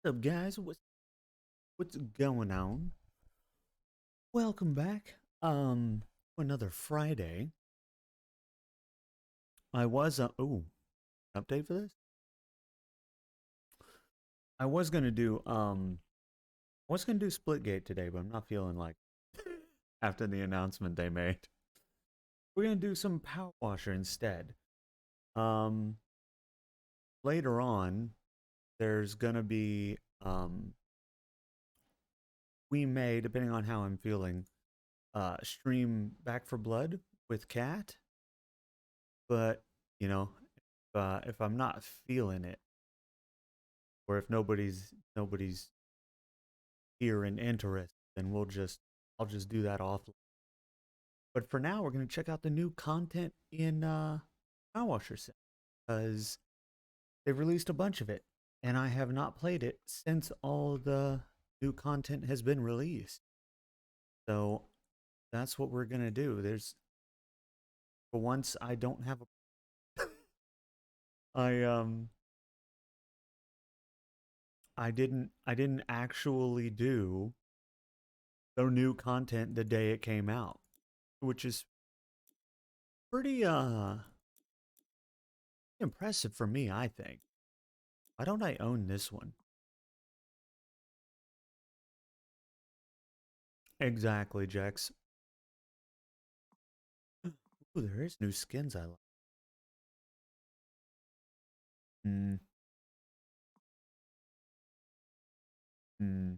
Up, guys? What's going on? Welcome back. Another Friday. I was update for this. I was gonna do Splitgate today, but I'm not feeling like after the announcement they made. We're gonna do some Power Washer instead. Um, Later on, there's gonna be we may, depending on how I'm feeling, stream Back for Blood with Cat. But you know, if I'm not feeling it, or if nobody's here and interested, then I'll just do that offline. But for now, we're gonna check out the new content in Power Washer because they've released a bunch of it, and I have not played it since all the new content has been released. So that's what we're gonna do. There's for once I don't have a I I didn't actually do the new content the day it came out, which is pretty impressive for me, I think. Why don't I own this one? Exactly, Jex. Ooh, there is new skins I like. Hmm. Hmm.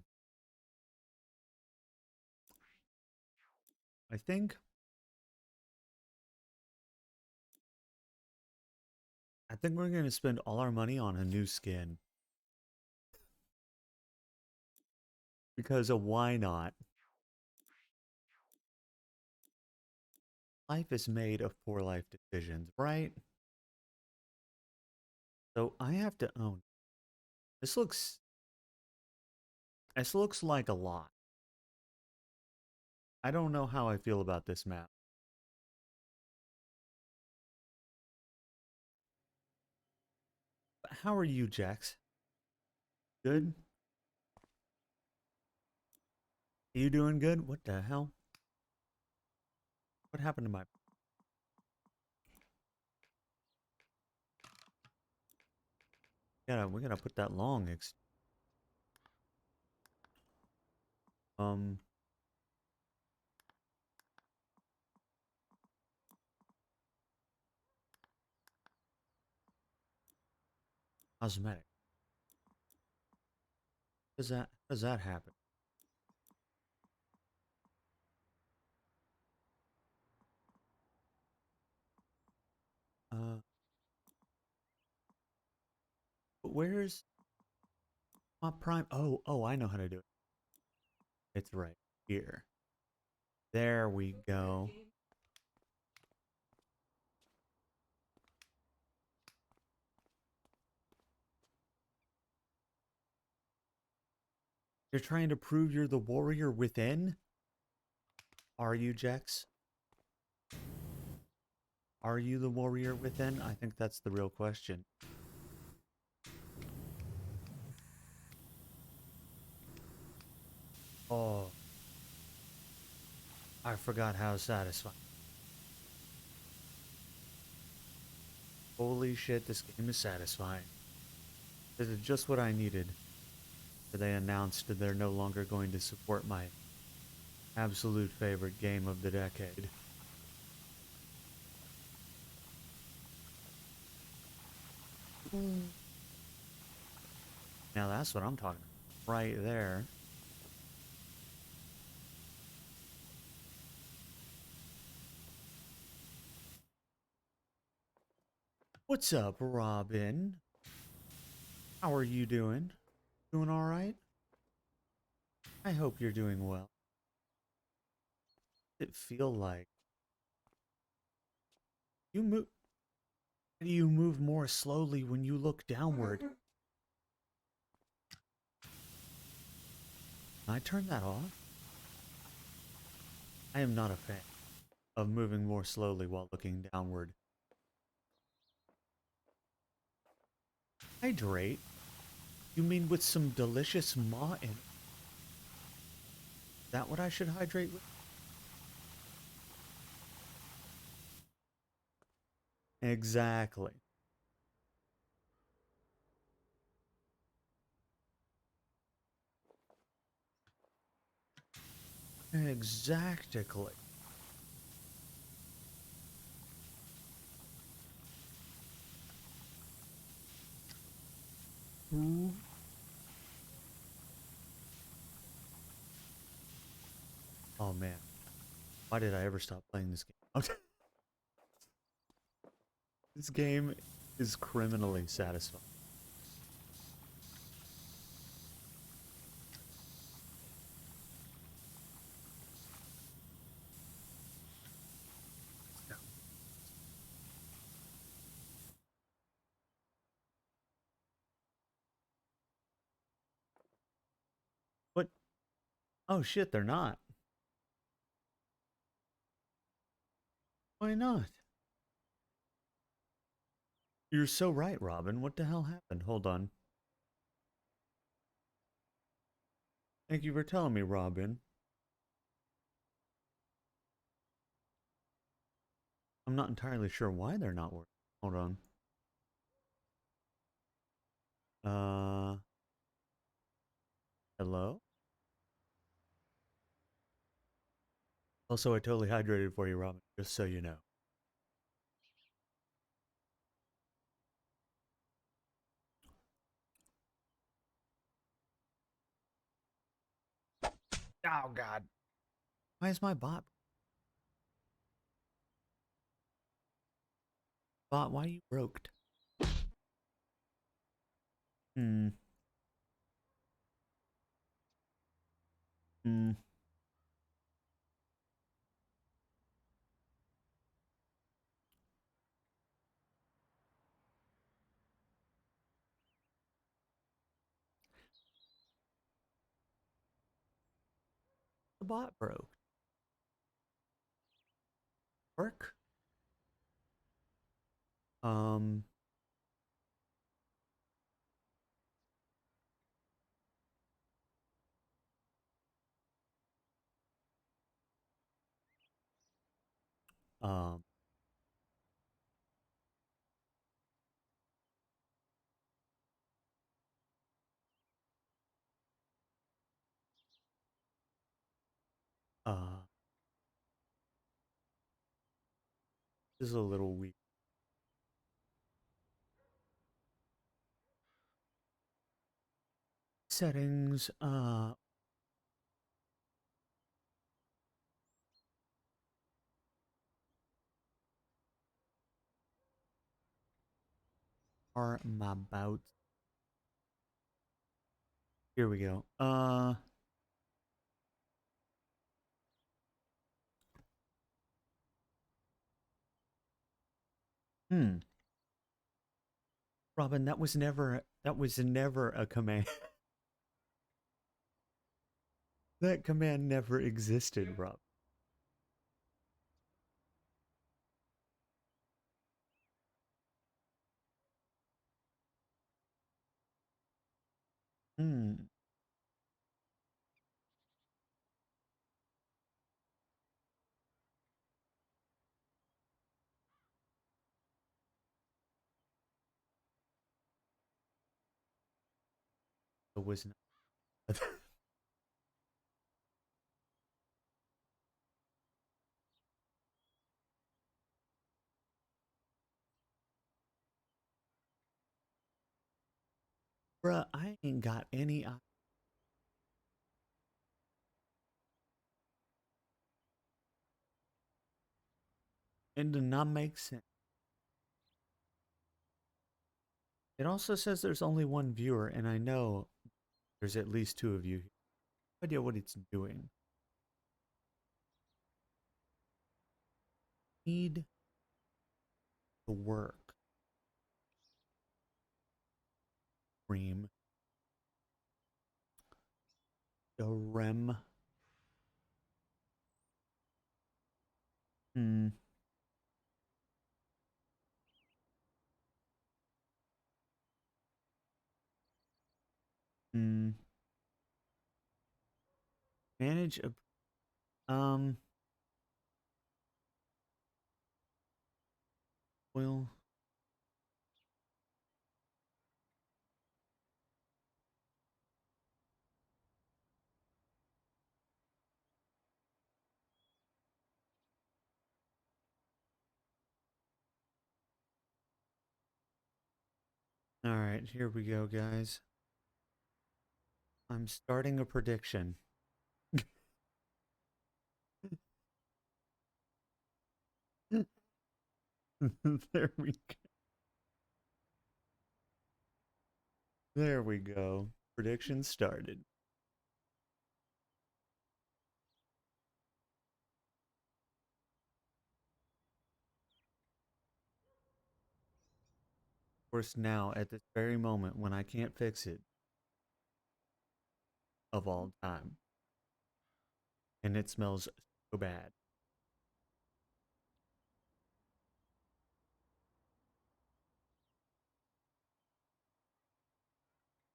I think I think we're gonna spend all our money on a new skin because of why not? Life is made of poor life decisions, right? So I have to own. This looks this looks like a lot. I don't know how I feel about this map. But how are you, Jax? Good? Are you doing good? What the hell? What happened to my we gotta put that long um cosmetic. Does that happen? Uh where's my prime? Oh, I know how to do it. It's right here. There we go. You're trying to prove you're the warrior within? Are you, Jex? Are you the warrior within? I think that's the real question. Oh, I forgot how satisfying. Holy shit, this game is satisfying. This is just what I needed. They announced that they're no longer going to support my absolute favorite game of the decade. Now that's what I'm talking about. Right there. What's up, Robin? How are you doing? Doing alright? I hope you're doing well. It feel like you move you move more slowly when you look downward. Can I turn that off? I am not a fan of moving more slowly while looking downward. Hydrate. You mean with some delicious ma in it? Is that what I should hydrate with? Exactly. Exactly. Ooh. Oh man, why did I ever stop playing this game? Okay. This game is criminally satisfying. But oh shit, they're not. Why not? You're so right, Robin. What the hell happened? Hold on. Thank you for telling me, Robin. I'm not entirely sure why they're not working. Hold on. Uh, hello? Also, I totally hydrated for you, Robin, just so you know. Oh, God. Why is my bot? Bot, why you broke? Hmm. Hmm. The bot broke. Work? Um. Um. Uh. This is a little weak. Settings. Are my about. Here we go. Hmm. Robin, that was never a command. That command never existed, Rob. Hmm. It was not. Bruh, I ain't got any. It did not make sense. It also says there's only one viewer, and I know there's at least two of you. No idea what it's doing. Need to work. Stream. The REM. Hmm. Mm, manage a um well, all right, here we go, guys. I'm starting a prediction. There we go. There we go. Prediction started. Of course, now at this very moment when I can't fix it, of all time, and it smells so bad.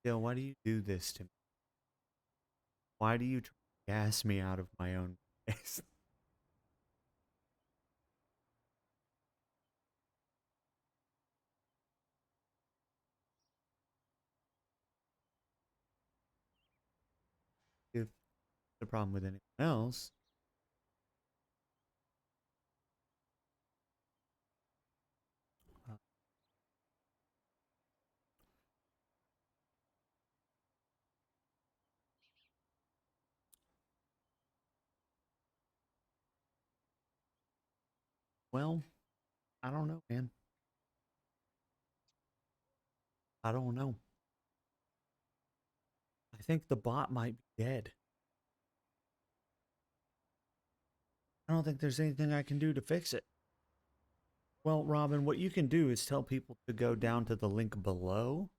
Dale, why do you do this to me? Why do you gas me out of my own place? If the problem with anyone else, uh, well, I don't know, man. I don't know. I think the bot might be dead. I don't think there's anything I can do to fix it. Well, Robin, what you can do is tell people to go down to the link below,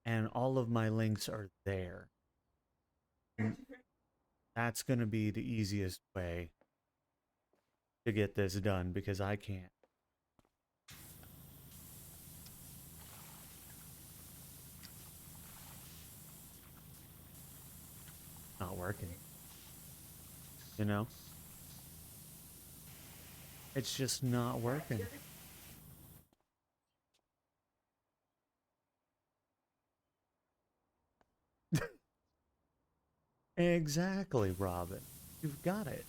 and all of my links are there. And that's going to be the easiest way to get this done because I can't. Not working. You know? It's just not working. Exactly, Robin. You've got it.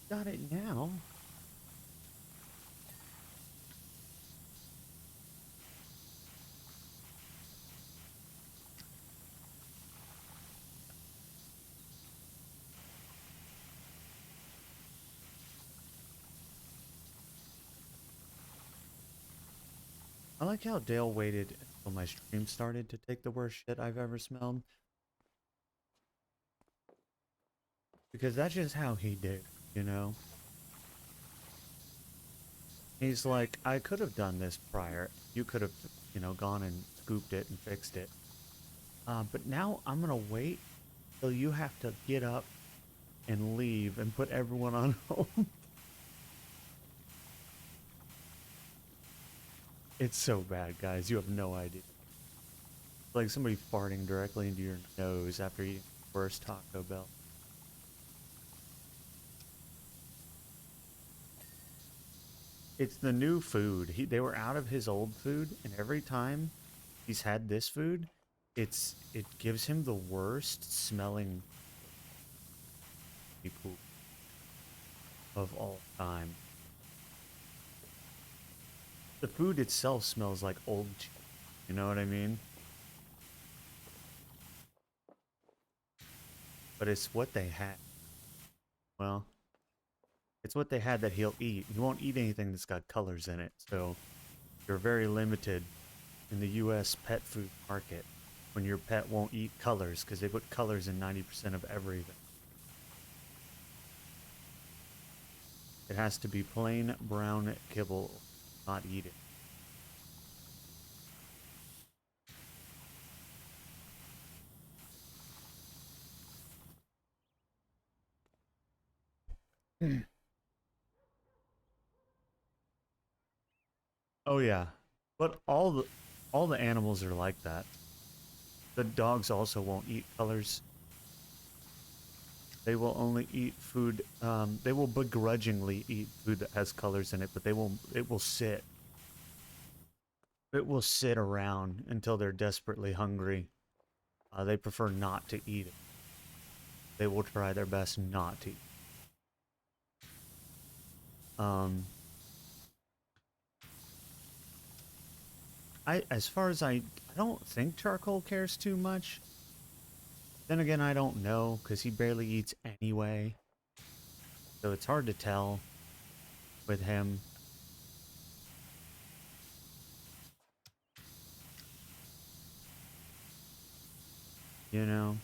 Got it now. I like how Dale waited until my stream started to take the worst shit I've ever smelled. Because that's just how he did, you know? He's like, I could have done this prior. You could have, gone and scooped it and fixed it. But now I'm gonna wait till you have to get up and leave and put everyone on hold. It's so bad, guys. You have no idea. It's like somebody farting directly into your nose after eating the worst Taco Bell. It's the new food. They were out of his old food, and every time he's had this food, it gives him the worst smelling poop of all time. The food itself smells like old cheese. You know what I mean? But it's what they had. Well, it's what they had that he'll eat. He won't eat anything that's got colors in it. So you're very limited in the US pet food market when your pet won't eat colors because they put colors in 90% of everything. It has to be plain brown kibble, not eat it. Oh yeah. But all the animals are like that. The dogs also won't eat colors. They will only eat food. They will begrudgingly eat food that has colors in it, but they will. It will sit. It will sit around until they're desperately hungry. They prefer not to eat it. They will try their best not to. Um, as far as I don't think charcoal cares too much. Then again, I don't know because he barely eats anyway, so it's hard to tell with him. You know,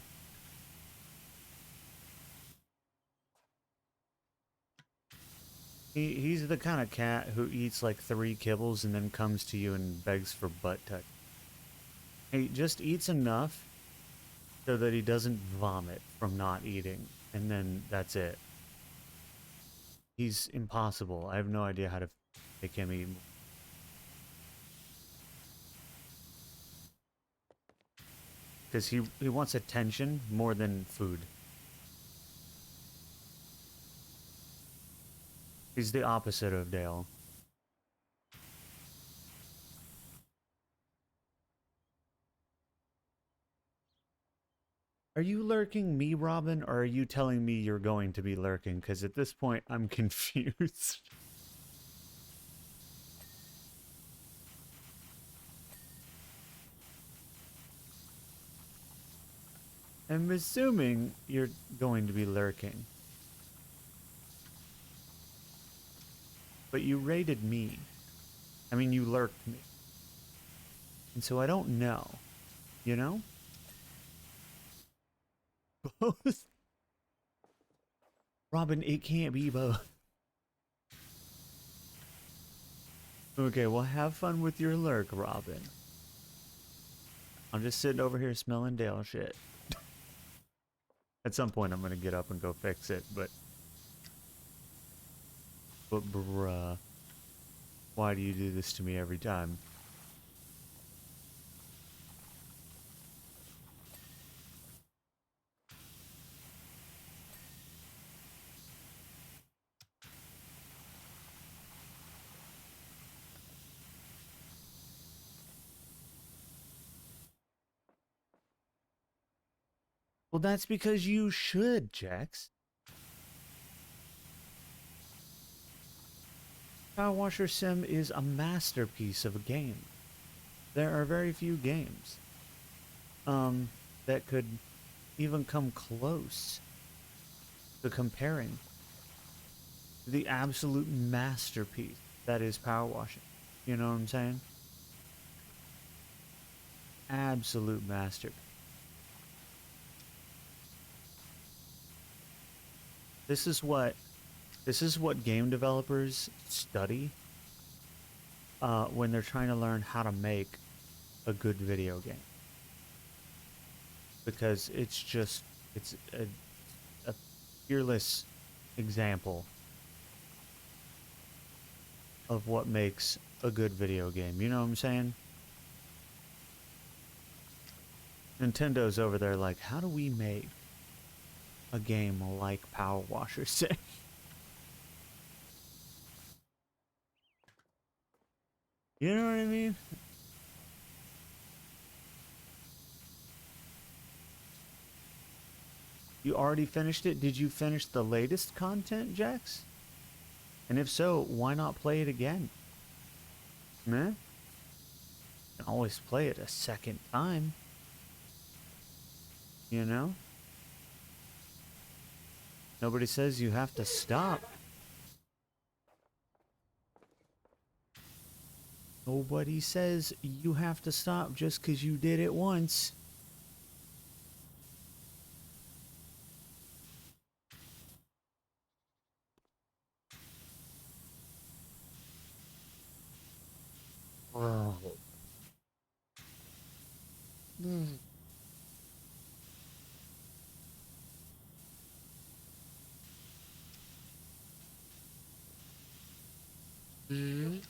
he's the kind of cat who eats like 3 kibbles and then comes to you and begs for butt touch. He just eats enough so that he doesn't vomit from not eating, and then that's it. He's impossible. I have no idea how to make him eat. Because he wants attention more than food. He's the opposite of Dale. Are you lurking me, Robin, or are you telling me you're going to be lurking? Because at this point, I'm confused. I'm assuming you're going to be lurking. But you raided me. I mean, you lurked me. And so I don't know. You know? Both? Robin, it can't be both. Okay, well, have fun with your lurk, Robin. I'm just sitting over here smelling Dale shit. At some point, I'm gonna get up and go fix it, but bruh, why do you do this to me every time? Well, that's because you should, Jax. Power Washer Sim is a masterpiece of a game. There are very few games that could even come close to comparing the absolute masterpiece that is Power Washing. You know what I'm saying? Absolute masterpiece. This is what game developers study when they're trying to learn how to make a good video game, because it's a fearless example of what makes a good video game. You know what I'm saying? Nintendo's over there like, how do we make a game like Power Washer say? You know what I mean? You already finished it? Did you finish the latest content, Jax? And if so, why not play it again? Man, you can always play it a second time. You know? Nobody says you have to stop. Nobody says you have to stop just because you did it once. Oh. Mm. Mm.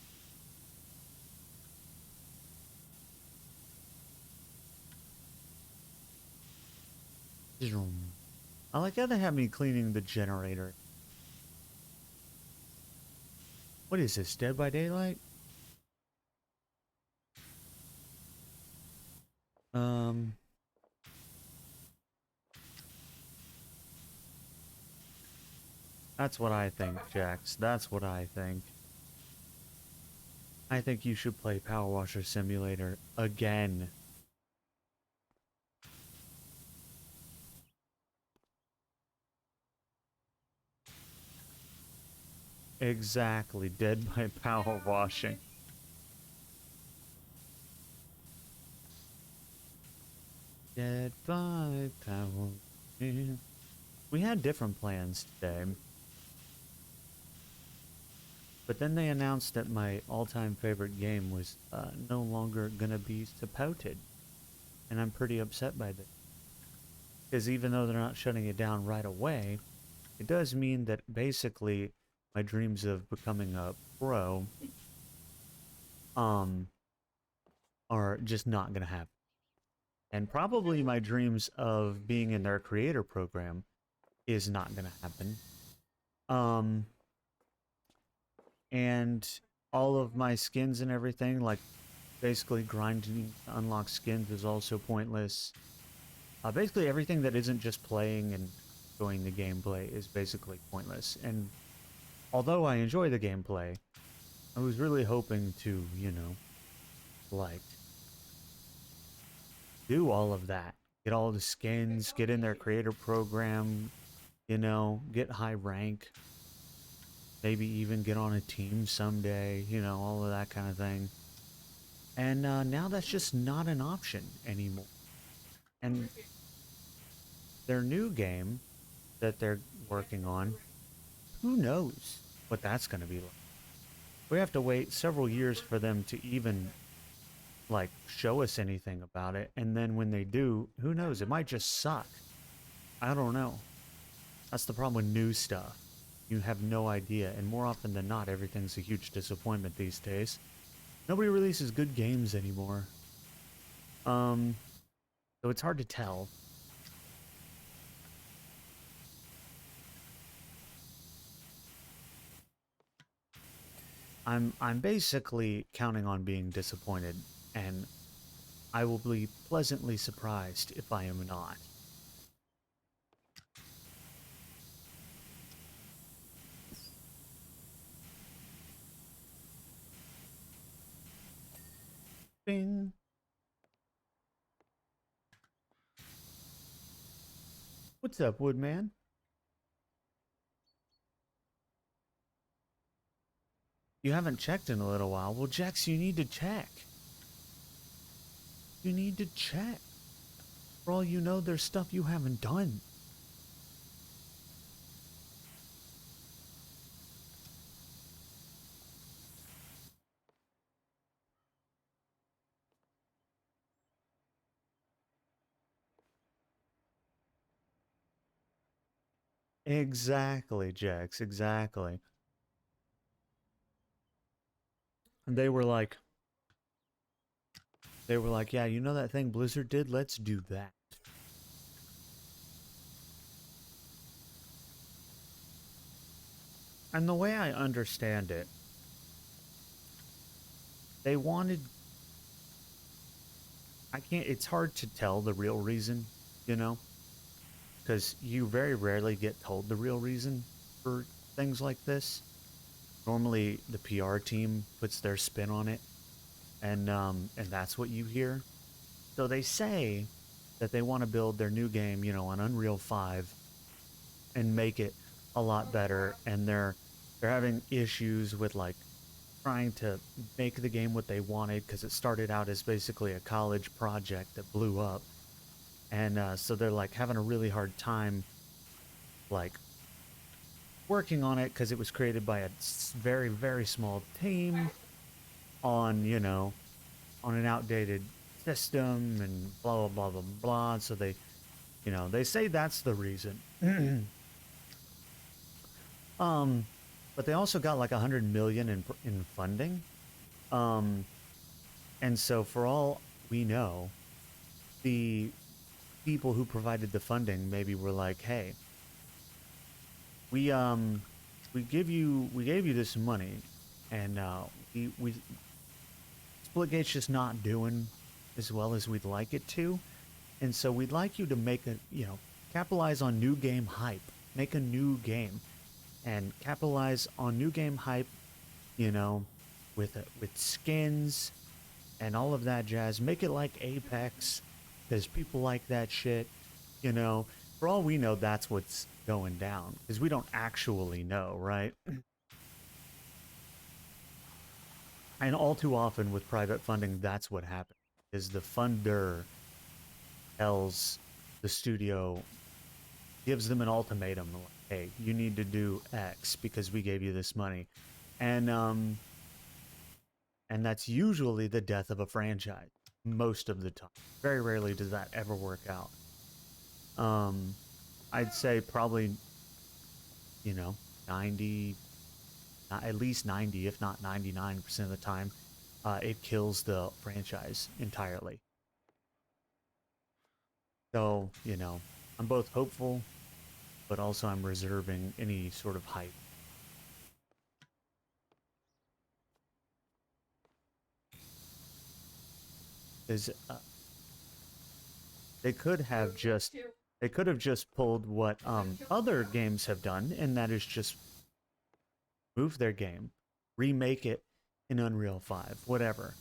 I like how they have me cleaning the generator. What is this, Dead by Daylight? Um, that's what I think, Jax. That's what I think. I think you should play Power Washer Simulator again. Exactly, Dead by Power Washing. Dead by Power Washing. We had different plans today. But then they announced that my all-time favorite game was no longer gonna be supported. And I'm pretty upset by this. Because even though they're not shutting it down right away, it does mean that basically my dreams of becoming a pro um, are just not gonna happen. And probably my dreams of being in their creator program is not gonna happen. Um, and all of my skins and everything, like basically grinding to unlock skins, is also pointless. Basically everything that isn't just playing and enjoying the gameplay is basically pointless. And although I enjoy the gameplay, I was really hoping to, you know, like, do all of that. Get all the skins, get in their creator program, you know, get high rank, maybe even get on a team someday, you know, all of that kind of thing. And now that's just not an option anymore. And their new game that they're working on, who knows what that's going to be like. We have to wait several years for them to even, like, show us anything about it. And then when they do, who knows? It might just suck. I don't know. That's the problem with new stuff. You have no idea. And more often than not, everything's a huge disappointment these days. Nobody releases good games anymore. Um, so it's hard to tell. I'm basically counting on being disappointed, and I will be pleasantly surprised if I am not. Bing. What's up, Woodman? You haven't checked in a little while. Well, Jax, you need to check. You need to check. For all you know, there's stuff you haven't done. Exactly, Jax, exactly. And they were like, yeah, you know that thing Blizzard did? Let's do that. And the way I understand it, they wanted, I can't, it's hard to tell the real reason, you know? Because you very rarely get told the real reason for things like this. Normally, the PR team puts their spin on it, and that's what you hear. So they say that they want to build their new game, you know, on Unreal 5 and make it a lot better, and they're having issues with like trying to make the game what they wanted because it started out as basically a college project that blew up, and so they're like having a really hard time like working on it because it was created by a very very small team on, you know, on an outdated system and blah blah blah blah blah. So they, you know, they say that's the reason. um, but they also got like 100 million in funding. Um, and so for all we know, the people who provided the funding maybe were like, hey, we we gave you this money, and we Splitgate's just not doing as well as we'd like it to, and so we'd like you to make a, capitalize on new game hype, make a new game, and capitalize on new game hype, you know, with skins and all of that jazz. Make it like Apex, because people like that shit. You know, for all we know, that's what's going down, because we don't actually know, right? And all too often with private funding, that's what happens. Is the funder tells the studio, gives them an ultimatum, like, hey, you need to do X because we gave you this money, and that's usually the death of a franchise most of the time. Very rarely does that ever work out. Um, I'd say probably, you know, 90, at least 90, if not 99% of the time, it kills the franchise entirely. So, I'm both hopeful, but also I'm reserving any sort of hype. Is they could have just they could have just pulled what other games have done, and that is just move their game, remake it in Unreal 5, whatever.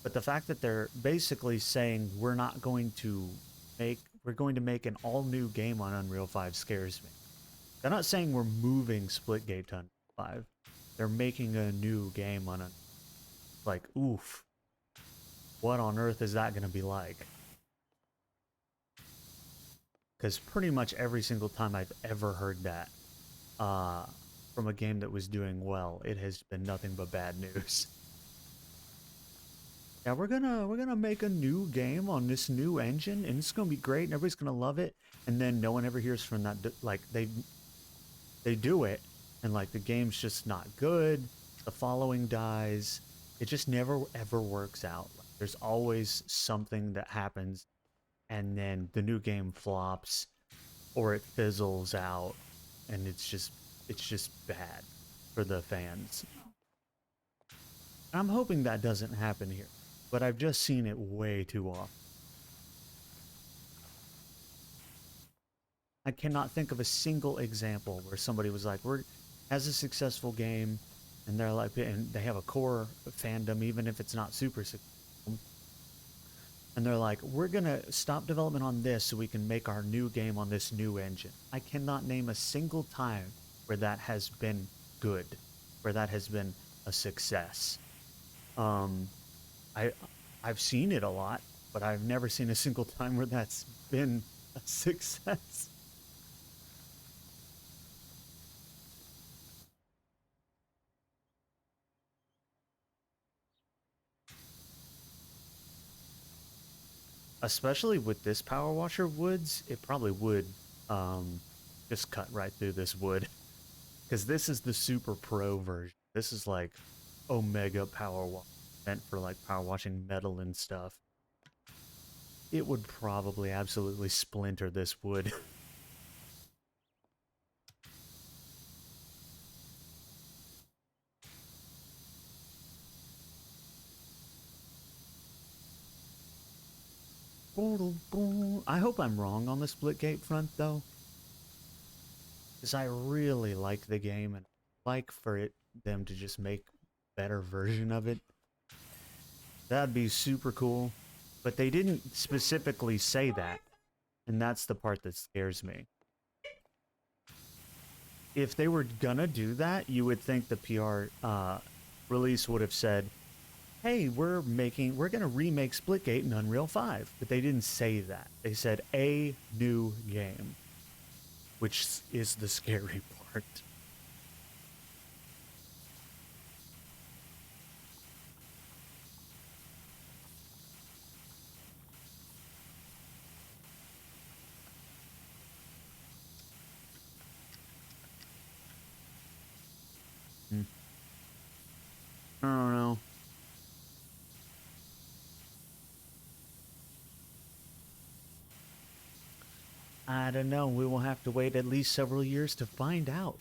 But the fact that they're basically saying we're going to make an all new game on Unreal 5 scares me. They're not saying we're moving Splitgate to Unreal 5. They're making a new game on a, like, oof. What on earth is that going to be like? Because pretty much every single time I've ever heard that uh, from a game that was doing well, it has been nothing but bad news. Yeah, we're gonna make a new game on this new engine, and it's gonna be great, and everybody's gonna love it. And then no one ever hears from that. Like they do it, and like the game's just not good. The following dies. It just never ever works out. Like, there's always something that happens, and then the new game flops, or it fizzles out, and it's just bad for the fans. And I'm hoping that doesn't happen here, but I've just seen it way too often. I cannot think of a single example where somebody was like, "We're has a successful game," and they're like, and they have a core fandom, even if it's not super successful, and they're like, "We're gonna stop development on this so we can make our new game on this new engine." I cannot name a single time where that has been good, where that has been a success. Um, I I've seen it a lot, but I've never seen a single time where that's been a success. Especially with this power washer woods, it probably would um just cut right through this wood, because this is the super pro version. This is like Omega power wash, meant for like power washing metal and stuff. It would probably absolutely splinter this wood. I hope I'm wrong on the Splitgate front though, because I really like the game and like for them to just make a better version of it. That'd be super cool. But they didn't specifically say that, and that's the part that scares me. If they were gonna do that, you would think the PR release would have said, "Hey, we're gonna remake Splitgate in Unreal 5," but they didn't say that. They said a new game, which is the scary part. Hmm. I don't know. I don't know. We will have to wait at least several years to find out.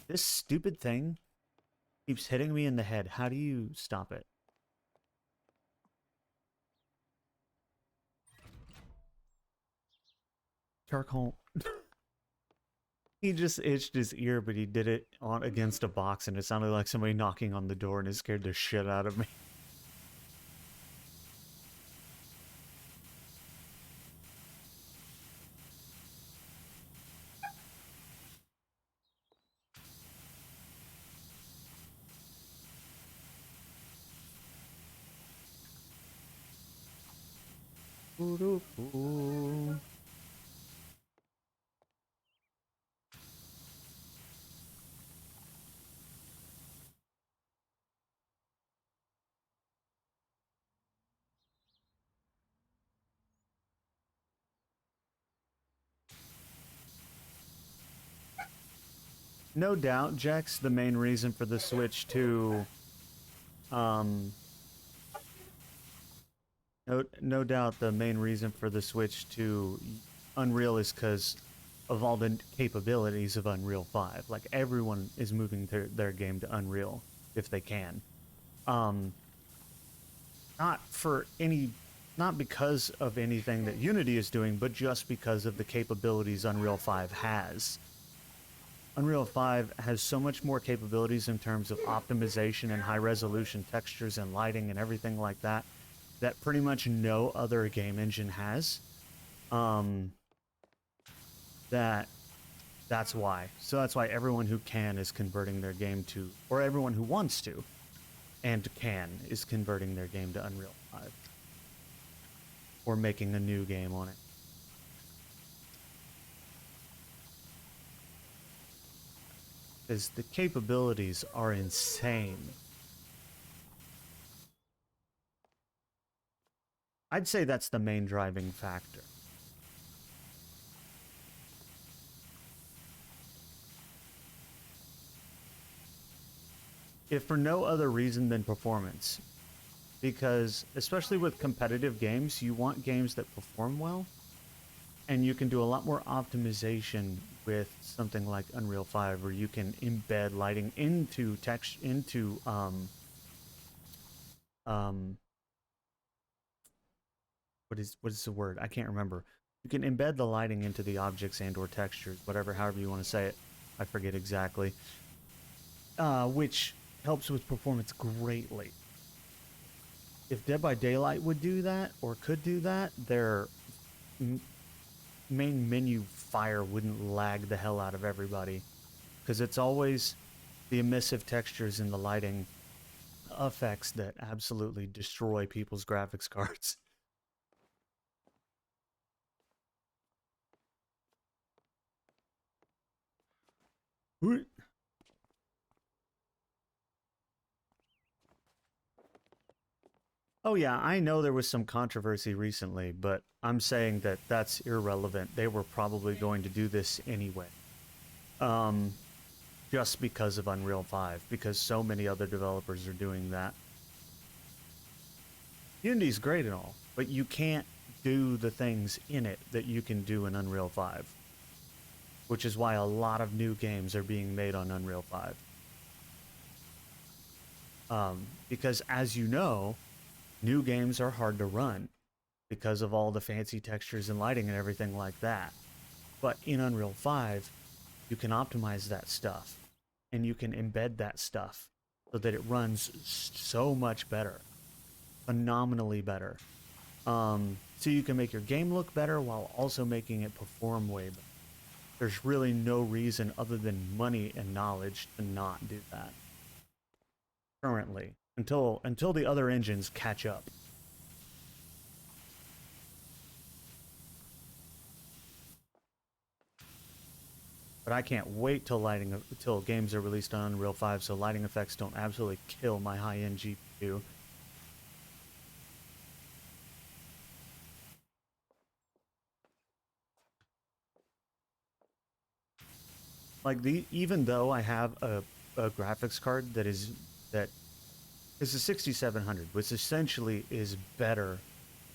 This stupid thing keeps hitting me in the head. How do you stop it? Charcoal. He just itched his ear, but he did it on against a box, and it sounded like somebody knocking on the door, and it scared the shit out of me. No doubt, Jax, the main reason for the switch to um no doubt the main reason for the switch to Unreal is because of all the capabilities of Unreal 5. Like everyone is moving their game to Unreal if they can. Um not for any not because of anything that Unity is doing, but just because of the capabilities Unreal 5 has. Unreal 5 has so much more capabilities in terms of optimization and high resolution textures and lighting and everything like that that pretty much no other game engine has. Um, that that's why. So that's why everyone who can is converting their game to, or everyone who wants to and can is converting their game to Unreal 5 or making a new game on it. Because the capabilities are insane. I'd say that's the main driving factor. If for no other reason than performance. Because, especially with competitive games, you want games that perform well. And you can do a lot more optimization with something like Unreal 5, where you can embed lighting into text, into, um, what is the word? I can't remember. You can embed the lighting into the objects and or textures, whatever, however you want to say it. I forget exactly. Which helps with performance greatly. If Dead by Daylight would do that or could do that, their main menu fire wouldn't lag the hell out of everybody, because it's always the emissive textures and the lighting effects that absolutely destroy people's graphics cards. Oh yeah, I know there was some controversy recently, but I'm saying that that's irrelevant. They were probably going to do this anyway. Um, just because of Unreal 5, because so many other developers are doing that. Unity's great and all, but you can't do the things in it that you can do in Unreal 5, which is why a lot of new games are being made on Unreal 5. Because as you know, new games are hard to run because of all the fancy textures and lighting and everything like that. But in Unreal 5, you can optimize that stuff and you can embed that stuff so that it runs so much better, phenomenally better. So you can make your game look better while also making it perform way better. There's really no reason other than money and knowledge to not do that currently, until the other engines catch up. But I can't wait till games are released on Unreal 5 so lighting effects don't absolutely kill my high-end GPU. Like even though I have a graphics card that is a 6700, which essentially is better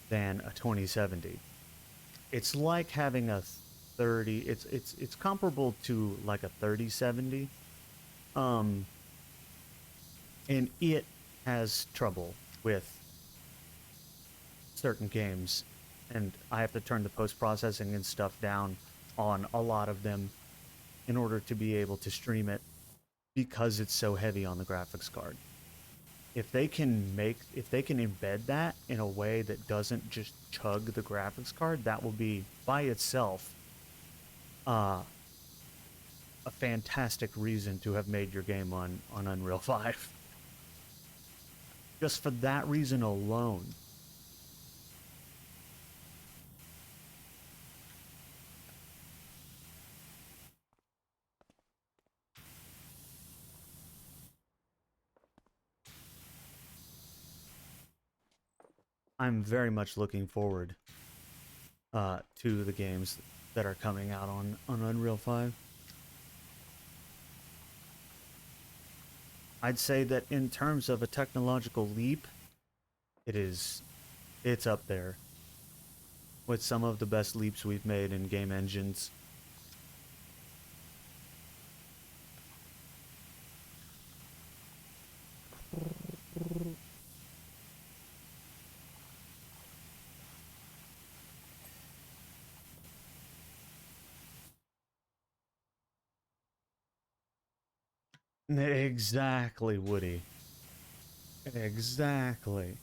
than a 2070. It's like having a 30. It's comparable to like a 3070. Um, and it has trouble with certain games, and I have to turn the post processing and stuff down on a lot of them in order to be able to stream it because it's so heavy on the graphics card. If they can embed that in a way that doesn't just chug the graphics card, that will be by itself uh, a fantastic reason to have made your game on Unreal 5. Just for that reason alone. I'm very much looking forward to the games that are coming out on Unreal 5. I'd say that in terms of a technological leap, it's up there with some of the best leaps we've made in game engines. Exactly, Woody. Exactly.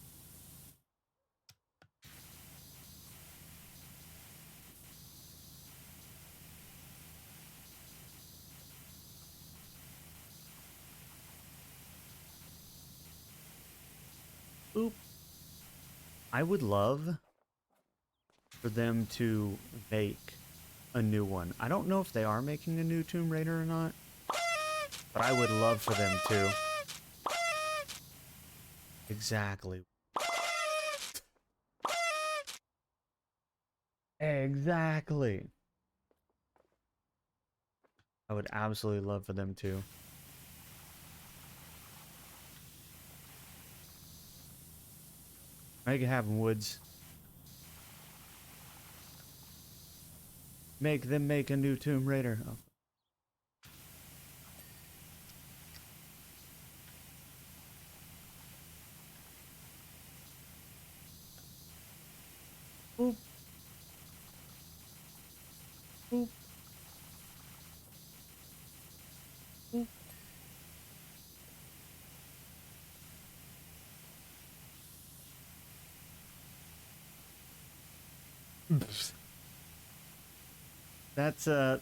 Oop. I would love for them to make a new one. I don't know if they are making a new Tomb Raider or not, but I would love for them to. Exactly. Exactly. I would absolutely love for them to. Make it happen, Woods. Make them make a new Tomb Raider. Oh. Boop. Boop. Boop.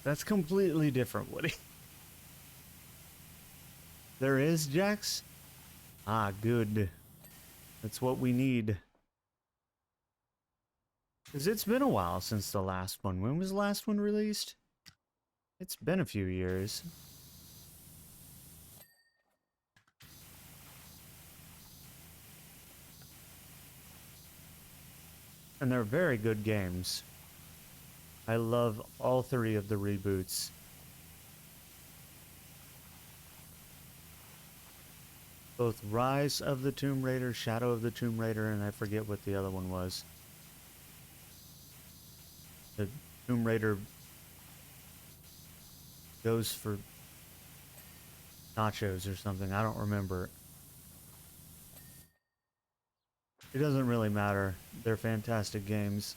That's completely different, Woody. There is, Jax? Ah, good. That's what we need. Because it's been a while since the last one. When was the last one released? It's been a few years. And they're very good games. I love all three of the reboots. Both Rise of the Tomb Raider, Shadow of the Tomb Raider, and I forget what the other one was. The Tomb Raider goes for nachos or something. I don't remember. It doesn't really matter. They're fantastic games.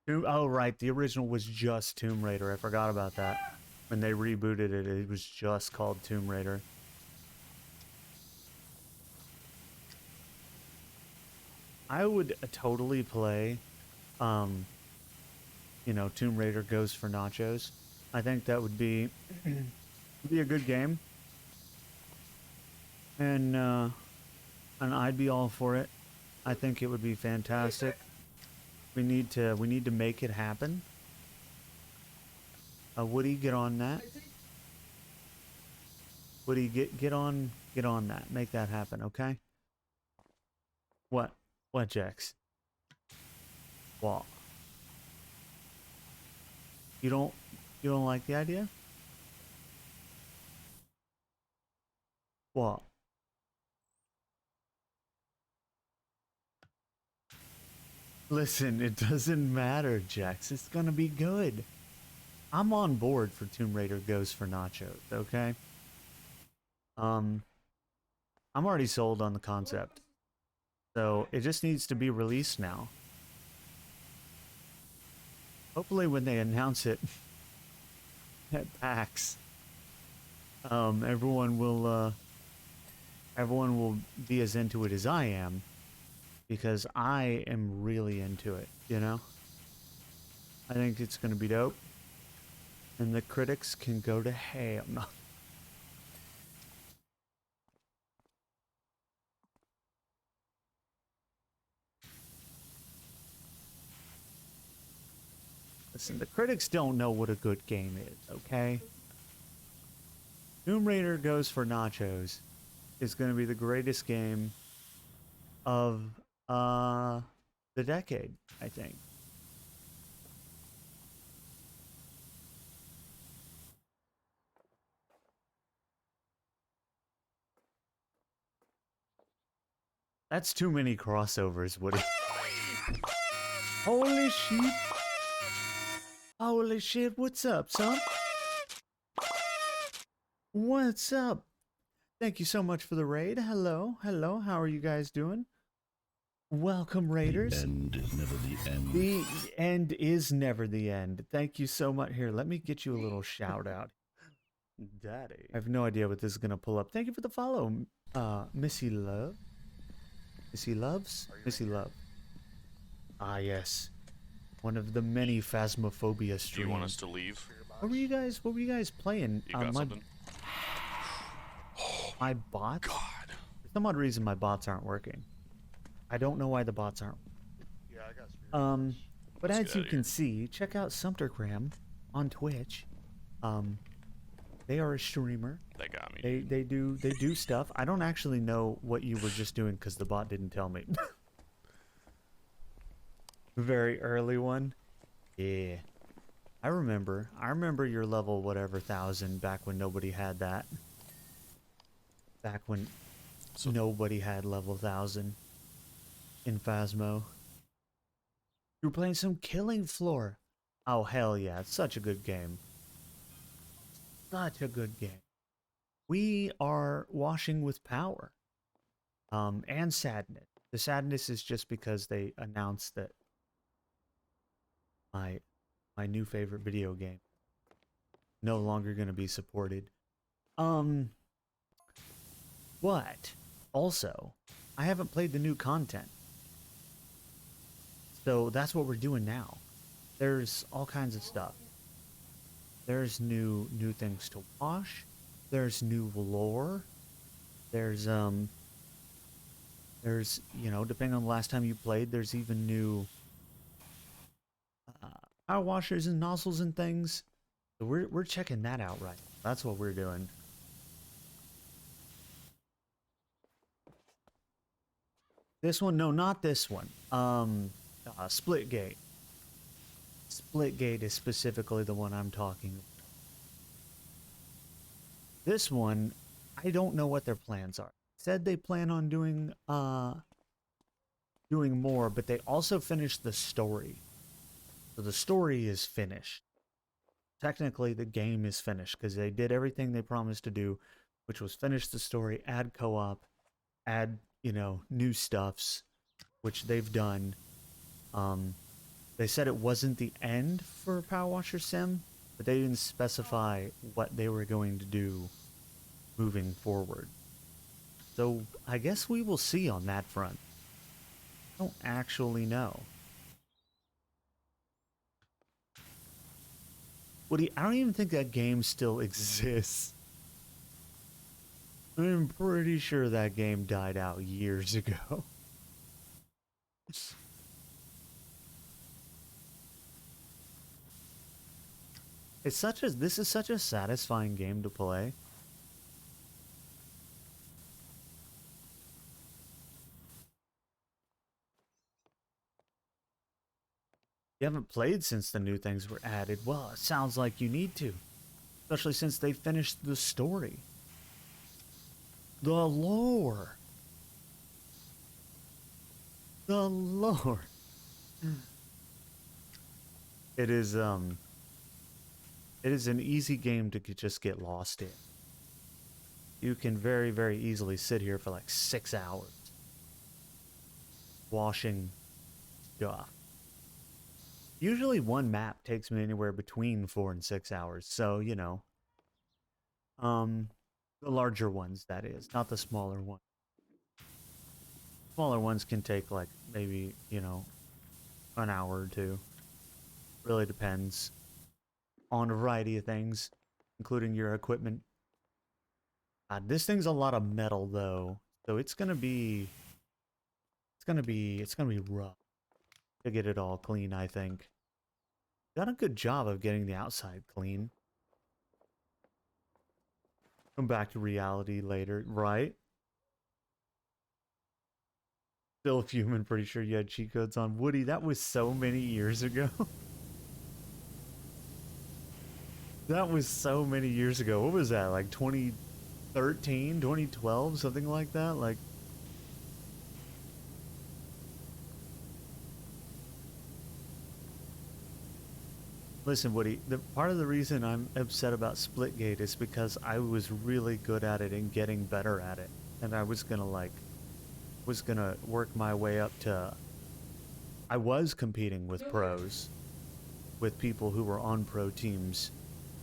Oh, right. The original was just Tomb Raider. I forgot about that. When they rebooted it, it was just called Tomb Raider. I would totally play, um, Tomb Raider Goes for Nachos. I think that would be a good game, and I'd be all for it. I think it would be fantastic. We need to make it happen. Woody, get on that. Woody, get on that. Make that happen, okay? What? What, Jax? What? You don't you don't like the idea? What? Listen, it doesn't matter, Jax. It's gonna be good. I'm on board for Tomb Raider Goes for Nachos, okay? Um, I'm already sold on the concept. So it just needs to be released now. Hopefully when they announce it at PAX, everyone will be as into it as I am, because I am really into it, you know? I think it's gonna be dope. And the critics can go to hell. No. Listen, the critics don't know what a good game is, okay? Tomb Raider Goes for Nachos is going to be the greatest game of the decade, I think. That's too many crossovers, Woody. Holy shit. Holy shit, what's up, son? What's up? Thank you so much for the raid. Hello, hello, how are you guys doing? Welcome, Raiders. The end is never the end. The end is never the end. Thank you so much. Here, let me get you a little shout out. Daddy. I have no idea what this is going to pull up. Thank you for the follow, Missy Love. Missy Loves? Missy Love. Ah, yes. One of the many Phasmophobia streams. Do you want us to leave? What were you guys playing? You got something? My bots? God. For some odd reason, my bots aren't working. I don't know why the bots aren't. Yeah, I got But Let's as get you outta can here. see, check out Sumtergram on Twitch. They are a streamer. They got me. They do stuff. I don't actually know what you were just doing because the bot didn't tell me. Very early one. Yeah. I remember your level whatever 1,000 back when nobody had that. Back when nobody had level 1,000 in Phasmo. You were playing some Killing Floor. Oh hell yeah, it's such a good game. Such a good game. We are washing with power. And sadness. The sadness is just because they announced that my new favorite video game no longer gonna be supported. But also, I haven't played the new content. So that's what we're doing now. There's all kinds of stuff. There's new things to wash. There's new lore. There's you know, depending on the last time you played, there's even new power washers and nozzles and things. So we're checking that out right. That's what we're doing. This one, no, not this one. Splitgate. Splitgate is specifically the one I'm talking about. This one, I don't know what their plans are. Said they plan on doing more, but they also finished the story. So the story is finished. Technically, the game is finished because they did everything they promised to do, which was finish the story, add co-op, add, you know, new stuffs, which they've done. They said it wasn't the end for Power Washer Sim, but they didn't specify what they were going to do moving forward. So I guess we will see on that front. I don't actually know. Woody, I don't even think that game still exists. I'm pretty sure that game died out years ago. This is such a satisfying game to play. You haven't played since the new things were added. Well, it sounds like you need to, especially since they finished the story. The lore. The lore. It is it is an easy game to just get lost in. You can very, very easily sit here for like 6 hours washing stuff. Usually one map takes me anywhere between 4 and 6 hours. So, you know, the larger ones, that is, not the smaller ones. Smaller ones can take like maybe, you know, an hour or two. Really depends on a variety of things, including your equipment. This thing's a lot of metal though, so it's gonna be rough to get it all clean, I think. Done a good job of getting the outside clean. Come back to reality later, right? Still human, pretty sure you had cheat codes on Woody. That was so many years ago. That was so many years ago. What was that? Like 2013, 2012, something like that? Like, listen, Woody, the part of the reason I'm upset about Splitgate is because I was really good at it and getting better at it. And I was gonna work my way up to, I was competing with pros, with people who were on pro teams.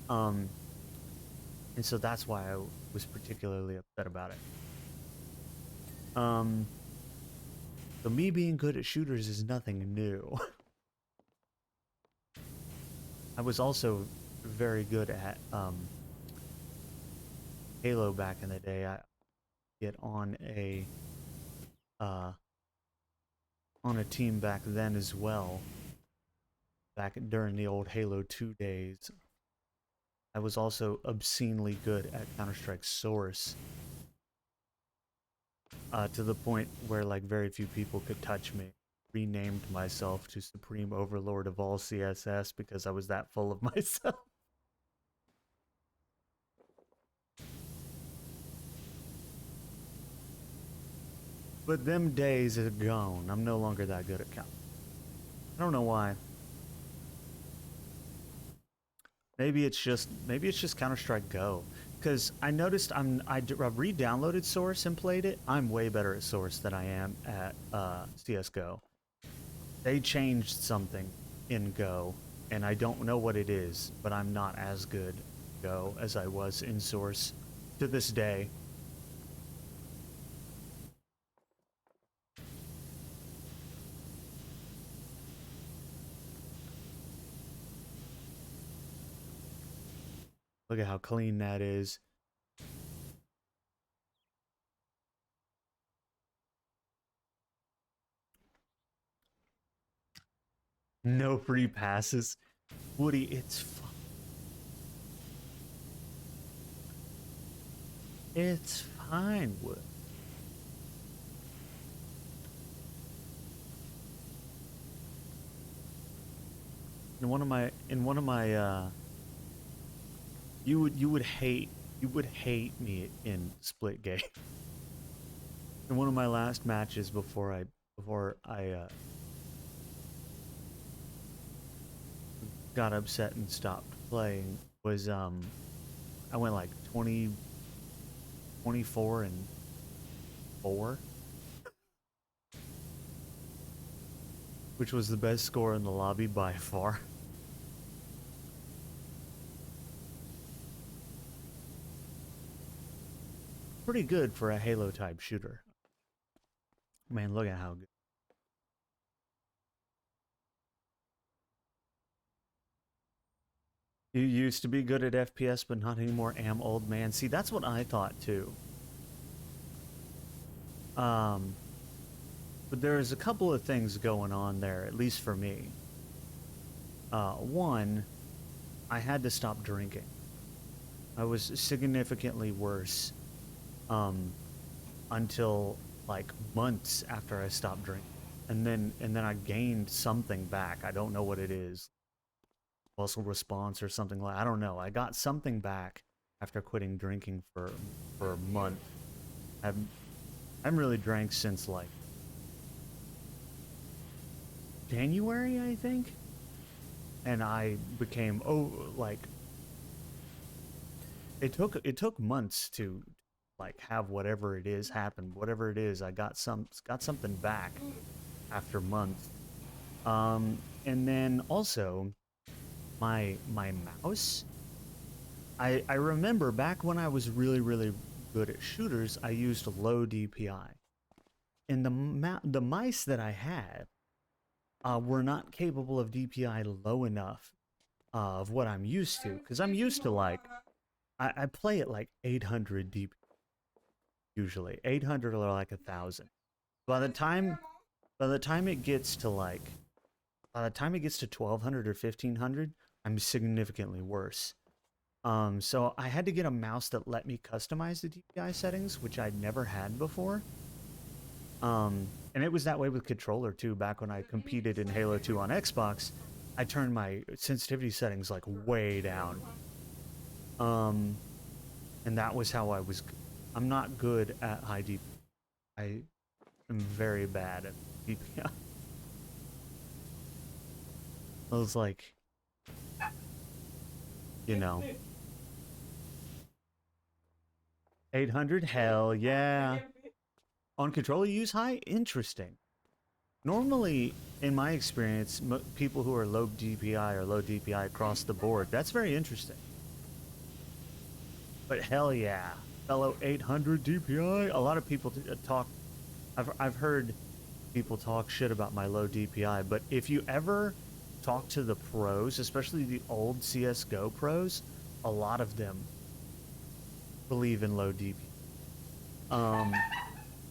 And so that's why I was particularly upset about it. So me being good at shooters is nothing new. I was also very good at Halo back in the day. I get on a team back then as well. Back during the old Halo 2 days. I was also obscenely good at Counter-Strike Source. To the point where like very few people could touch me. Renamed myself to Supreme Overlord of all CSS because I was that full of myself. But them days are gone. I'm no longer that good at count. I don't know why. Maybe it's just Counter-Strike Go. Because I noticed I re-downloaded Source and played it. I'm way better at Source than I am at CSGO. They changed something in Go, and I don't know what it is, but I'm not as good Go as I was in Source to this day. Look at how clean that is. No free passes. Woody, it's fine. It's fine, Wood. In one of my you would hate me in Splitgate. In one of my last matches before I got upset and stopped playing was I went like 24 and 4, which was the best score in the lobby by far. Pretty good for a Halo type shooter. Man, look at how good. You used to be good at FPS, but not anymore, old man. See, that's what I thought too. But there's a couple of things going on there, at least for me. One, I had to stop drinking. I was significantly worse until like months after I stopped drinking. And then I gained something back. I don't know what it is. Muscle response or something like I don't know. I got something back after quitting drinking for a month. I haven't really drank since like January, I think. And I became like it took months to like have whatever it is happen. Whatever it is, I got something back after months. And then also my mouse. I remember back when I was really good at shooters, I used low DPI, and the mice that I had were not capable of DPI low enough of what I'm used to, because I'm used to like I play at like 800 DPI usually, 800 or like 1,000. By the time by the time it gets to like by the time it gets to 1,200 or 1,500, I'm significantly worse. So I had to get a mouse that let me customize the DPI settings, which I'd never had before. And it was that way with controller too. Back when I competed in Halo 2 on Xbox, I turned my sensitivity settings like way down. And that was how I was. I'm not good at high DPI. I am very bad at DPI. I was like, you know, 800. Hell yeah. On controller, you use high? Interesting. Normally, in my experience, people who are low DPI or low DPI across the board, that's very interesting. But hell yeah, fellow 800 DPI. A lot of people talk. I've heard people talk shit about my low DPI, but if you ever talk to the pros, especially the old CS:GO pros, a lot of them believe in low DPI.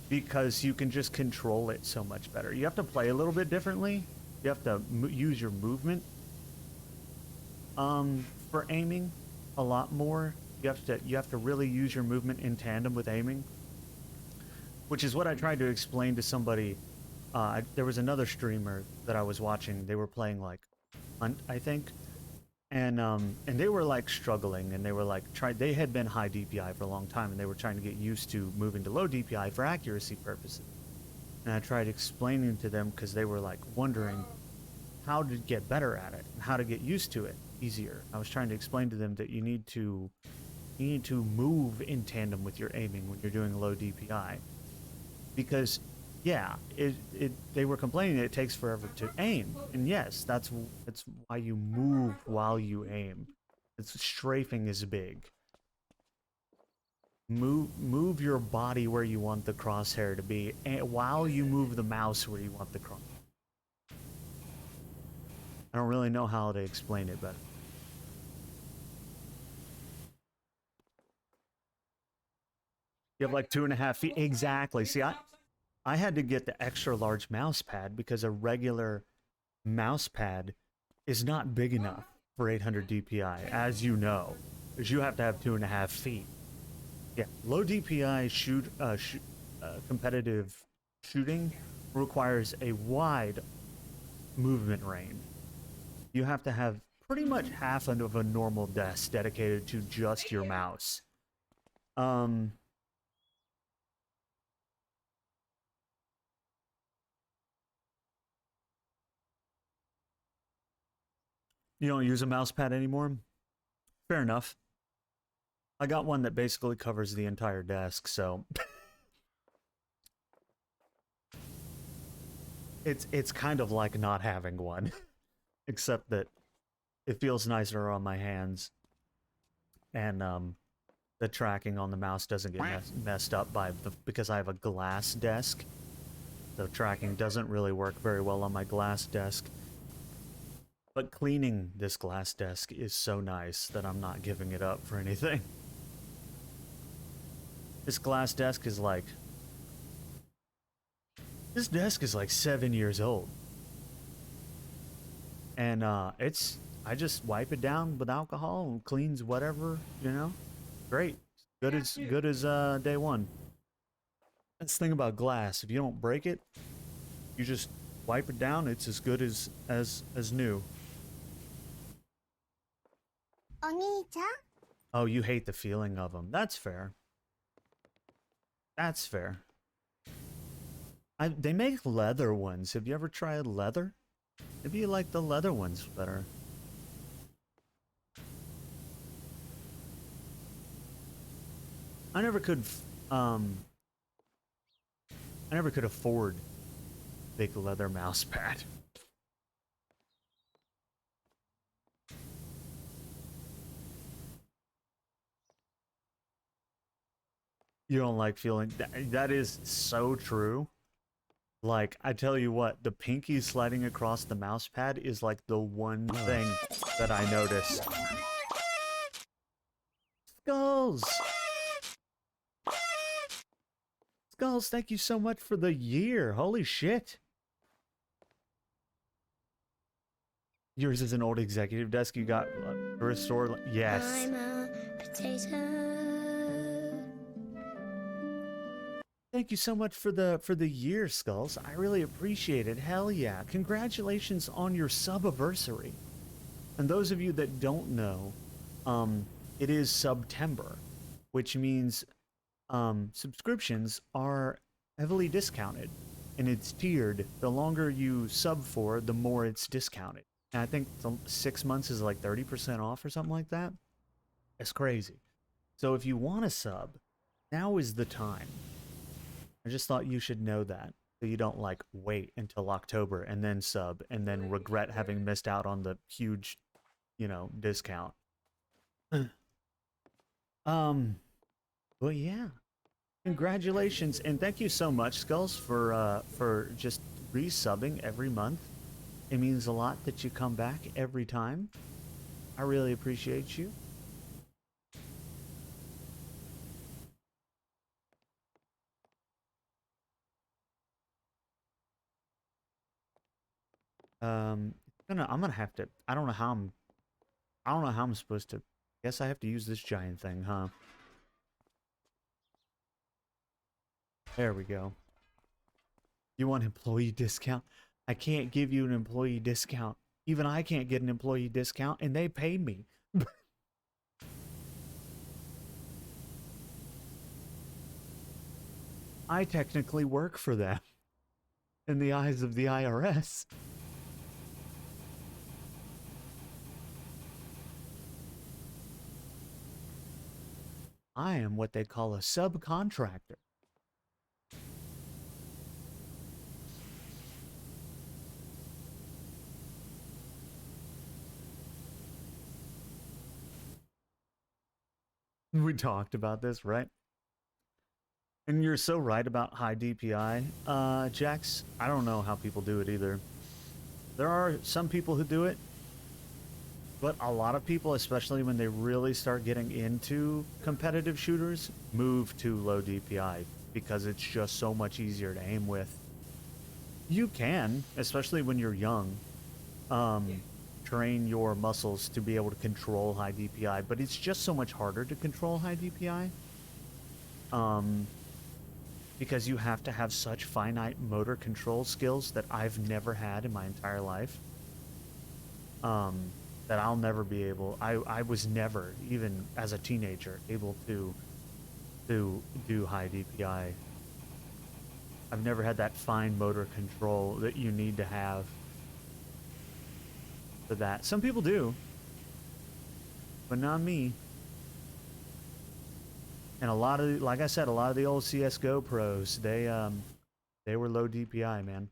Because you can just control it so much better. You have to play a little bit differently. You have to use your movement for aiming a lot more. You have to really use your movement in tandem with aiming, which is what I tried to explain to somebody. There was another streamer that I was watching. They were playing like Hunt, I think, and they were like struggling, and they were like they had been high DPI for a long time, and they were trying to get used to moving to low DPI for accuracy purposes. And I tried explaining to them because they were like wondering how to get better at it and how to get used to it easier. I was trying to explain to them that you need to move in tandem with your aiming when you're doing low DPI, because yeah, they were complaining that it takes forever to aim, and yes, that's why you move while you aim. It's strafing is big. Move your body where you want the crosshair to be, and while you move the mouse where you want the cross. I don't really know how to explain it, but you have like 2.5 feet exactly. See, I had to get the extra large mouse pad because a regular mouse pad is not big enough for 800 DPI, as you know, because you have to have 2.5 feet. Yeah, low DPI competitive shooting requires a wide movement range. You have to have pretty much half of a normal desk dedicated to just your mouse. You don't use a mouse pad anymore? Fair enough. I got one that basically covers the entire desk, so it's kind of like not having one, except that it feels nicer on my hands, and the tracking on the mouse doesn't get messed up because I have a glass desk. The tracking doesn't really work very well on my glass desk. But cleaning this glass desk is so nice that I'm not giving it up for anything. This glass desk is like... This desk is like 7 years old. And it's I just wipe it down with alcohol and cleans whatever, you know. Great. Good as day one. That's the thing about glass. If you don't break it, you just wipe it down, it's as good as new. Oh, you hate the feeling of them. That's fair. That's fair. They make leather ones. Have you ever tried leather? Maybe you like the leather ones better. I never could afford big leather mouse pad. You don't like feeling that is so true. Like, I tell you what, the pinky sliding across the mouse pad is like the one thing that I notice. Skulls! Skulls, thank you so much for the year. Holy shit. Yours is an old executive desk you got restored. Yes. I'm a potato. Thank you so much for the year, Skulls. I really appreciate it. Hell yeah. Congratulations on your sub-anniversary. And those of you that don't know, it is September, which means subscriptions are heavily discounted. And it's tiered. The longer you sub for, the more it's discounted. And I think 6 months is like 30% off or something like that. It's crazy. So if you want to sub, now is the time. I just thought you should know that, so you don't like wait until October and then sub and then regret having missed out on the huge, you know, discount. Well, yeah. Congratulations and thank you so much, Skulls, for just resubbing every month. It means a lot that you come back every time. I really appreciate you. I'm gonna have to. I don't know how I'm supposed to. Guess I have to use this giant thing, huh? There we go. You want employee discount? I can't give you an employee discount. Even I can't get an employee discount, and they pay me. I technically work for them in the eyes of the IRS. I am what they call a subcontractor. We talked about this, right? And you're so right about high DPI, Jax. I don't know how people do it either. There are some people who do it, but a lot of people, especially when they really start getting into competitive shooters, move to low DPI because it's just so much easier to aim with. You can, especially when you're young, train your muscles to be able to control high DPI, but it's just so much harder to control high DPI. Because you have to have such finite motor control skills that I've never had in my entire life. That I'll never be able. I was never, even as a teenager, able to do high DPI. I've never had that fine motor control that you need to have for that. Some people do, but not me. And a lot of, like I said, a lot of the old CS:GO pros, they were low DPI, man.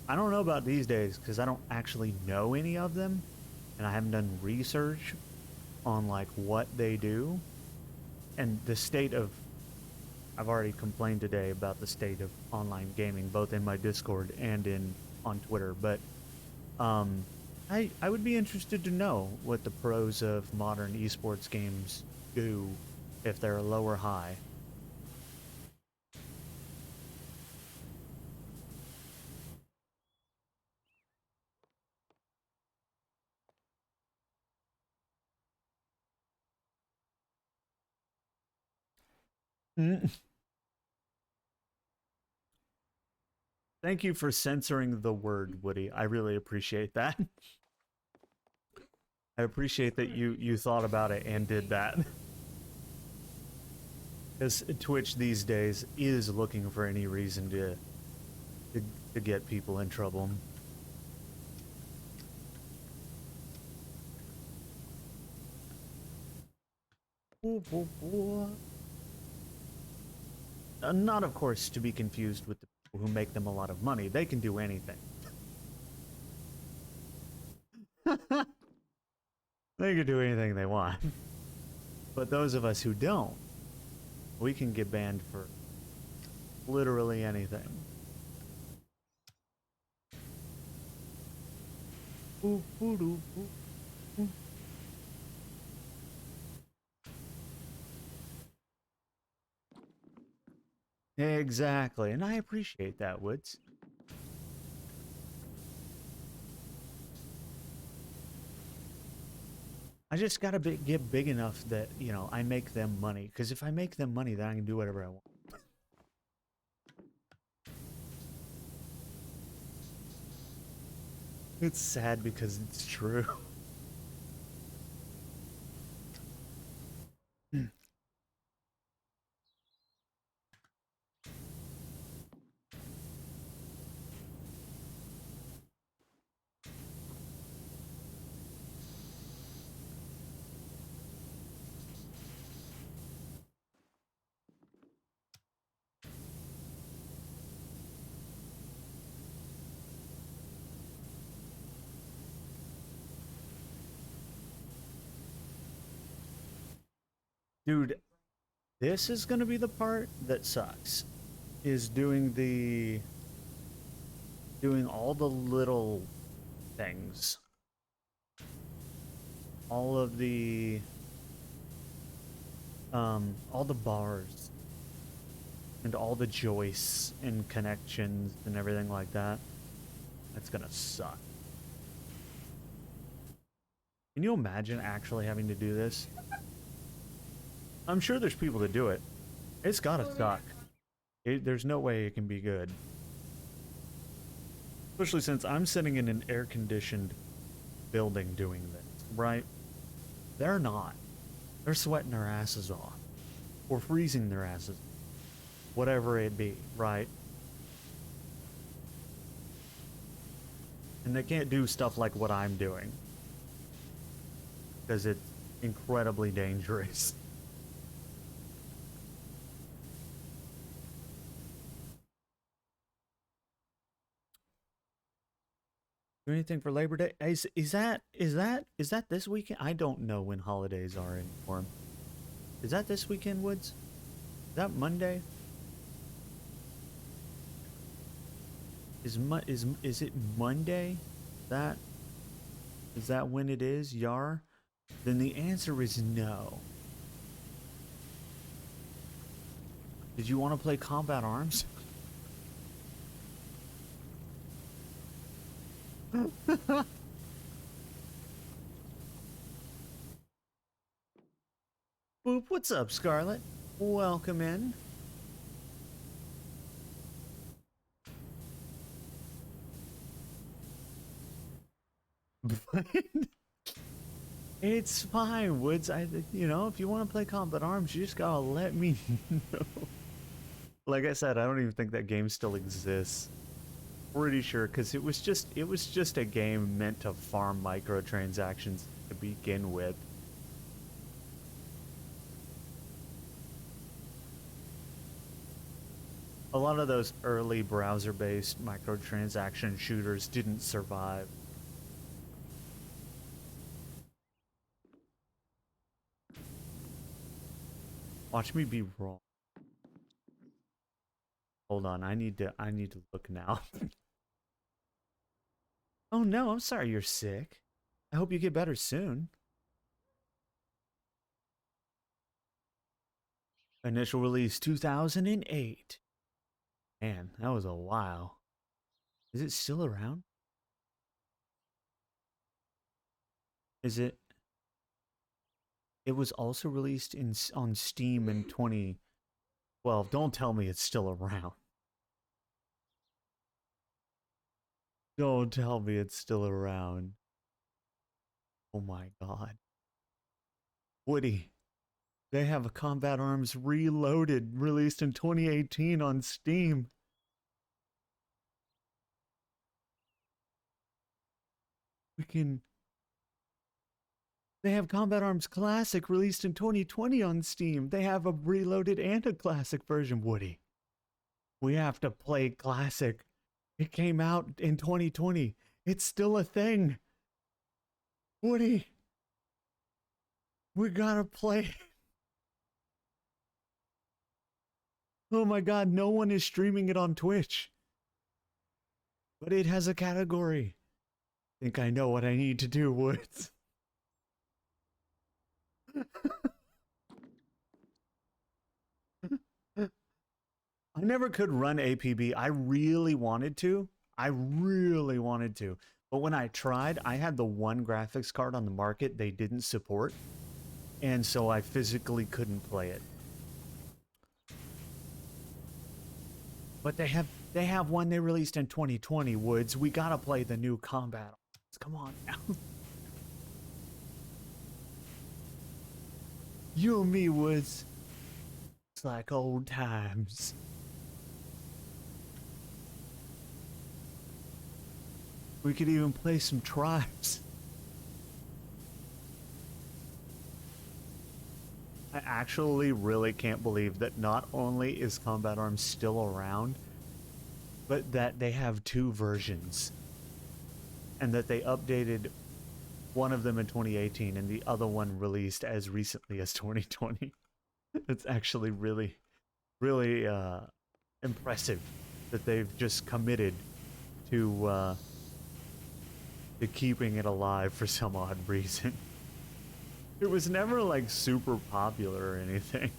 I don't know about these days because I don't actually know any of them, and I haven't done research on like what they do and the state of. I've already complained today about the state of online gaming, both in my Discord and on Twitter. But I would be interested to know what the pros of modern esports games do if they're low or high. Mm. Thank you for censoring the word, Woody. I really appreciate that. I appreciate that you thought about it and did that. Because Twitch these days is looking for any reason to get people in trouble. Not, of course, to be confused with the people who make them a lot of money. They can do anything. They can do anything they want. But those of us who don't, we can get banned for literally anything. Exactly, and I appreciate that, Woods. I just gotta get big enough that, you know, I make them money. Because if I make them money, then I can do whatever I want. It's sad because it's true. Dude, this is gonna be the part that sucks. Is doing all the little things. All of the all the bars and all the joists and connections and everything like that. That's gonna suck. Can you imagine actually having to do this? I'm sure there's people that do it. It's gotta suck. There's no way it can be good. Especially since I'm sitting in an air-conditioned building doing this, right? They're not. They're sweating their asses off. Or freezing their asses. Whatever it be, right? And they can't do stuff like what I'm doing. Because it's incredibly dangerous. Do anything for Labor Day? Is that this weekend? I don't know when holidays are anymore. Is that this weekend, Woods? Is that Monday? Is it Monday? Is that when it is, Yar? Then the answer is no. Did you want to play Combat Arms? Boop, what's up, Scarlet? Welcome in. It's fine, Woods. You know, if you want to play Combat Arms, you just gotta let me know. Like I said, I don't even think that game still exists. Pretty sure, because it was just a game meant to farm microtransactions to begin with. A lot of those early browser-based microtransaction shooters didn't survive. Watch me be wrong. Hold on, I need to look now. Oh no, I'm sorry you're sick. I hope you get better soon. Initial release 2008. Man, that was a while. Is it still around? Is it? It was also released on Steam in 2012. Don't tell me it's still around. Don't tell me it's still around. Oh my god. Woody, they have a Combat Arms Reloaded released in 2018 on Steam. They have Combat Arms Classic released in 2020 on Steam. They have a Reloaded and a Classic version, Woody. We have to play Classic. It came out in 2020. It's still a thing. Woody, we gotta play. Oh my god, no one is streaming it on Twitch. But it has a category. I think I know what I need to do, Woods. I never could run APB. I really wanted to. But when I tried, I had the one graphics card on the market they didn't support. And so I physically couldn't play it. But they have one they released in 2020, Woods. We gotta play the new Combat. Come on now. You and me, Woods. It's like old times. We could even play some Tribes. I actually really can't believe that not only is Combat Arms still around, but that they have two versions. And that they updated one of them in 2018 and the other one released as recently as 2020. It's actually really, really impressive that they've just committed to keeping it alive for some odd reason. It was never like super popular or anything.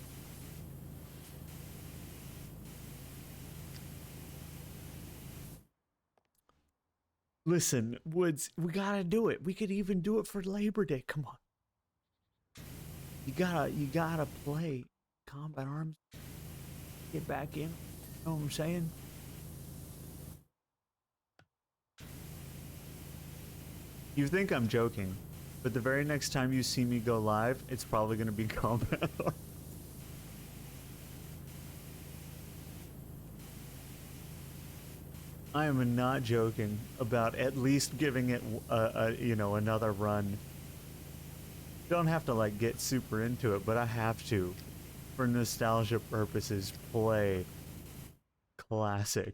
Listen, Woods, we gotta do it. We could even do it for Labor Day. Come on. You gotta play Combat Arms. Get back in. You know what I'm saying? You think I'm joking, but the very next time you see me go live, it's probably gonna be Combat Arms. I am not joking about at least giving it another run. Don't have to like get super into it, but I have to, for nostalgia purposes, play Classic.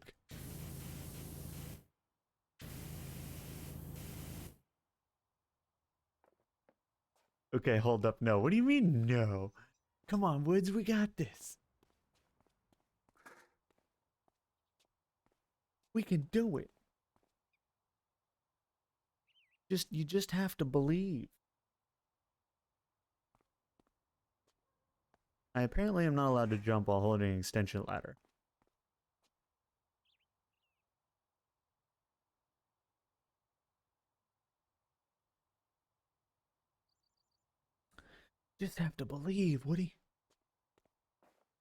Okay, hold up. No. What do you mean no? Come on, Woods, we got this. We can do it. You just have to believe. I apparently am not allowed to jump while holding an extension ladder. Just have to believe, Woody.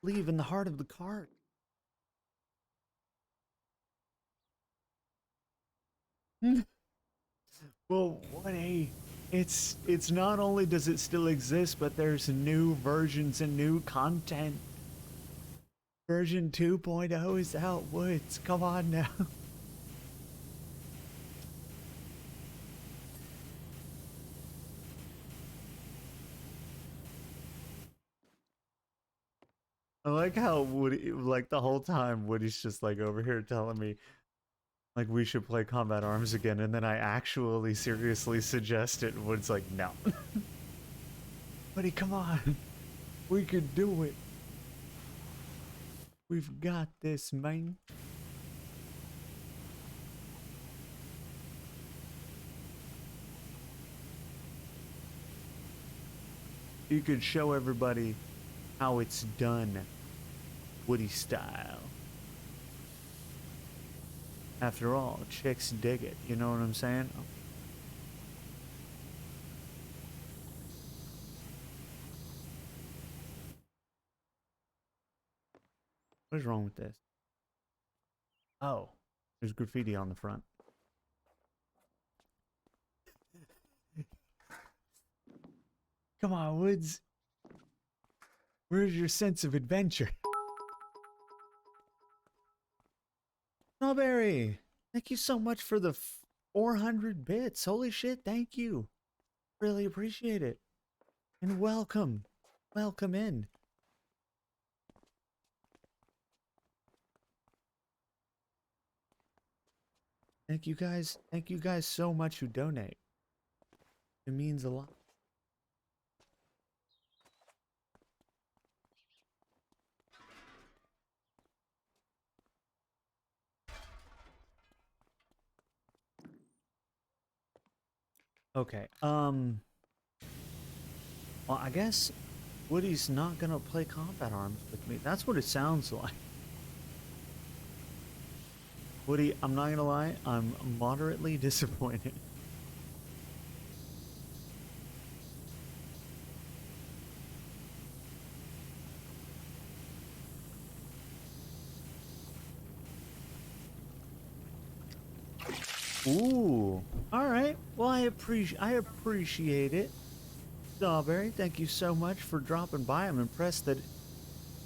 Believe in the heart of the card. Well, Woody, it's not only does it still exist, but there's new versions and new content. Version 2.0 is out, Woods. Come on now. I like how Woody, like the whole time, Woody's just like over here telling me, like, we should play Combat Arms again, and then I actually seriously suggest it, and Woody's like, no. Woody, come on. We could do it. We've got this, man. You could show everybody how it's done, Woody style. After all, chicks dig it. You know what I'm saying? What is wrong with this? Oh, there's graffiti on the front. Come on, Woods. Where's your sense of adventure? Strawberry, thank you so much for the 400 bits. Holy shit, thank you. Really appreciate it. And welcome. Welcome in. Thank you guys. Thank you guys so much who donate. It means a lot. Okay. Well, I guess Woody's not gonna play combat arms with me. That's what it sounds like. Woody, I'm not gonna lie, I'm moderately disappointed. Ooh. Alright. Well, I appreciate it. Strawberry, thank you so much for dropping by. I'm impressed that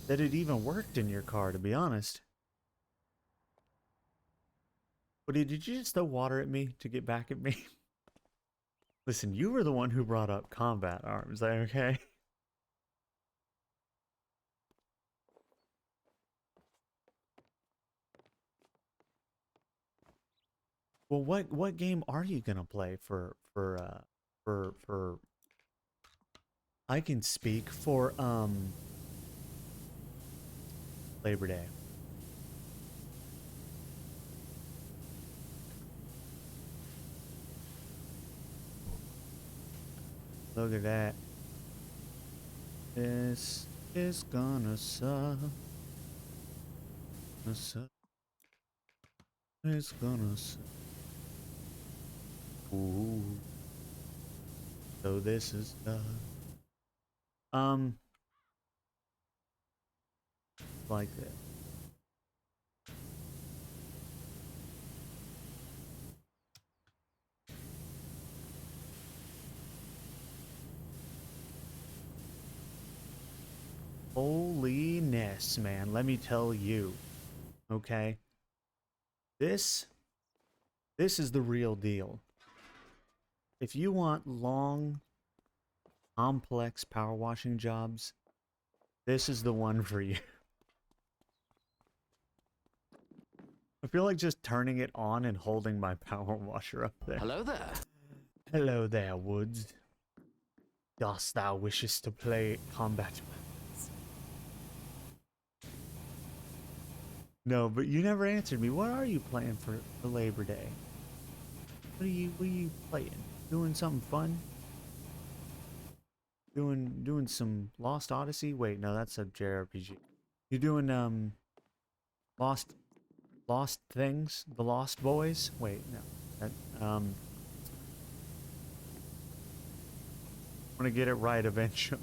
it even worked in your car, to be honest. Woody, did you just throw water at me to get back at me? Listen, you were the one who brought up combat arms, okay? Well, what game are you gonna play for I can speak for Labor Day. Look at that. This is gonna suck. It's gonna suck. Ooh. So this is like that. Holiness, man, let me tell you. Okay? This is the real deal. If you want long, complex power washing jobs, this is the one for you. I feel like just turning it on and holding my power washer up there. Hello there. Hello there, Woods. Dost thou wishest to play combat weapons? No, but you never answered me. What are you playing for Labor Day? What are you playing? Doing something fun? Doing some Lost Odyssey? Wait, no, that's a JRPG. You doing Lost Things? The Lost Boys? Wait, no. That, I'm gonna get it right eventually.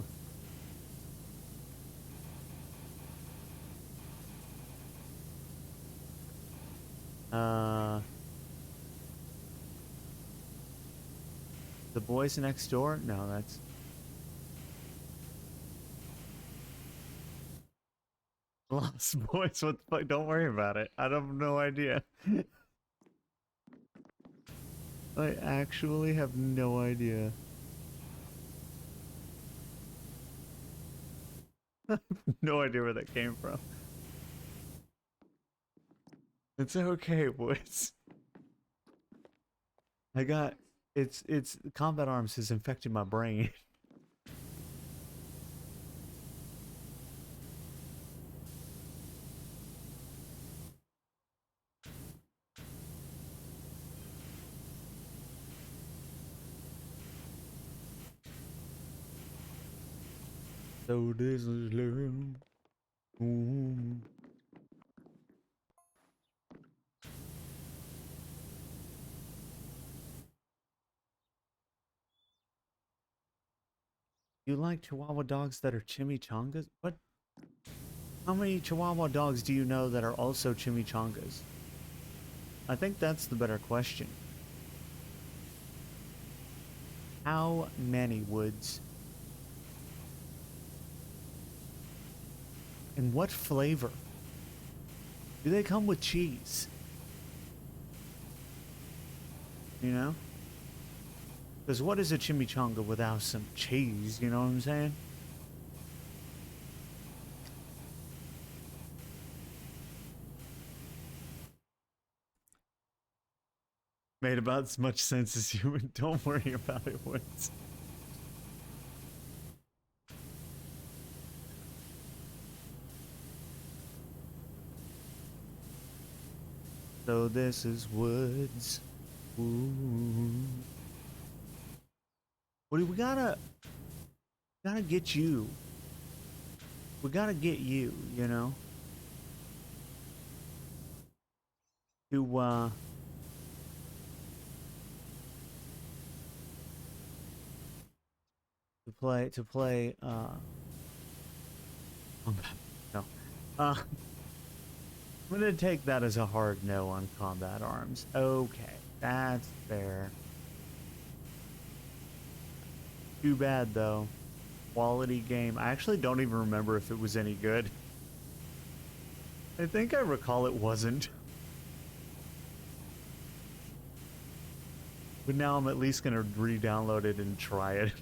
The Boys Next Door? No, that's Lost Boys. What the fuck? Don't worry about it. I have no idea. I actually have no idea. I have no idea where that came from. It's okay, boys. I got it's combat arms has infected my brain. So this is love. Ooh. You like Chihuahua dogs that are chimichangas? What? How many Chihuahua dogs do you know that are also chimichangas? I think that's the better question. How many Woods? And what flavor? Do they come with cheese? You know? Because what is a chimichanga without some cheese? You know what I'm saying? Made about as much sense as you. Don't worry about it, Woods. So this is Woods. Ooh. We gotta get you. We gotta get you, you know? To play no. I'm gonna take that as a hard no on combat arms. Okay, that's fair. Too bad though. Quality game. I actually don't even remember if it was any good. I think I recall it wasn't. But now I'm at least gonna re-download it and try it.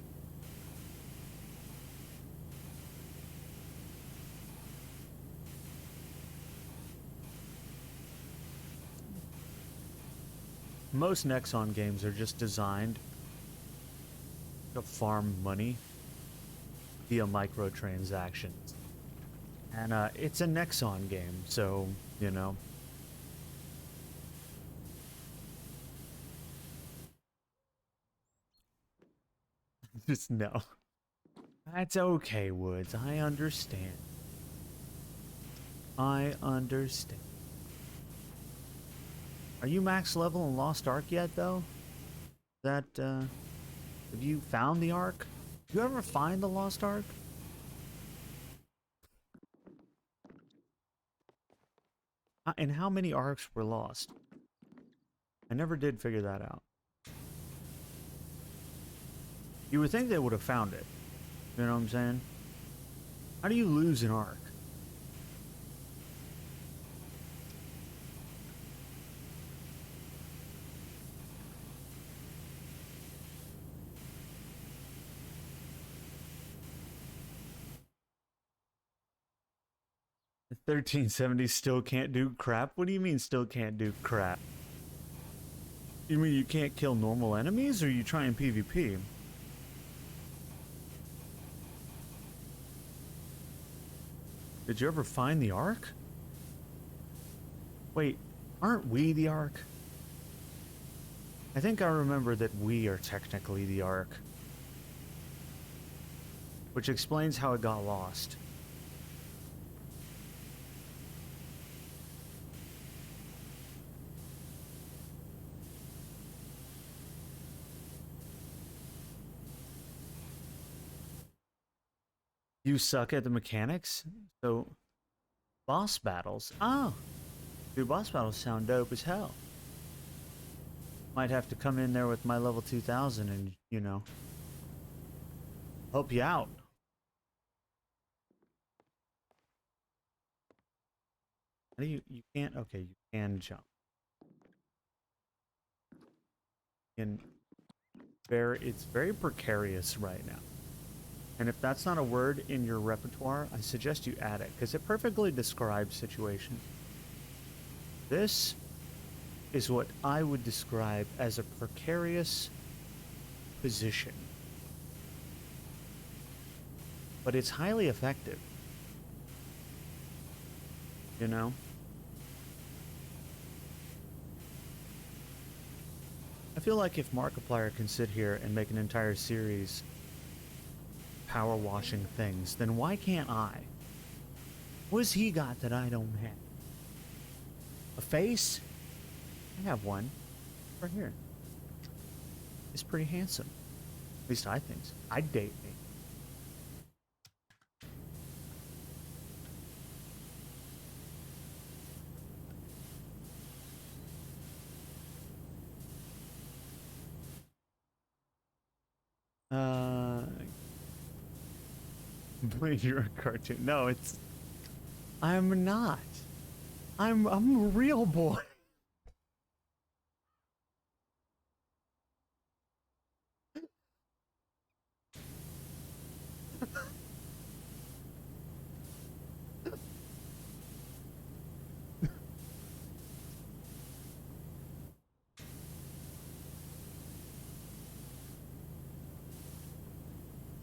Most Nexon games are just designed to farm money via microtransactions. And it's a Nexon game, so, you know. Just no. That's okay, Woods. I understand. I understand. Are you max level in Lost Ark yet, though? Have you found the Ark? Did you ever find the Lost Ark? And how many Arks were lost? I never did figure that out. You would think they would have found it. You know what I'm saying? How do you lose an Ark? The 1370 still can't do crap? What do you mean still can't do crap? You mean you can't kill normal enemies, or are you trying PvP? Did you ever find the Ark? Wait, aren't we the Ark? I think I remember that we are technically the Ark. Which explains how it got lost. You suck at the mechanics? So, boss battles. Oh, dude, boss battles sound dope as hell. Might have to come in there with my level 2000 and, you know, help you out. How do you can't, okay, you can jump. And it's very precarious right now. And if that's not a word in your repertoire, I suggest you add it, because it perfectly describes situations. This is what I would describe as a precarious position. But it's highly effective. You know? I feel like if Markiplier can sit here and make an entire series power washing things, then why can't I? What's he got that I don't have? A face? I have one. Right here. It's pretty handsome. At least I think so. I'd date me. You're a cartoon. No, it's... I'm not. I'm a real boy.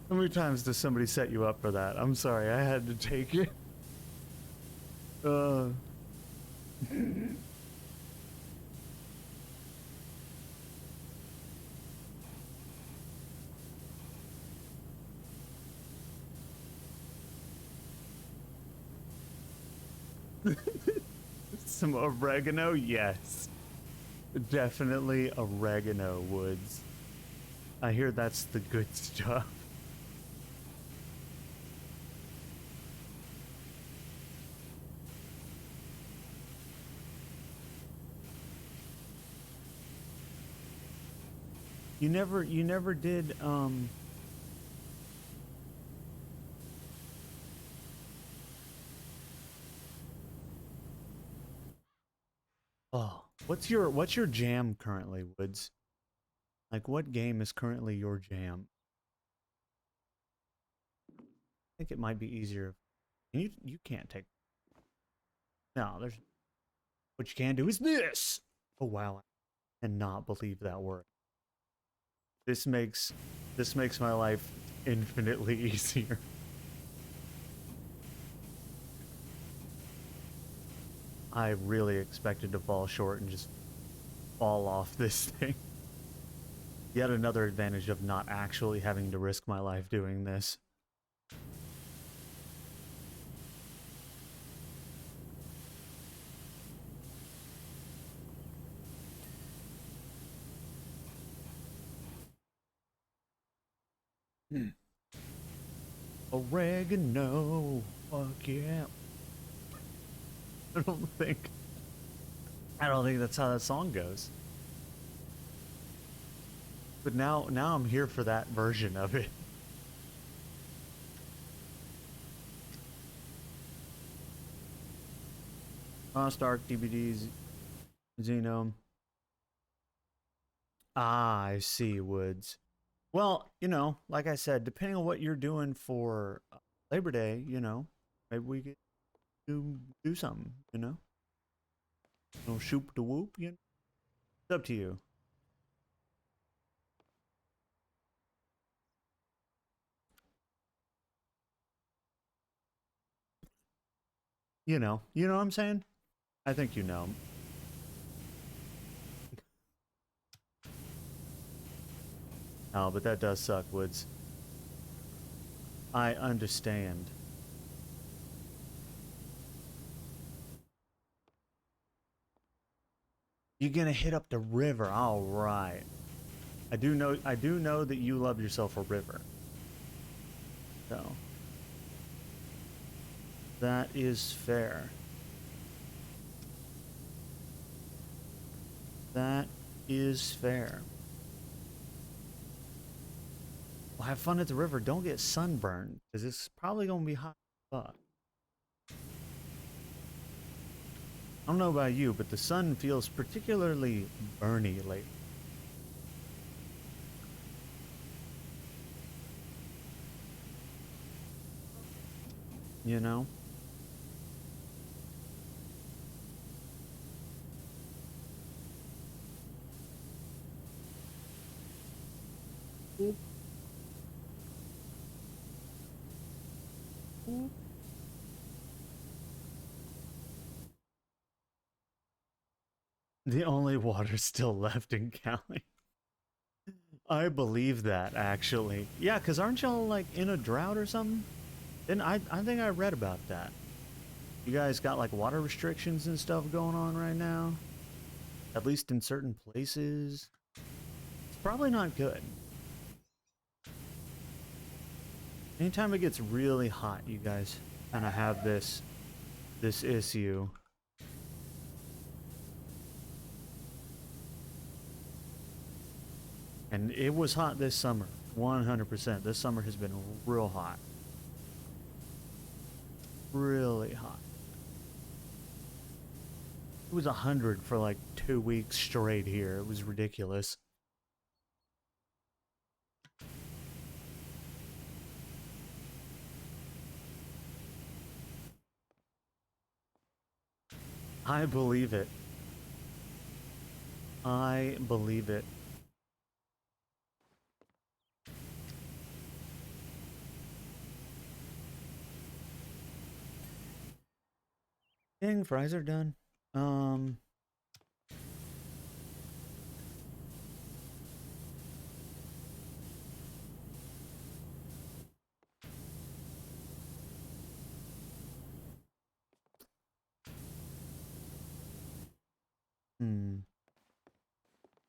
How many times does somebody set you up for that? I'm sorry, I had to take it. Some oregano? Yes. Definitely oregano, Woods. I hear that's the good stuff. You never did, oh, what's your jam currently, Woods? Like, what game is currently your jam? I think it might be easier. You can't take... No, there's... What you can do is this! Oh, wow. I cannot believe that word. This makes my life infinitely easier. I really expected to fall short and just fall off this thing. Yet another advantage of not actually having to risk my life doing this. Oregano, fuck yeah. I don't think that's how that song goes. But now I'm here for that version of it. Lost Ark, DVDs, Xenome. Ah, I see, Woods. Well, you know, like I said, depending on what you're doing for Labor Day, you know, maybe we could do something, you know? No shoop to whoop, you know? It's up to you. You know what I'm saying? I think you know. Oh, but that does suck, Woods. I understand. You're gonna hit up the river. All right. I do know that you love yourself a river. So that is fair. That is fair. Well, have fun at the river. Don't get sunburned, because it's probably gonna be hot as fuck. I don't know about you, but the sun feels particularly burny lately. You know? Oop. Oop. The only water still left in Cali. I believe that, actually. Yeah, because aren't y'all, like, in a drought or something? Then I think I read about that. You guys got, like, water restrictions and stuff going on right now? At least in certain places? It's probably not good. Anytime it gets really hot, you guys kind of have this issue. And it was hot this summer, 100%. This summer has been real hot. Really hot. It was 100 for like 2 weeks straight here. It was ridiculous. I believe it. I believe it. Dang, fries are done. Hmm.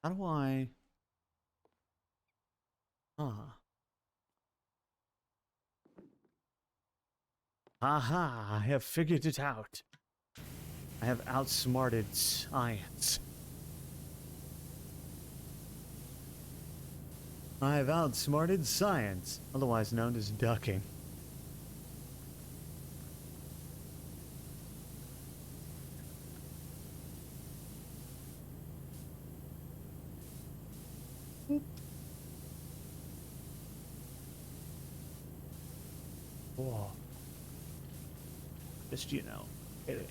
How do I... Ah. Aha, I have figured it out. I have outsmarted science. I have outsmarted science, otherwise known as ducking. Whoa. Just, you know, hit it.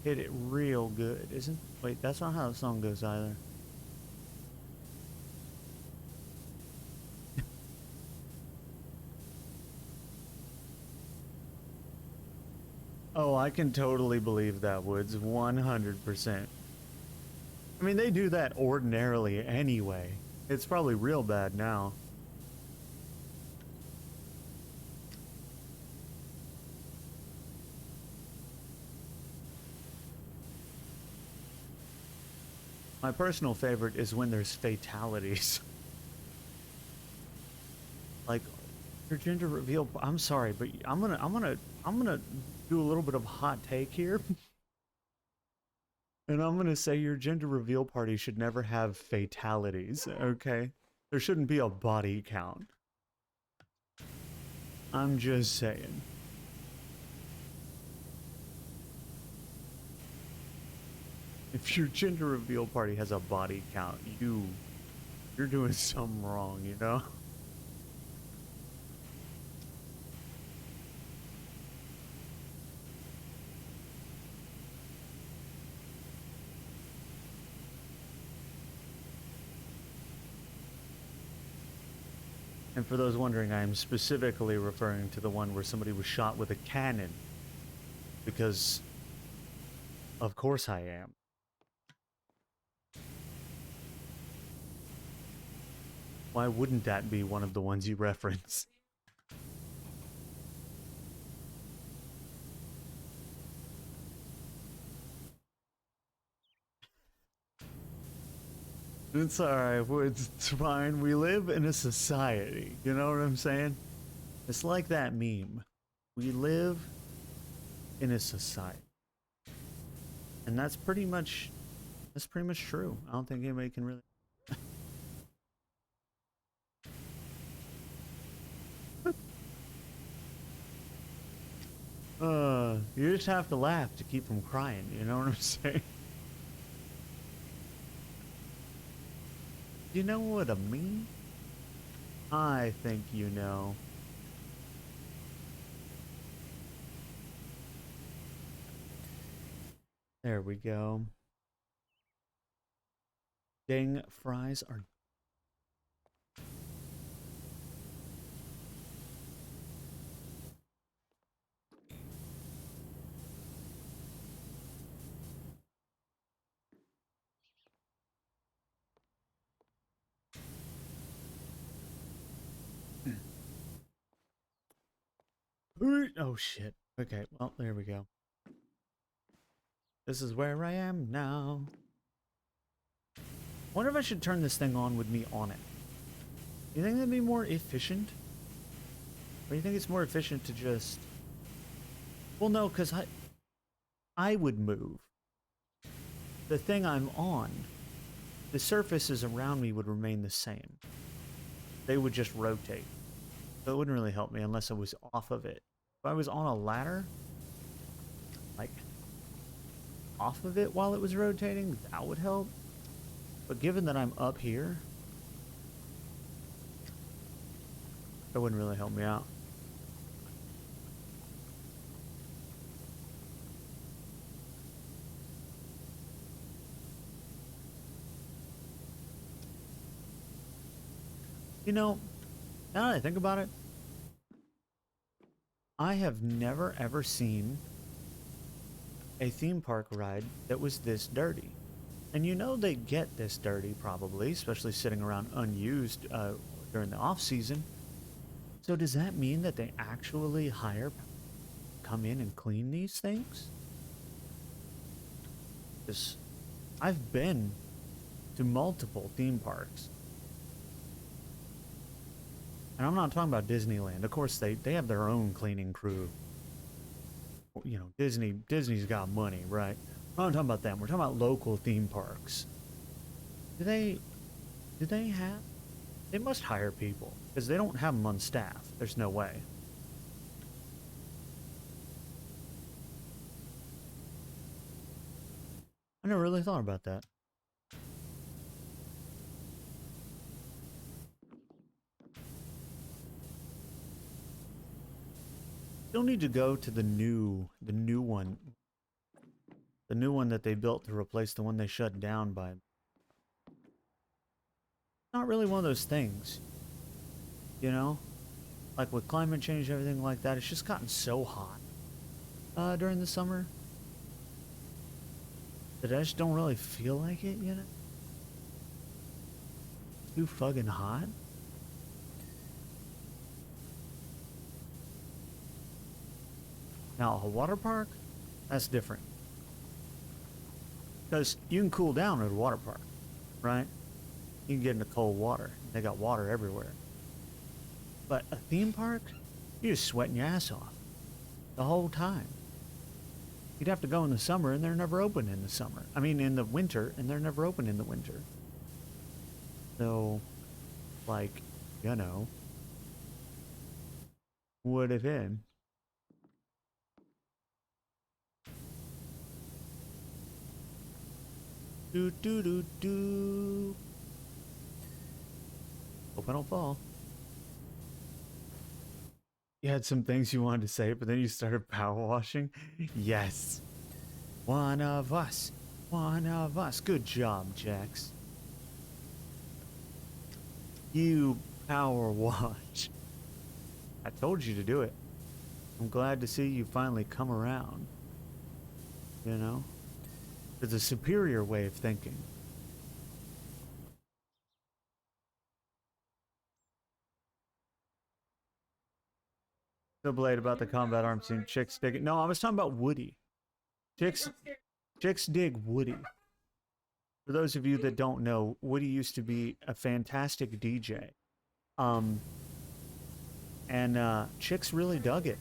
Hit it real good, isn't... Wait, that's not how the song goes either. Oh, I can totally believe that, Woods. 100%. I mean, they do that ordinarily anyway. It's probably real bad now. My personal favorite is when there's fatalities. Like, your gender reveal... I'm sorry, but I'm gonna do a little bit of hot take here. And I'm gonna say your gender reveal party should never have fatalities, okay? There shouldn't be a body count. I'm just saying. If your gender reveal party has a body count, you're doing something wrong, you know? And for those wondering, I am specifically referring to the one where somebody was shot with a cannon. Because, of course I am. Why wouldn't that be one of the ones you reference? It's alright, it's fine. We live in a society, you know what I'm saying? It's like that meme. We live in a society. And that's pretty much true. I don't think anybody can really... You just have to laugh to keep from crying, you know what I'm saying? You know what I mean? I think you know. There we go. Dang, fries are... Oh shit. Okay, well, there we go. This is where I am now. Wonder if I should turn this thing on with me on it. You think that'd be more efficient? Or you think it's more efficient to just... Well, no, because I would move. The thing I'm on, the surfaces around me would remain the same. They would just rotate. So it wouldn't really help me unless I was off of it. If I was on a ladder, like off of it while it was rotating, that would help. But given that I'm up here, that wouldn't really help me out. You know, now that I think about it, I have never ever seen a theme park ride that was this dirty. And you know they get this dirty probably, especially sitting around unused during the off season. So does that mean that they actually come in and clean these things? Because I've been to multiple theme parks. And I'm not talking about Disneyland. Of course, they have their own cleaning crew. You know, Disney's got money, right? We're not talking about them. We're talking about local theme parks. Do they have... They must hire people, because they don't have them on staff. There's no way. I never really thought about that. Still need to go to the new one. The new one that they built to replace the one they shut down by. Not really one of those things. You know? Like with climate change and everything like that, it's just gotten so hot during the summer that I just don't really feel like it, you know? It's too fucking hot. Now, a water park? That's different. Because you can cool down at a water park, right? You can get into cold water. They got water everywhere. But a theme park? You're just sweating your ass off the whole time. You'd have to go in the summer, and they're never open in the summer. I mean, in the winter, and they're never open in the winter. So, like, you know, would have been. Do do do do. Hope I don't fall. You had some things you wanted to say, but then you started power washing. Yes. One of us. One of us. Good job, Jax. You power wash. I told you to do it. I'm glad to see you finally come around. You know? There's a superior way of thinking. So Blade about the combat arms scene. Chicks dig it. No, I was talking about Woody. Chicks dig Woody. For those of you that don't know, Woody used to be a fantastic DJ. Chicks really dug it.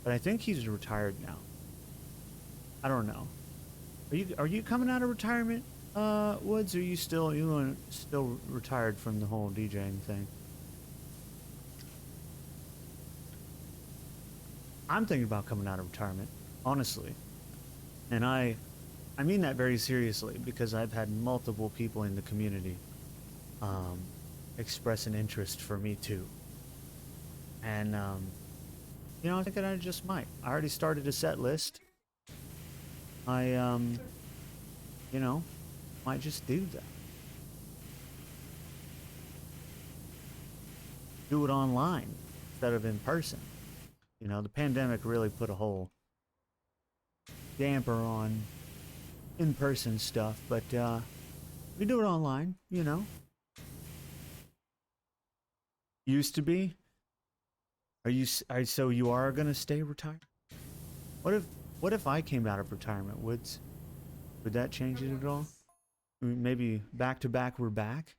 But I think he's retired now. I don't know. Are you coming out of retirement, Woods? Or are you still retired from the whole DJing thing? I'm thinking about coming out of retirement, honestly. And I mean that very seriously, because I've had multiple people in the community express an interest for me too. And you know, I think that I just might. I already started a set list. I you know, might just do that. Do it online instead of in person. You know, the pandemic really put a whole damper on in-person stuff, but we do it online, you know. Used to be. So you are gonna stay retired? What if I came out of retirement, Woods? Would that change it at all? Maybe back to back we're back?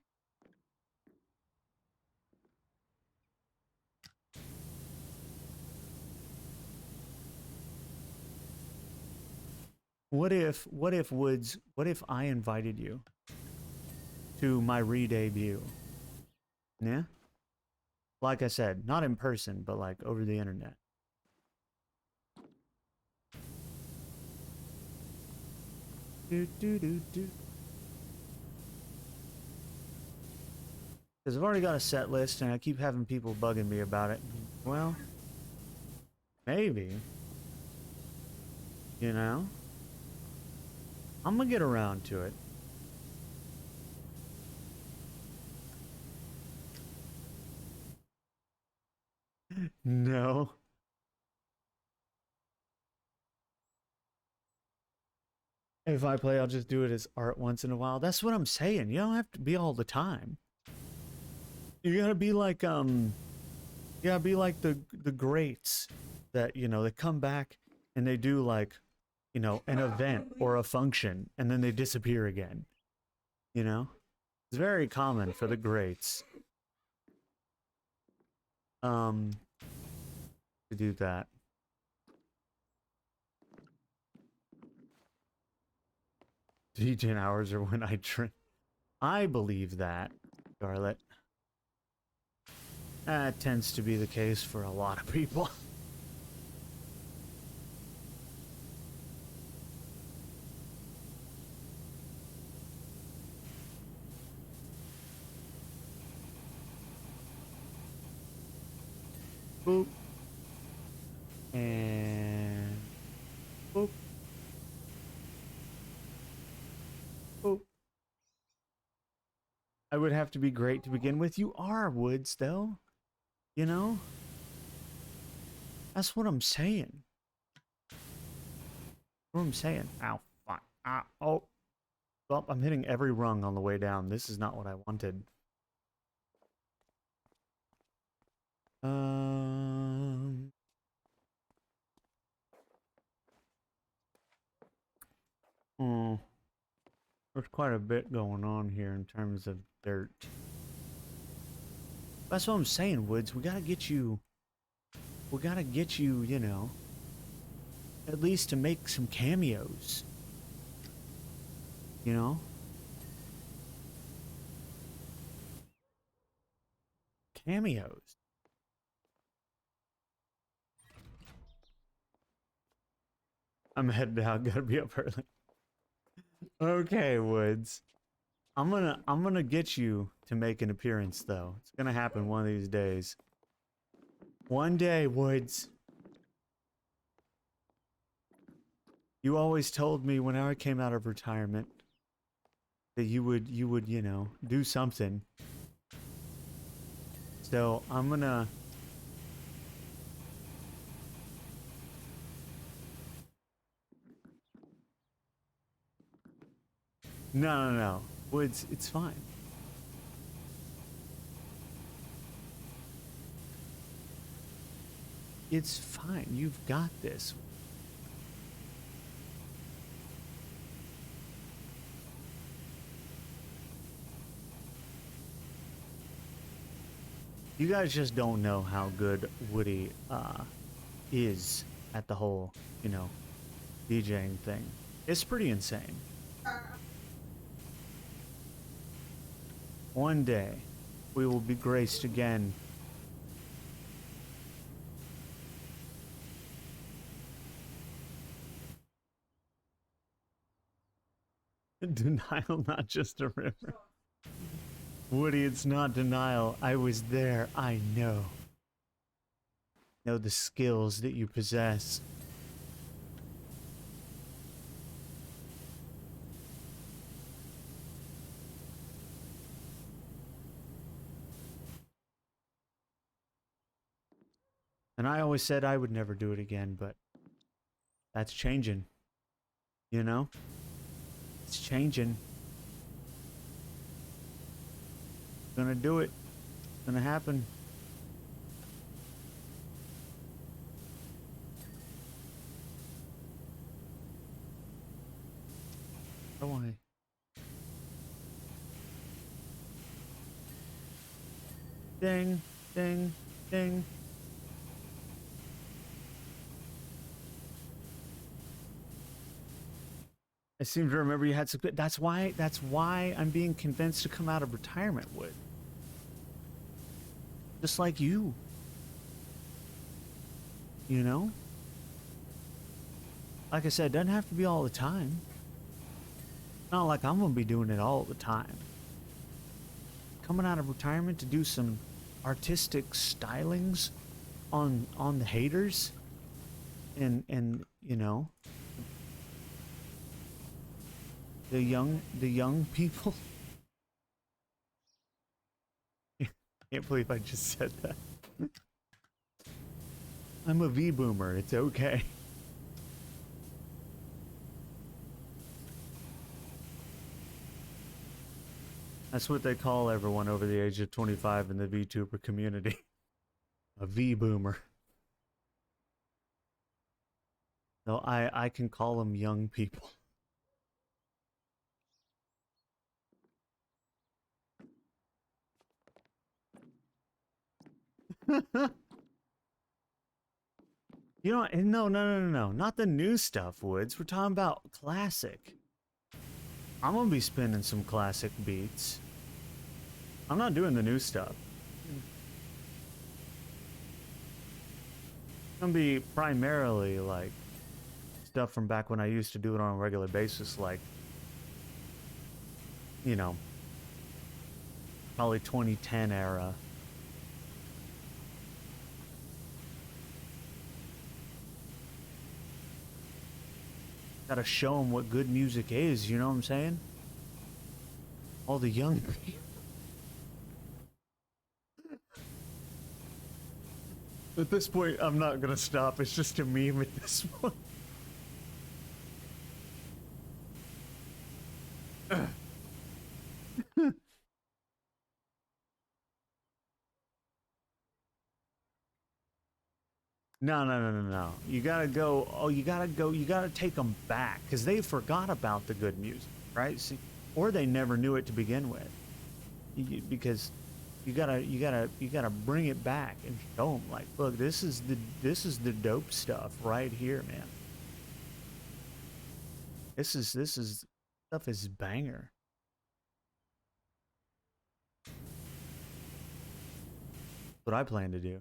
What if Woods, what if I invited you to my re-debut? Yeah? Like I said, not in person, but like over the internet. Because I've already got a set list and I keep having people bugging me about it. Well, maybe. You know? I'm gonna get around to it. No. If I play, I'll just do it as art once in a while. That's what I'm saying. You don't have to be all the time. You gotta be like the greats that, you know, they come back and they do like, you know, an event or a function and then they disappear again. You know? It's very common for the greats. To do that. DJ hours are when I drink. I believe that, Scarlet. That tends to be the case for a lot of people. Boop. And boop. Boop. I would have to be great to begin with. You are, Woods, though. You know? That's what I'm saying. What I'm saying. Ow, fuck. Ah, oh. Well, I'm hitting every rung on the way down. This is not what I wanted. There's quite a bit going on here in terms of dirt. That's what I'm saying, Woods. We gotta get you, you know, at least to make some cameos. You know? Cameos. I'm headed out, gotta be up early. Okay, Woods. I'm gonna get you to make an appearance though. It's gonna happen one of these days. One day, Woods. You always told me when I came out of retirement that you would, you know, do something. So I'm gonna... No. Woods, it's fine. It's fine. You've got this. You guys just don't know how good Woody is at the whole, you know, DJing thing. It's pretty insane. One day, we will be graced again. Denial, not just a river. Woody, it's not denial. I was there. I know. Know the skills that you possess. And I always said I would never do it again, but that's changing. You know? It's changing. Gonna do it. It's gonna happen. do I? Ding, ding, ding. I seem to remember you had some good. That's why I'm being convinced to come out of retirement, Wood. Just like you. You know? Like I said, it doesn't have to be all the time. Not like I'm gonna be doing it all the time. Coming out of retirement to do some artistic stylings on the haters and you know, the young people. Can't believe I just said that. I'm a V boomer. It's okay. That's what they call everyone over the age of 25 in the VTuber community. A V boomer. No, I can call them young people. You know, no, not the new stuff, Woods. We're talking about classic. I'm gonna be spinning some classic beats. I'm not doing the new stuff. It's gonna be primarily like stuff from back when I used to do it on a regular basis, like, you know, probably 2010 era. Gotta show them what good music is, you know what I'm saying? All the young people. At this point, I'm not gonna stop. It's just a meme at this point. No. You gotta go. Oh, you gotta go. You gotta take them back because they forgot about the good music, right? See, or they never knew it to begin with. Because you gotta bring it back and show them, like, look, this is the dope stuff right here, man. This is stuff is banger. What I plan to do.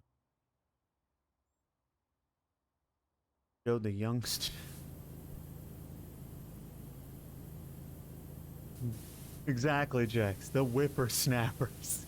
Show the youngst. Exactly, Jax. The whippersnappers.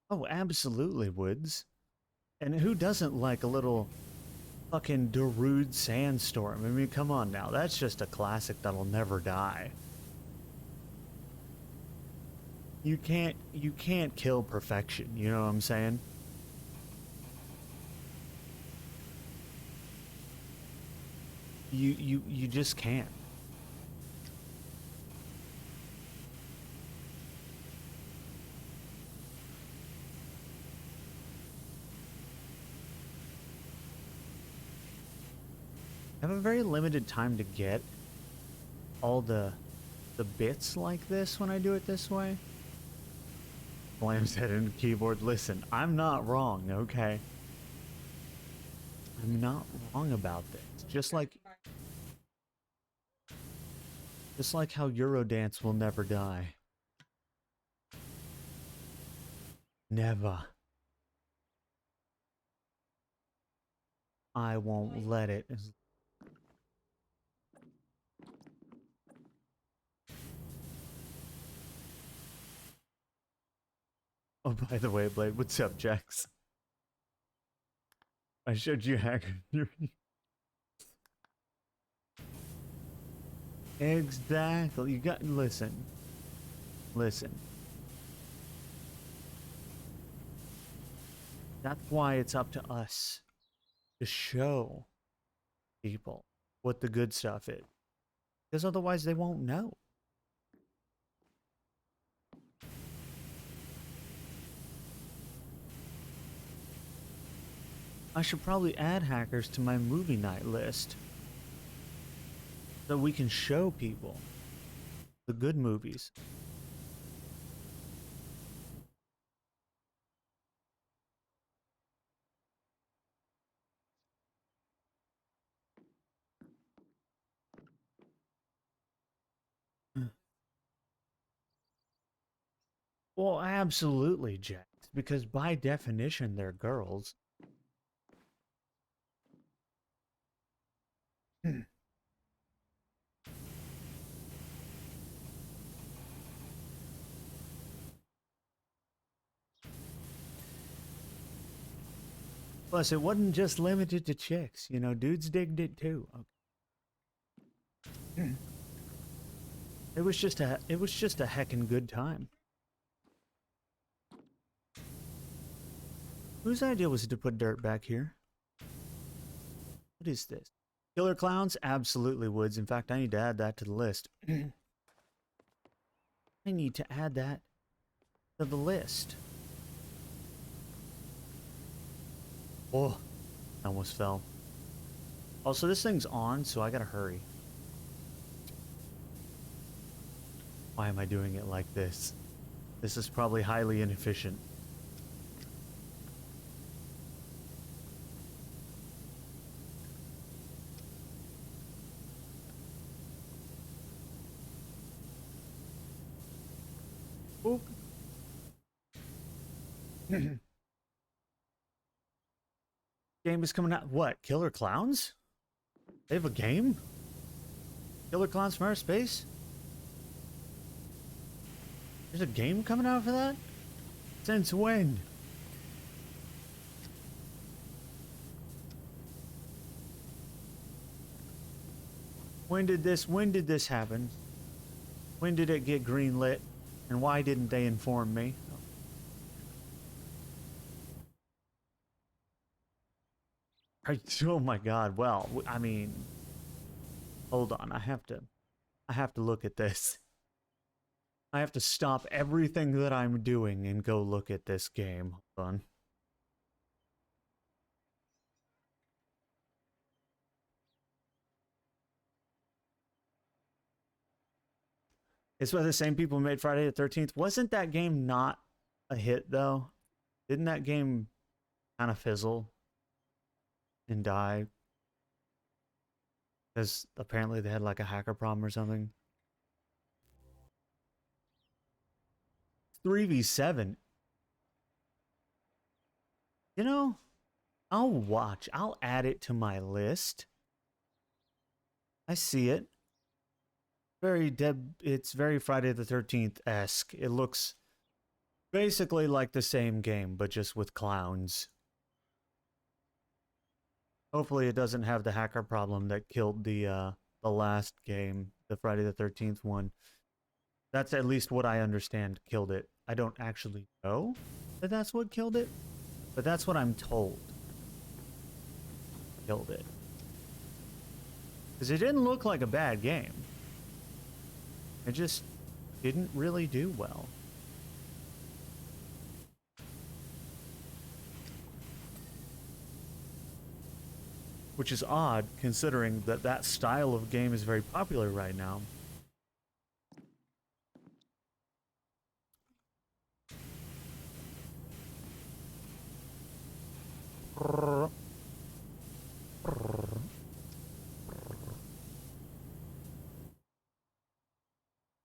Oh, absolutely, Woods. And who doesn't like a little fucking Darude Sandstorm? I mean, come on now. That's just a classic that'll never die. You can't kill perfection, you know what I'm saying? You just can't. I have a very limited time to get all the bits like this when I do it this way. Slams head into the keyboard. Listen, I'm not wrong, okay? I'm not wrong about this. Just like how Eurodance will never die. Never. I won't let it. Oh, by the way, Blade, what's up, Jax? I showed you Hacker. Exactly. You got listen. That's why it's up to us to show people what the good stuff is. Because otherwise they won't know. I should probably add hackers to my movie night list so we can show people the good movies. Well, absolutely, Jax, because by definition they're girls. Plus, it wasn't just limited to chicks. You know, dudes digged it too. Okay. It was just a heckin' good time. Whose idea was it to put dirt back here? What is this? Killer clowns? Absolutely, Woods. In fact, I need to add that to the list. I need to add that to the list. Oh, I almost fell. Also, this thing's on, so I gotta hurry. Why am I doing it like this? This is probably highly inefficient. Oop. Game is coming out. What? Killer Clowns? They have a game? Killer Clowns from Outer Space? There's a game coming out for that? Since when? When did this happen? When did it get greenlit? And why didn't they inform me? Oh my god. Well, I mean, hold on. I have to look at this. I have to stop everything that I'm doing and go look at this game. Hold on. It's by the same people who made Friday the 13th. Wasn't that game not a hit, though? Didn't that game kind of fizzle and die? Because apparently they had like a hacker problem or something. 3v7. You know, I'll watch. I'll add it to my list. I see it. It's very Friday the 13th-esque. It looks basically like the same game, but just with clowns. Hopefully it doesn't have the hacker problem that killed the last game, the Friday the 13th one. That's at least what I understand killed it. I don't actually know that that's what killed it, but that's what I'm told killed it. Because it didn't look like a bad game. It just didn't really do well. Which is odd, considering that that style of game is very popular right now.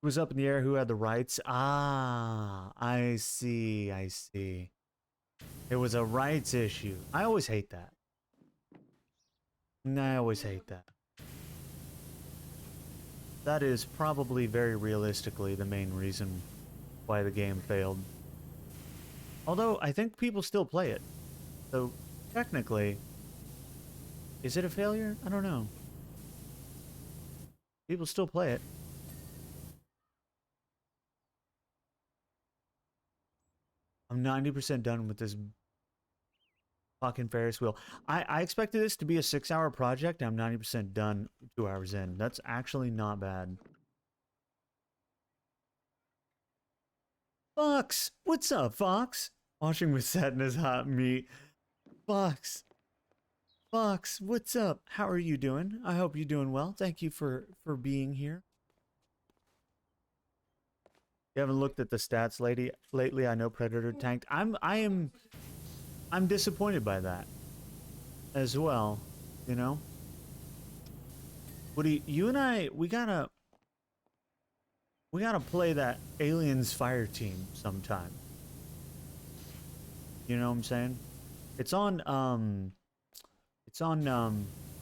Who was up in the air? Who had the rights? Ah, I see, I see. It was a rights issue. I always hate that. I always hate that. That is probably very realistically the main reason why the game failed. Although, I think people still play it. So, technically, is it a failure? I don't know. People still play it. I'm 90% done with this fucking Ferris wheel. I expected this to be a 6-hour project. I'm 90% done 2 hours in. That's actually not bad. Fox! What's up, Fox? Washing with sadness hot meat. Fox! Fox, what's up? How are you doing? I hope you're doing well. Thank you for being here. You haven't looked at the stats lately. I know Predator tanked. I'm disappointed by that as well, you know? Woody, you and I, we gotta play that Aliens Fire Team sometime. You know what I'm saying? It's on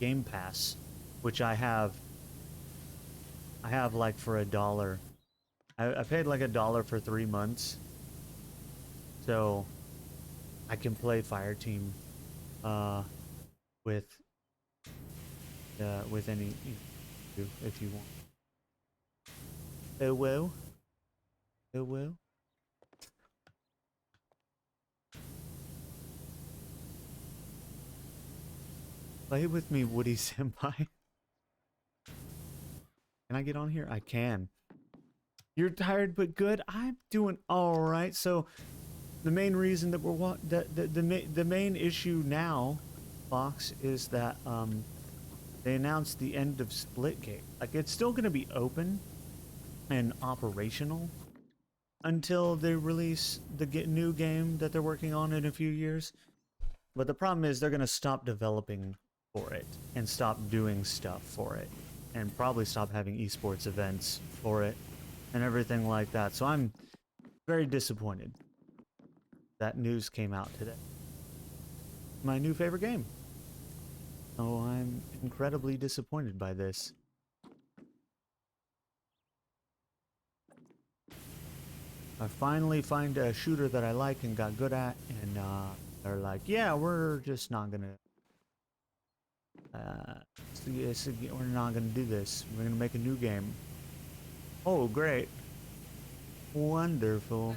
Game Pass, which I have like for $1. I paid like $1 for 3 months, so I can play Fire Team with any if you want. Oh well. Oh well. Play with me, Woody Senpai. Can I get on here? I can. You're tired but good. I'm doing all right. So the main reason that we're the main issue now, Fox, is that they announced the end of Splitgate. Like, it's still going to be open and operational until they release the new game that they're working on in a few years. But the problem is they're going to stop developing for it and stop doing stuff for it and probably stop having esports events for it and everything like that. So I'm very disappointed that news came out today. My new favorite game. So I'm incredibly disappointed by this. I finally find a shooter that I like and got good at, and they're like, yeah, we're just not gonna we're not gonna do this. We're gonna make a new game. Oh, great. Wonderful.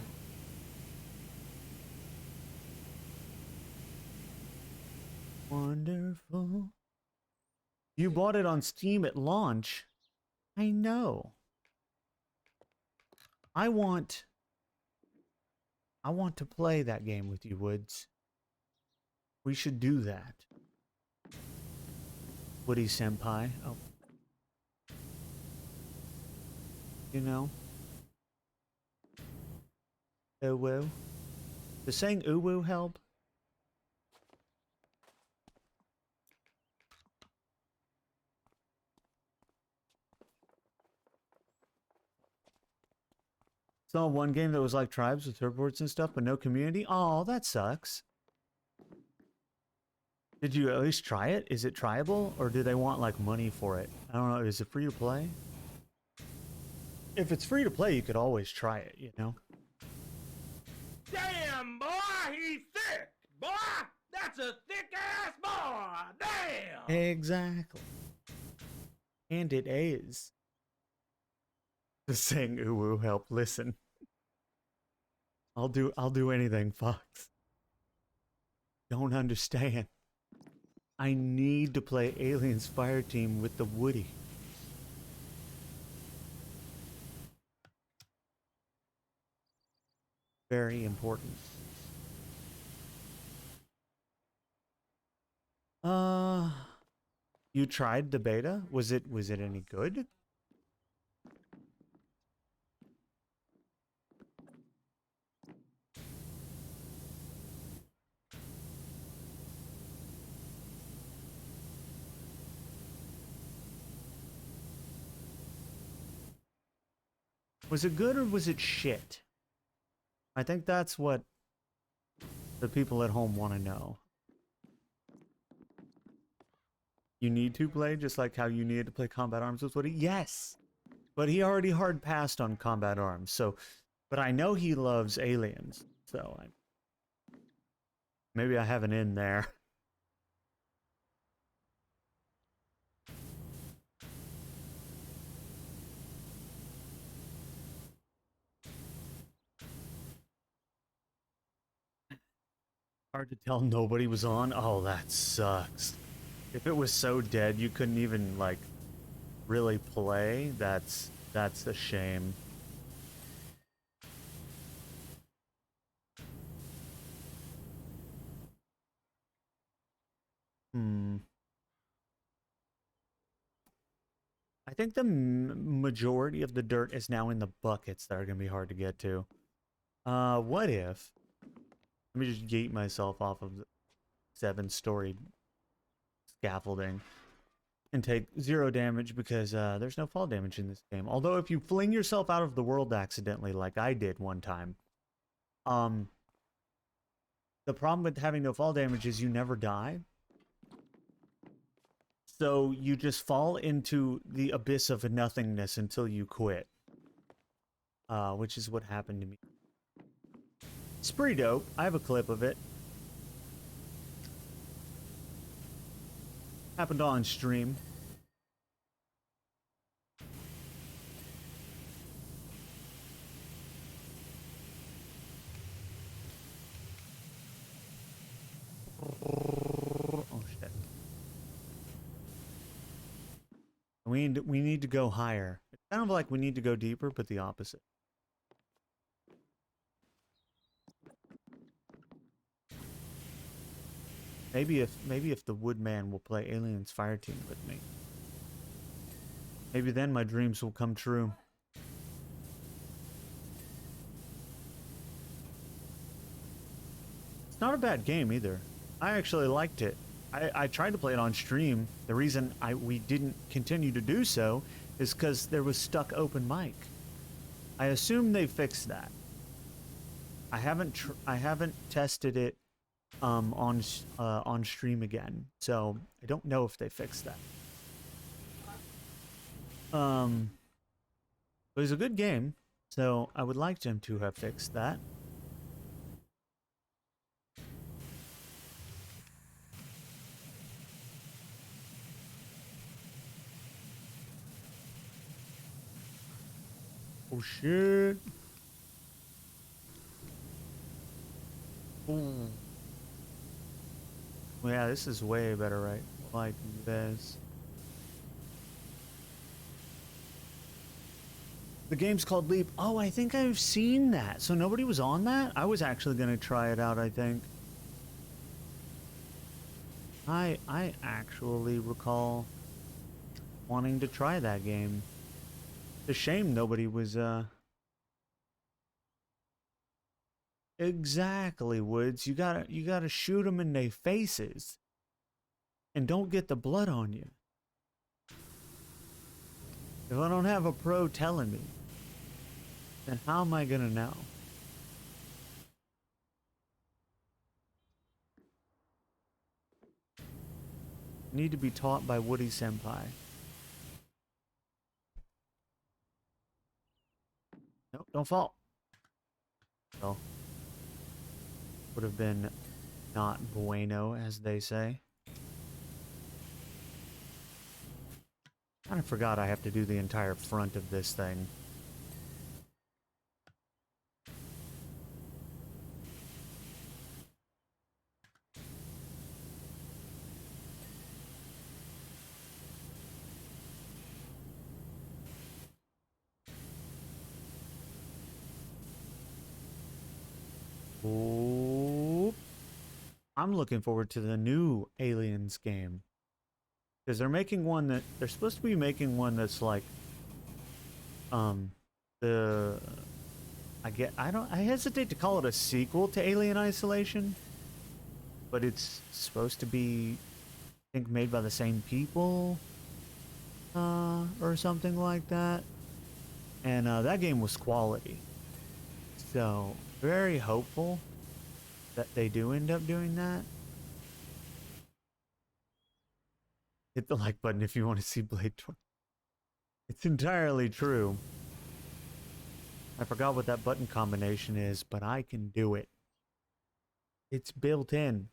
Wonderful. You bought it on Steam at launch. I know. I want to play that game with you, Woods. We should do that. Woody Senpai. Oh. You know? Uwu. Does saying uwu help? Saw one game that was like Tribes with turboards and stuff, but no community. Oh, that sucks. Did you at least try it? Is it tryable, or do they want like money for it? I don't know. Is it free to play? If it's free to play, you could always try it, you know? Damn, boy, he's thick. Boy, that's a thick-ass boy. Damn. Exactly. And it is. The saying uwu help. Listen. I'll do anything, Fox. Don't understand. I need to play Aliens Fire Team with the Woody. Very important. You tried the beta? Was it any good? Was it good or was it shit? I think that's what the people at home want to know. You need to play just like how you needed to play Combat Arms with Woody? Yes! But he already hard passed on Combat Arms, so... But I know he loves Aliens, so maybe I have an in there. Hard to tell nobody was on. Oh, that sucks. If it was so dead you couldn't even like really play, that's a shame. Hmm. I think the majority of the dirt is now in the buckets that are going to be hard to get to. What if... Let me just yeet myself off of the 7-story scaffolding and take 0 damage because there's no fall damage in this game. Although if you fling yourself out of the world accidentally like I did one time, the problem with having no fall damage is you never die. So you just fall into the abyss of nothingness until you quit. Which is what happened to me. It's pretty dope. I have a clip of it. Happened on stream. Oh shit. We need to go higher. It's kind of like we need to go deeper, but the opposite. Maybe if the Woodman will play Aliens Fireteam with me. Maybe then my dreams will come true. It's not a bad game either. I actually liked it. I tried to play it on stream. The reason we didn't continue to do so is because there was stuck open mic. I assume they fixed that. I haven't tested it on stream again, so I don't know if they fixed that. It was a good game, so I would like them to have fixed that. Oh shit. Ooh. Yeah, this is way better, right? Like this. The game's called Leap. Oh, I think I've seen that. So nobody was on that? I was actually going to try it out, I think. I actually recall wanting to try that game. It's a shame nobody was, Exactly, Woods. You gotta shoot them in their faces. And don't get the blood on you. If I don't have a pro telling me, then how am I gonna know? Need to be taught by Woody Senpai. Nope, don't fall. Well, would have been not bueno, as they say. Kind of forgot I have to do the entire front of this thing. Ooh. I'm looking forward to the new Aliens game. Because they're making one that... They're supposed to be making one that's like... The... I hesitate to call it a sequel to Alien Isolation. But it's supposed to be... I think made by the same people. Or something like that. And that game was quality. So, very hopeful that they do end up doing that. Hit the like button if you want to see Blade 20. It's entirely true. I forgot what that button combination is, but I can do it. It's built in.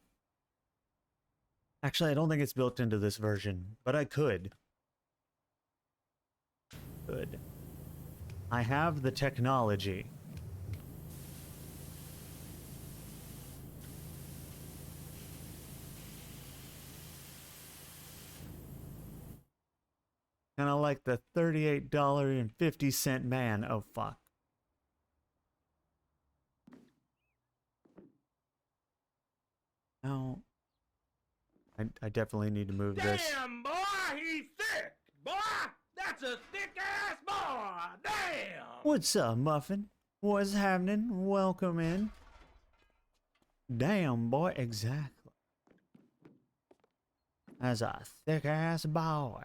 Actually, I don't think it's built into this version, but I could. Good. I have the technology. Kind of like the $38.50 man. Oh, fuck. No. I definitely need to move this. Damn, boy, he's thick! Boy, that's a thick-ass boy! Damn! What's up, Muffin? What's happening? Welcome in. Damn, boy. Exactly. That's a thick-ass boy.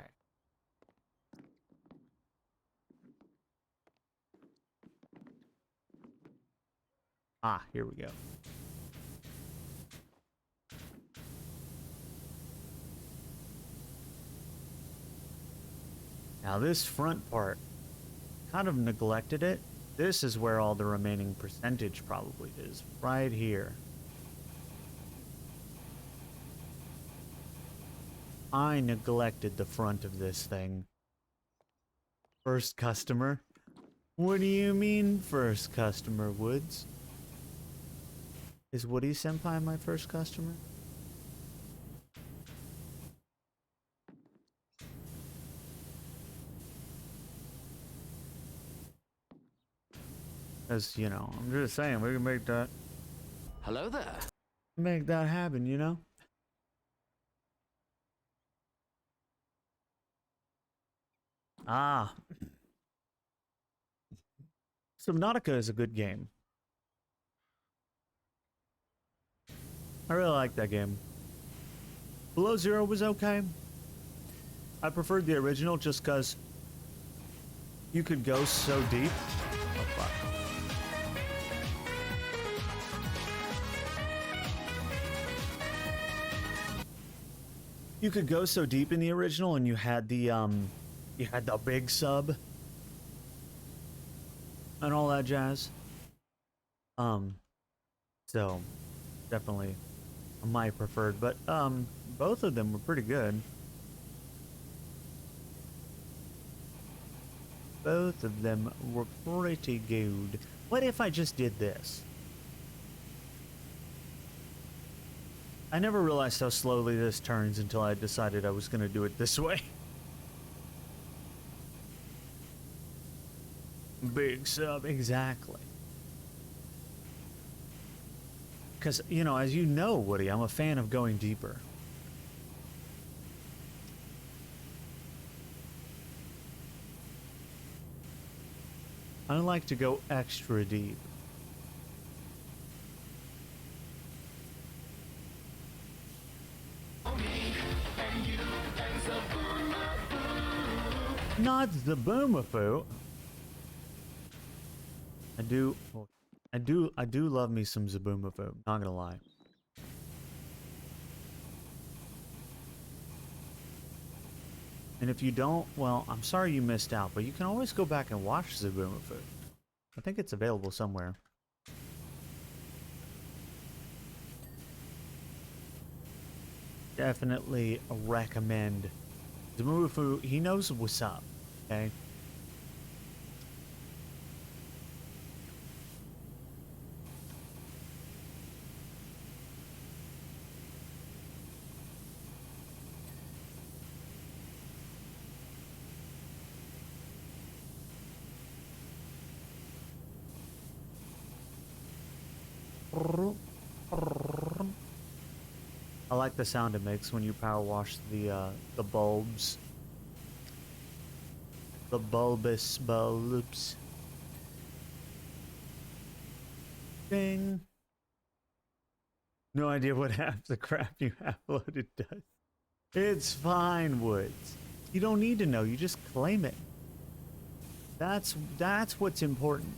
Ah, here we go. Now this front part, kind of neglected it. This is where all the remaining percentage probably is, right here. I neglected the front of this thing. First customer? What do you mean first customer, Woods? Is Woody Senpai my first customer? Because, you know, I'm just saying, we can make that... Hello there. Make that happen, you know? Ah. Subnautica is a good game. I really like that game. Below Zero was okay. I preferred the original just because you could go so deep. Oh, fuck. You could go so deep in the original, and you had the big sub and all that jazz. So definitely my preferred, but both of them were pretty good. Both of them were pretty good. What if I just did this? I never realized how slowly this turns until I decided I was going to do it this way. Big sub, exactly. Because, you know, as you know, Woody, I'm a fan of going deeper. I like to go extra deep. Not the boomafoo. I do love me some Zaboomafoo, not gonna lie. And if you don't, well, I'm sorry you missed out, but you can always go back and watch Zaboomafoo. I think it's available somewhere. Definitely recommend. Zaboomafoo, he knows what's up, okay? I like the sound it makes when you power wash the bulbs. The bulbous bulbs. Ding. No idea what half the crap you uploaded does. It's fine, Woods. You don't need to know, you just claim it. That's what's important.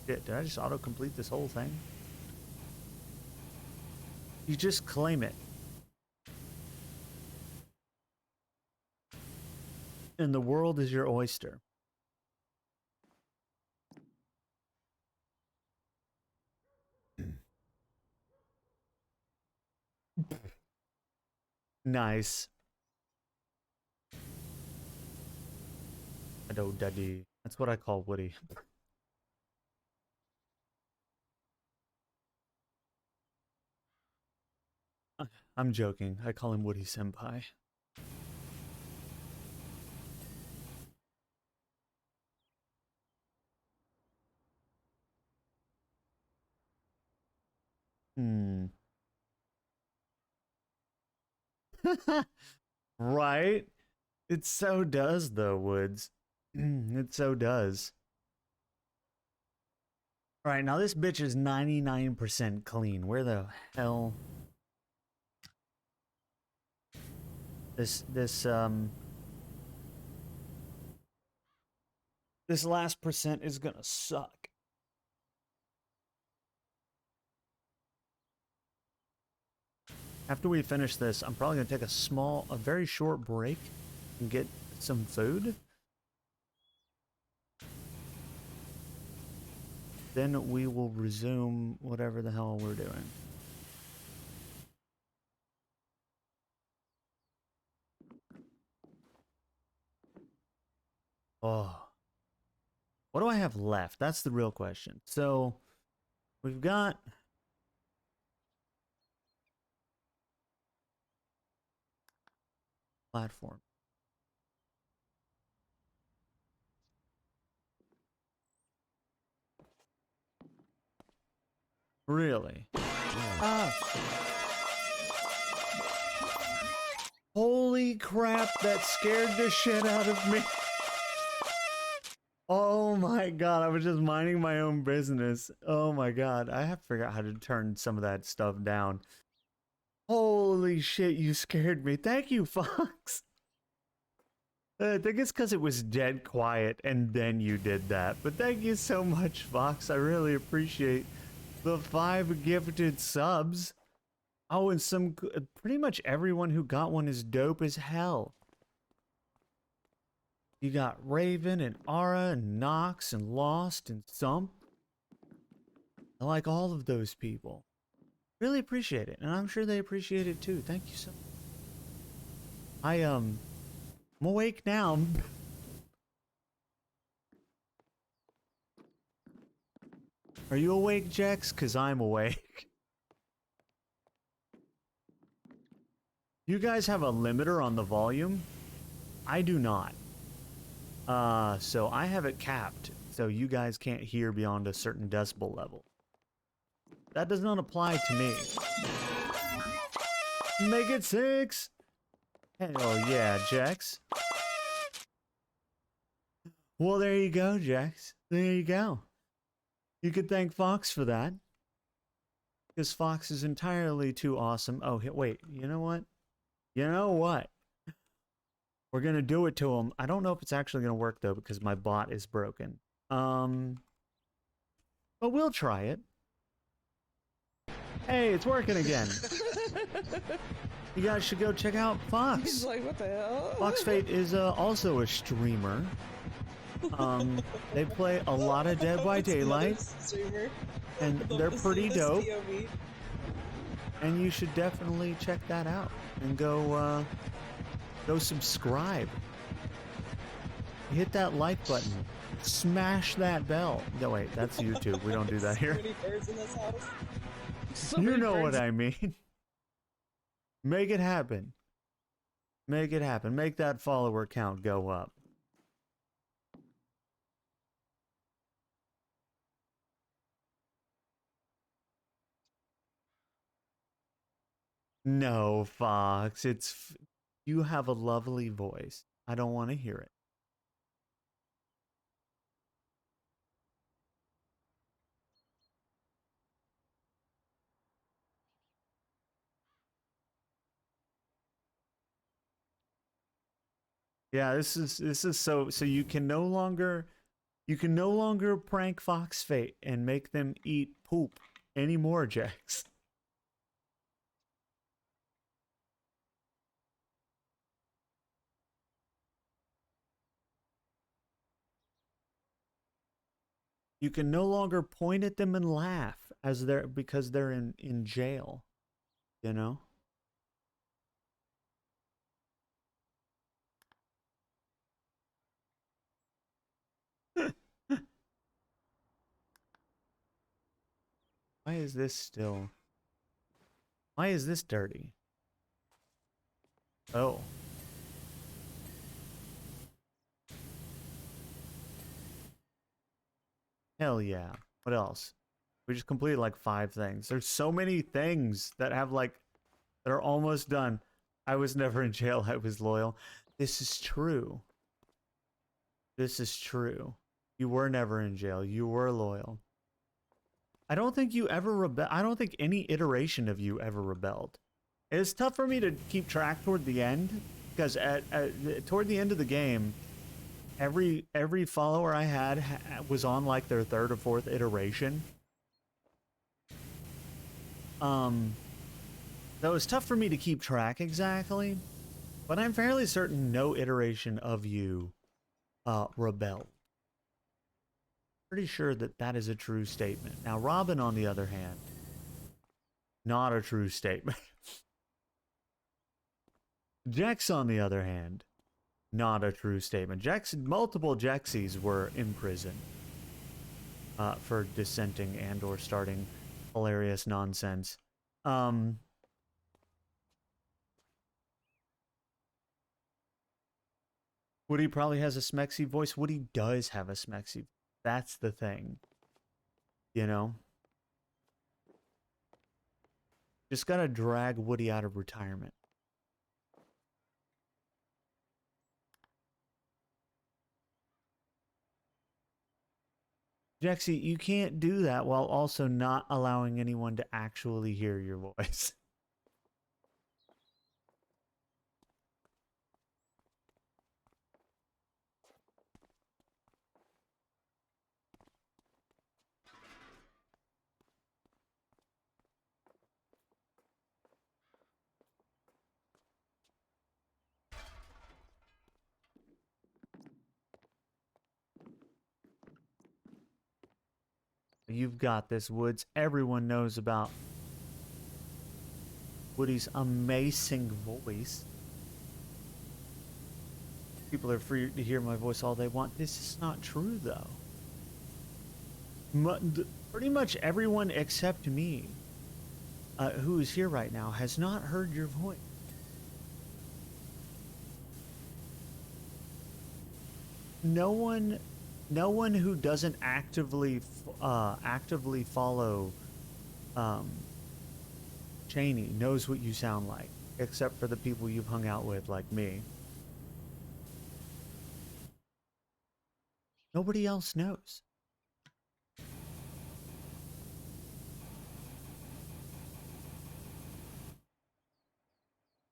Shit, did I just autocomplete this whole thing? You just claim it. And the world is your oyster. Nice. Hello, Daddy. That's what I call Woody. I'm joking. I call him Woody Senpai. Right? It so does, though, Woods. It so does. All right, now this bitch is 99% clean. Where the hell? This last percent is gonna suck. After we finish this, I'm probably gonna take a very short break and get some food. Then we will resume whatever the hell we're doing. Oh. What do I have left? That's the real question. So, we've got platform. Really? Ah. Holy crap, that scared the shit out of me. Oh my god, I was just minding my own business. Oh my god, I have to figure out how to turn some of that stuff down. Holy shit, you scared me. Thank you, Fox. I think it's because it was dead quiet and then you did that. But thank you so much, Fox. I really appreciate the 5 gifted subs. Oh, and pretty much everyone who got one is dope as hell. You got Raven and Ara and Nox and Lost and Sump. I like all of those people. Really appreciate it, and I'm sure they appreciate it too. Thank you so much. I'm awake now. Are you awake, Jex? 'Cause I'm awake. You guys have a limiter on the volume? I do not. So I have it capped, so you guys can't hear beyond a certain decibel level. That does not apply to me. Make it 6! Hell yeah, Jax. Well, there you go, Jax. There you go. You could thank Fox for that. Because Fox is entirely too awesome. Oh, wait, you know what? You know what? We're gonna do it to him. I don't know if it's actually gonna work though because my bot is broken. But we'll try it. Hey, it's working again. You guys should go check out Fox. He's like, what the hell? Fox Fate is also a streamer. They play a lot of Dead by Daylight, and they're pretty dope. And you should definitely check that out and go subscribe. Hit that like button. Smash that bell. No, wait, that's YouTube. We don't do that here. So many birds in this house. You know what I mean. Make it happen. Make it happen. Make that follower count go up. No, Fox. You have a lovely voice. I don't want to hear it. Yeah, this is so you can no longer prank Fox Fate and make them eat poop anymore, Jax. You can no longer point at them and laugh because they're in jail, you know? Why is this dirty? Oh. Hell yeah. What else? We just completed like 5 things. There's so many things that are almost done. I was never in jail. I was loyal. This is true. This is true. You were never in jail. You were loyal. I don't think you ever rebel. I don't think any iteration of you ever rebelled. It's tough for me to keep track toward the end because toward the end of the game, every follower I had was on like their third or fourth iteration. So it's tough for me to keep track exactly, but I'm fairly certain no iteration of you rebelled. Pretty sure that that is a true statement. Now, Robin, on the other hand, not a true statement. Jex, on the other hand, not a true statement. Multiple Jexies were in prison for dissenting and or starting hilarious nonsense. Woody probably has a smexy voice. Woody does have a smexy voice. That's the thing. You know? Just gotta drag Woody out of retirement. Jexy, you can't do that while also not allowing anyone to actually hear your voice. You've got this, Woods. Everyone knows about Woody's amazing voice. People are free to hear my voice all they want. This is not true, though. Pretty much everyone except me who is here right now has not heard your voice. No one who doesn't actively follow Cheney knows what you sound like, except for the people you've hung out with, like me. Nobody else knows.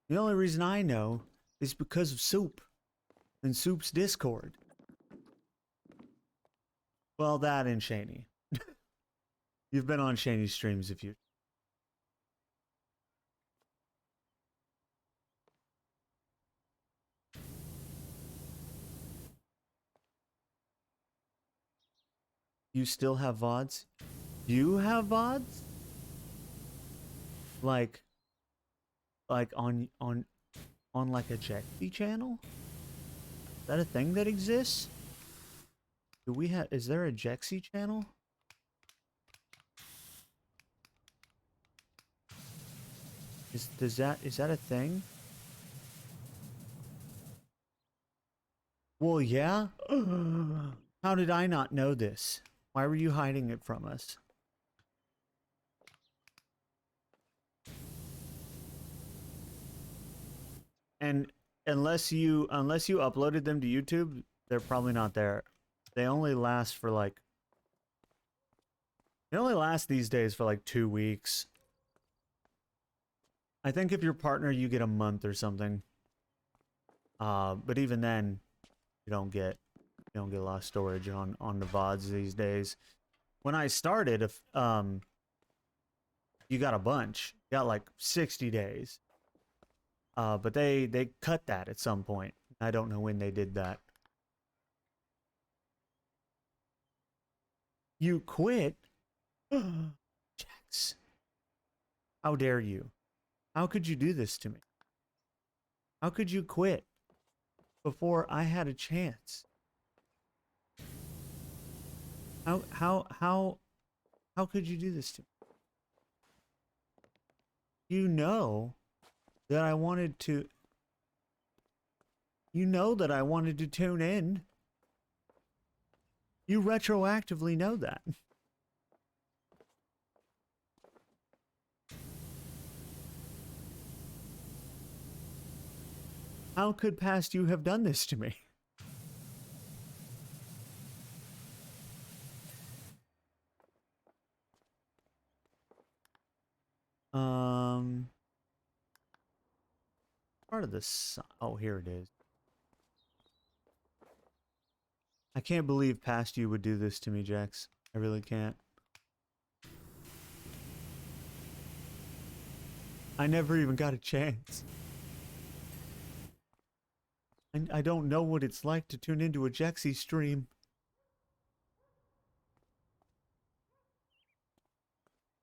The only reason I know is because of Soup and Soup's Discord. Well, that and Shaney. You've been on Shaney's streams if you... You still have VODs? You have VODs? Like on like a Jexy channel? Is that a thing that exists? Do we have, is there a Jexy channel? Is that a thing? Well, yeah. How did I not know this? Why were you hiding it from us? And unless you uploaded them to YouTube, they're probably not there. They only last for like... They only last these days for like 2 weeks. I think if you're partner, you get a month or something. But even then, you don't get a lot of storage on the VODs these days. When I started, you got a bunch. You got like 60 days. But they cut that at some point. I don't know when they did that. You quit? Jax. How dare you? How could you do this to me? How could you quit before I had a chance? How could you do this to me? You know that I wanted to... You know that I wanted to tune in. You retroactively know that. How could past you have done this to me? Part of this. Oh, here it is. I can't believe past you would do this to me, Jax. I really can't. I never even got a chance. I don't know what it's like to tune into a Jaxie stream.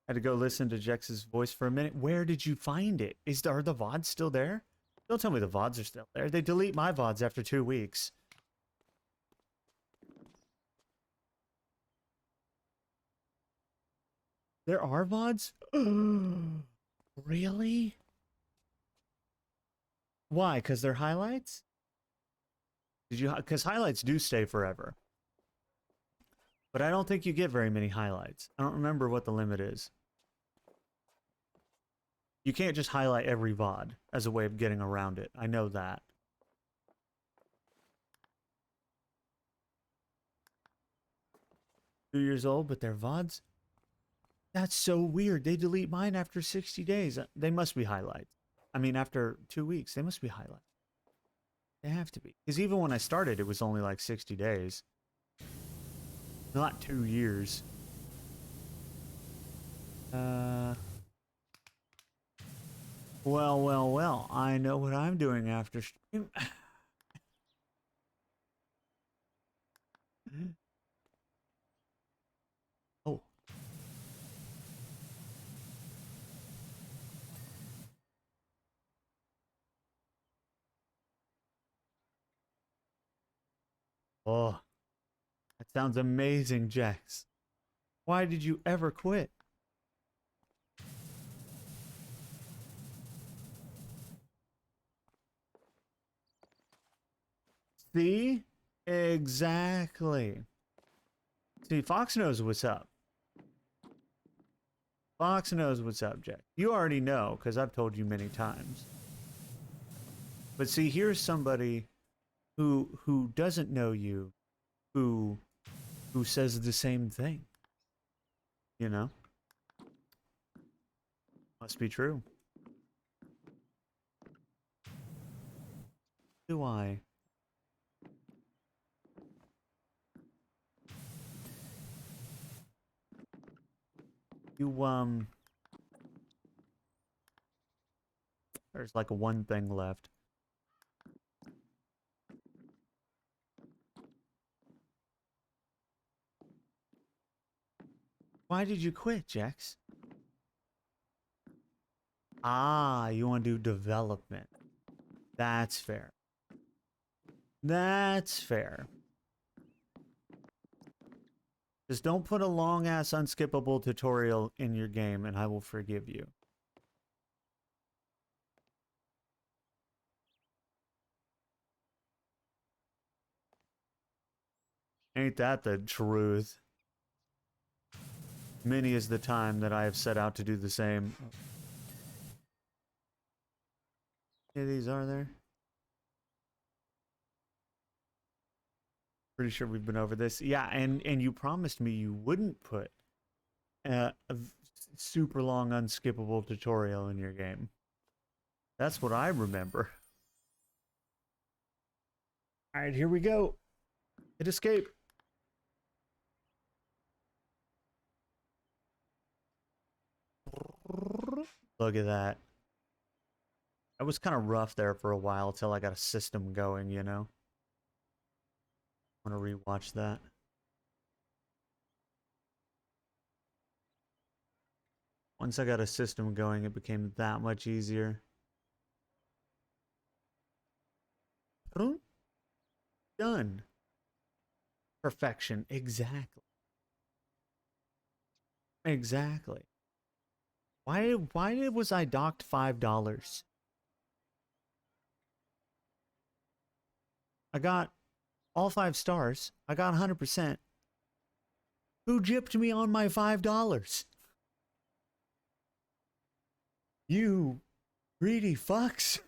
Had to go listen to Jex's voice for a minute. Where did you find it? Are the VODs still there? Don't tell me the VODs are still there. They delete my VODs after 2 weeks. There are VODs? Really? Why? Because they're highlights? Because highlights do stay forever. But I don't think you get very many highlights. I don't remember what the limit is. You can't just highlight every VOD as a way of getting around it. I know that. Two-years old, but they're VODs? That's so weird. They delete mine after 60 days. They must be highlights. I mean, after 2 weeks, they must be highlights. They have to be. Because even when I started, it was only like 60 days. Not 2 years. Well. I know what I'm doing after stream. Oh. Oh. That sounds amazing, Jax. Why did you ever quit? See? Exactly. See, Fox knows what's up. Fox knows what's up, Jack. You already know, because I've told you many times. But see, here's somebody who doesn't know you, who says the same thing. You know? Must be true. Do I? There's like one thing left. Why did you quit, Jax? Ah, you want to do development. That's fair. That's fair. Just don't put a long-ass unskippable tutorial in your game and I will forgive you. Ain't that the truth? Many is the time that I have set out to do the same. How many of these are there? Pretty sure we've been over this. Yeah, and you promised me you wouldn't put a super long unskippable tutorial in your game. That's what I remember. All right, here we go. Hit escape. Look at that. That was kind of rough there for a while till I got a system going, you know? I want to rewatch that. Once I got a system going, it became that much easier. Done. Perfection. Exactly. Exactly. Why was I docked $5? I got all 5 stars. I got 100%. Who gypped me on my $5? You greedy fucks.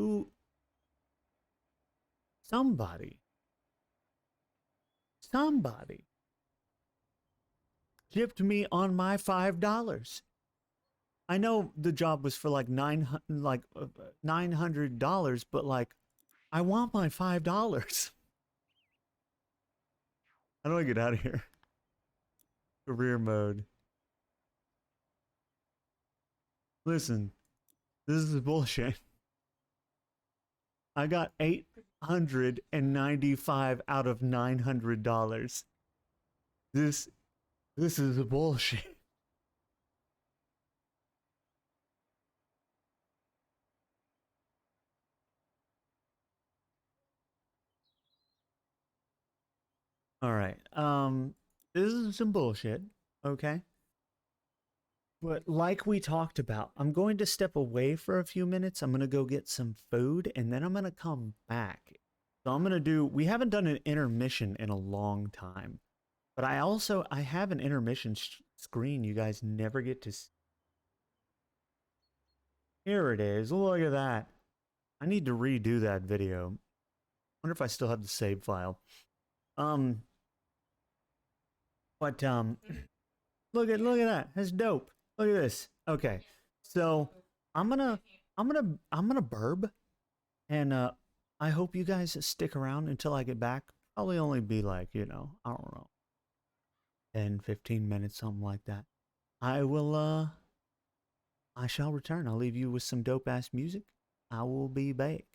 who somebody gypped me on my $5. I know the job was for like $900, but like I want my $5. How do I get out of here? Career mode. Listen, this is bullshit. I got $895 out of $900. This is bullshit. All right. This is some bullshit, okay? But like we talked about, I'm going to step away for a few minutes. I'm going to go get some food and then I'm going to come back. So I'm going to do, we haven't done an intermission in a long time. But I have an intermission screen you guys never get to see. Here it is. Look at that. I need to redo that video. Wonder if I still have the save file. But look at that. That's dope. Look at this. Okay. So I'm gonna burb, and I hope you guys stick around until I get back. Probably only be like, I don't know, 10, 15 minutes, something like that. I shall return. I'll leave you with some dope ass music. I will be back.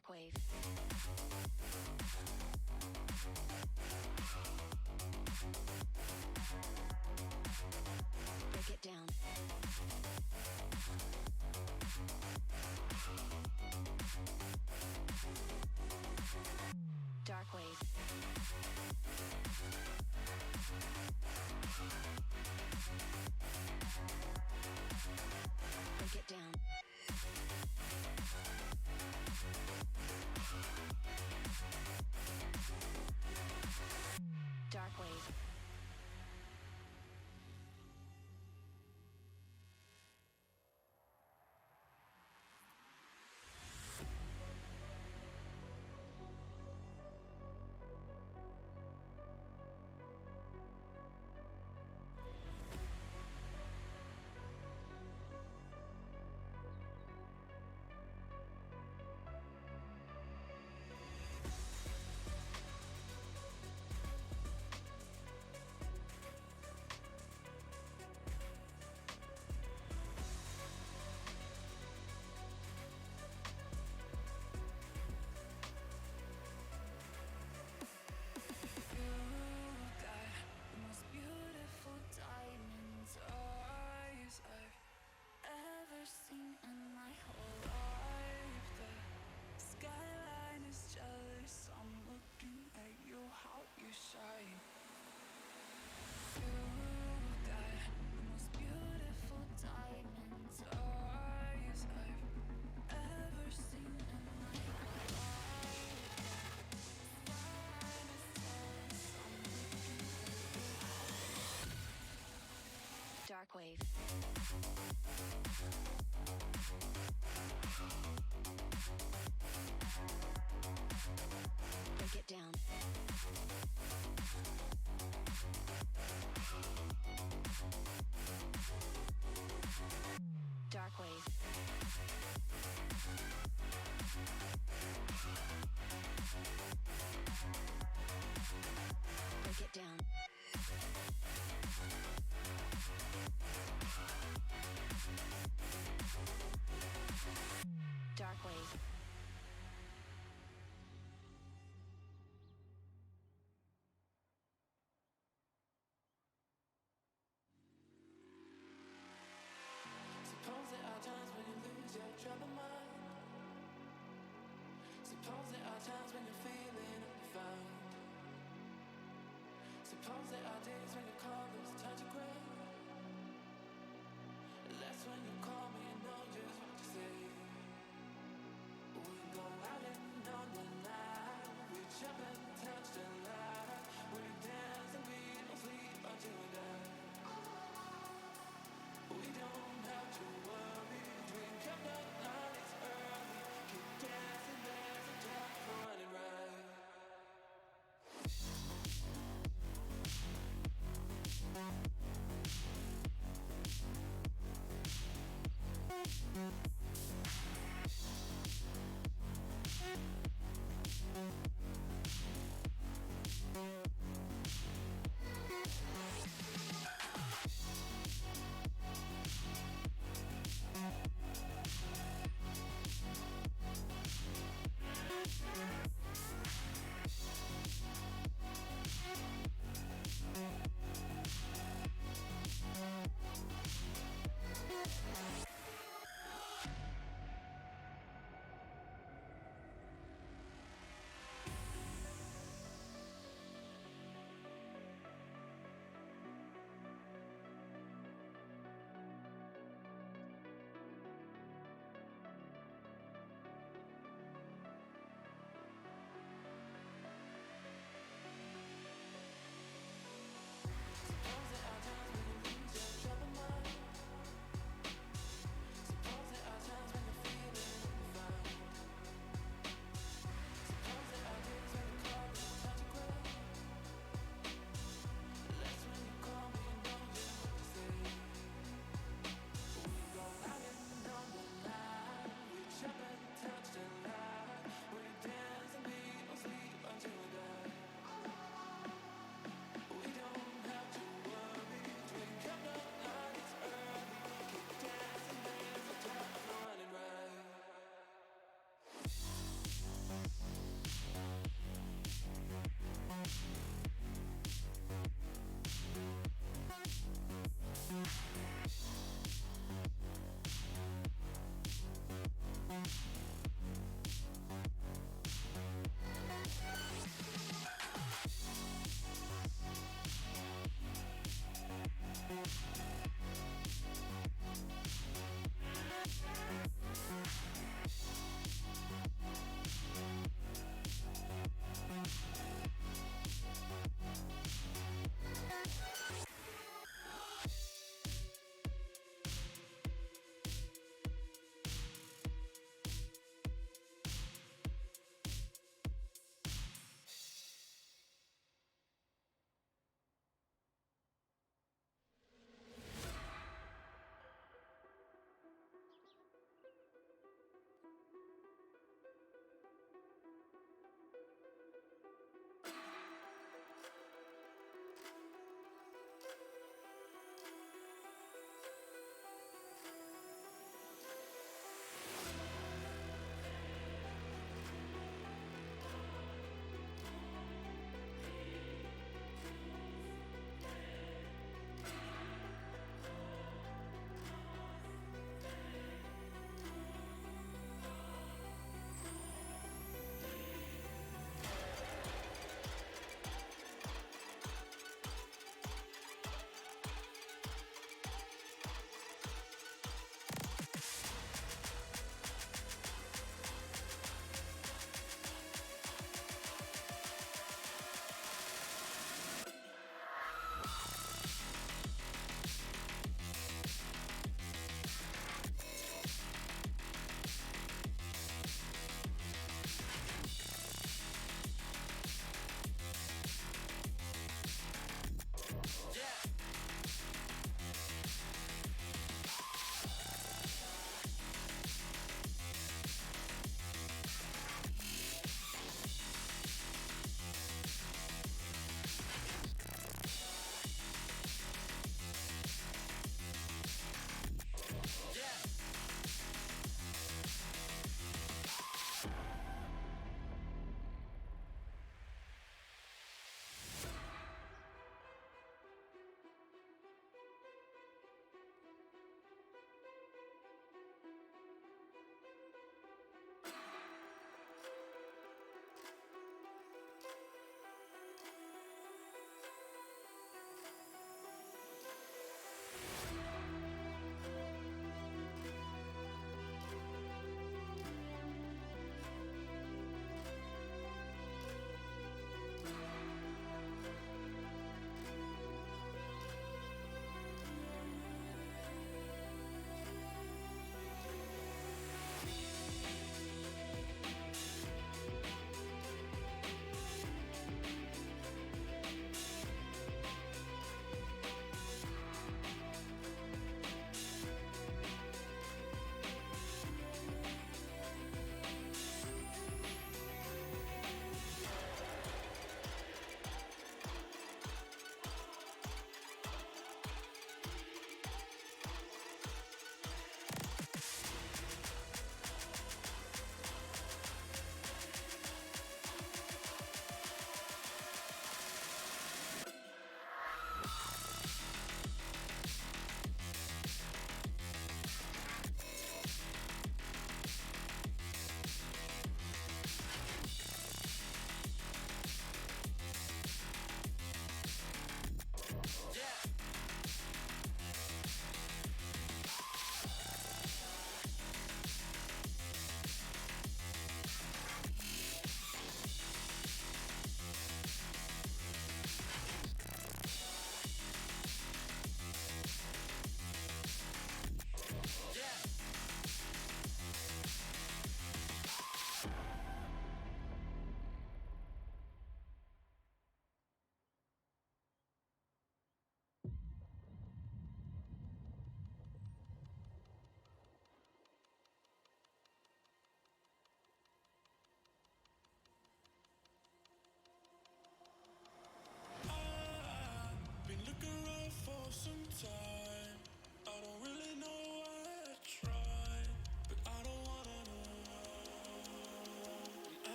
Darkwave. Break it down. Darkwave. Break it down. Darkwave. Darkwave. Break it down. Darkwave. Break it down. Darkwave. Suppose there are times when you lose your troubled mind. Suppose there are times when you're feeling undefined. Suppose there are days when your colors turn to gray. That's when you call me and know just what to say. We go out and on the night. We jump and touch the light. We dance and we don't sleep until we die. We don't have to worry. Drink up the night, it's early. Keep dancing, there's a time for running right.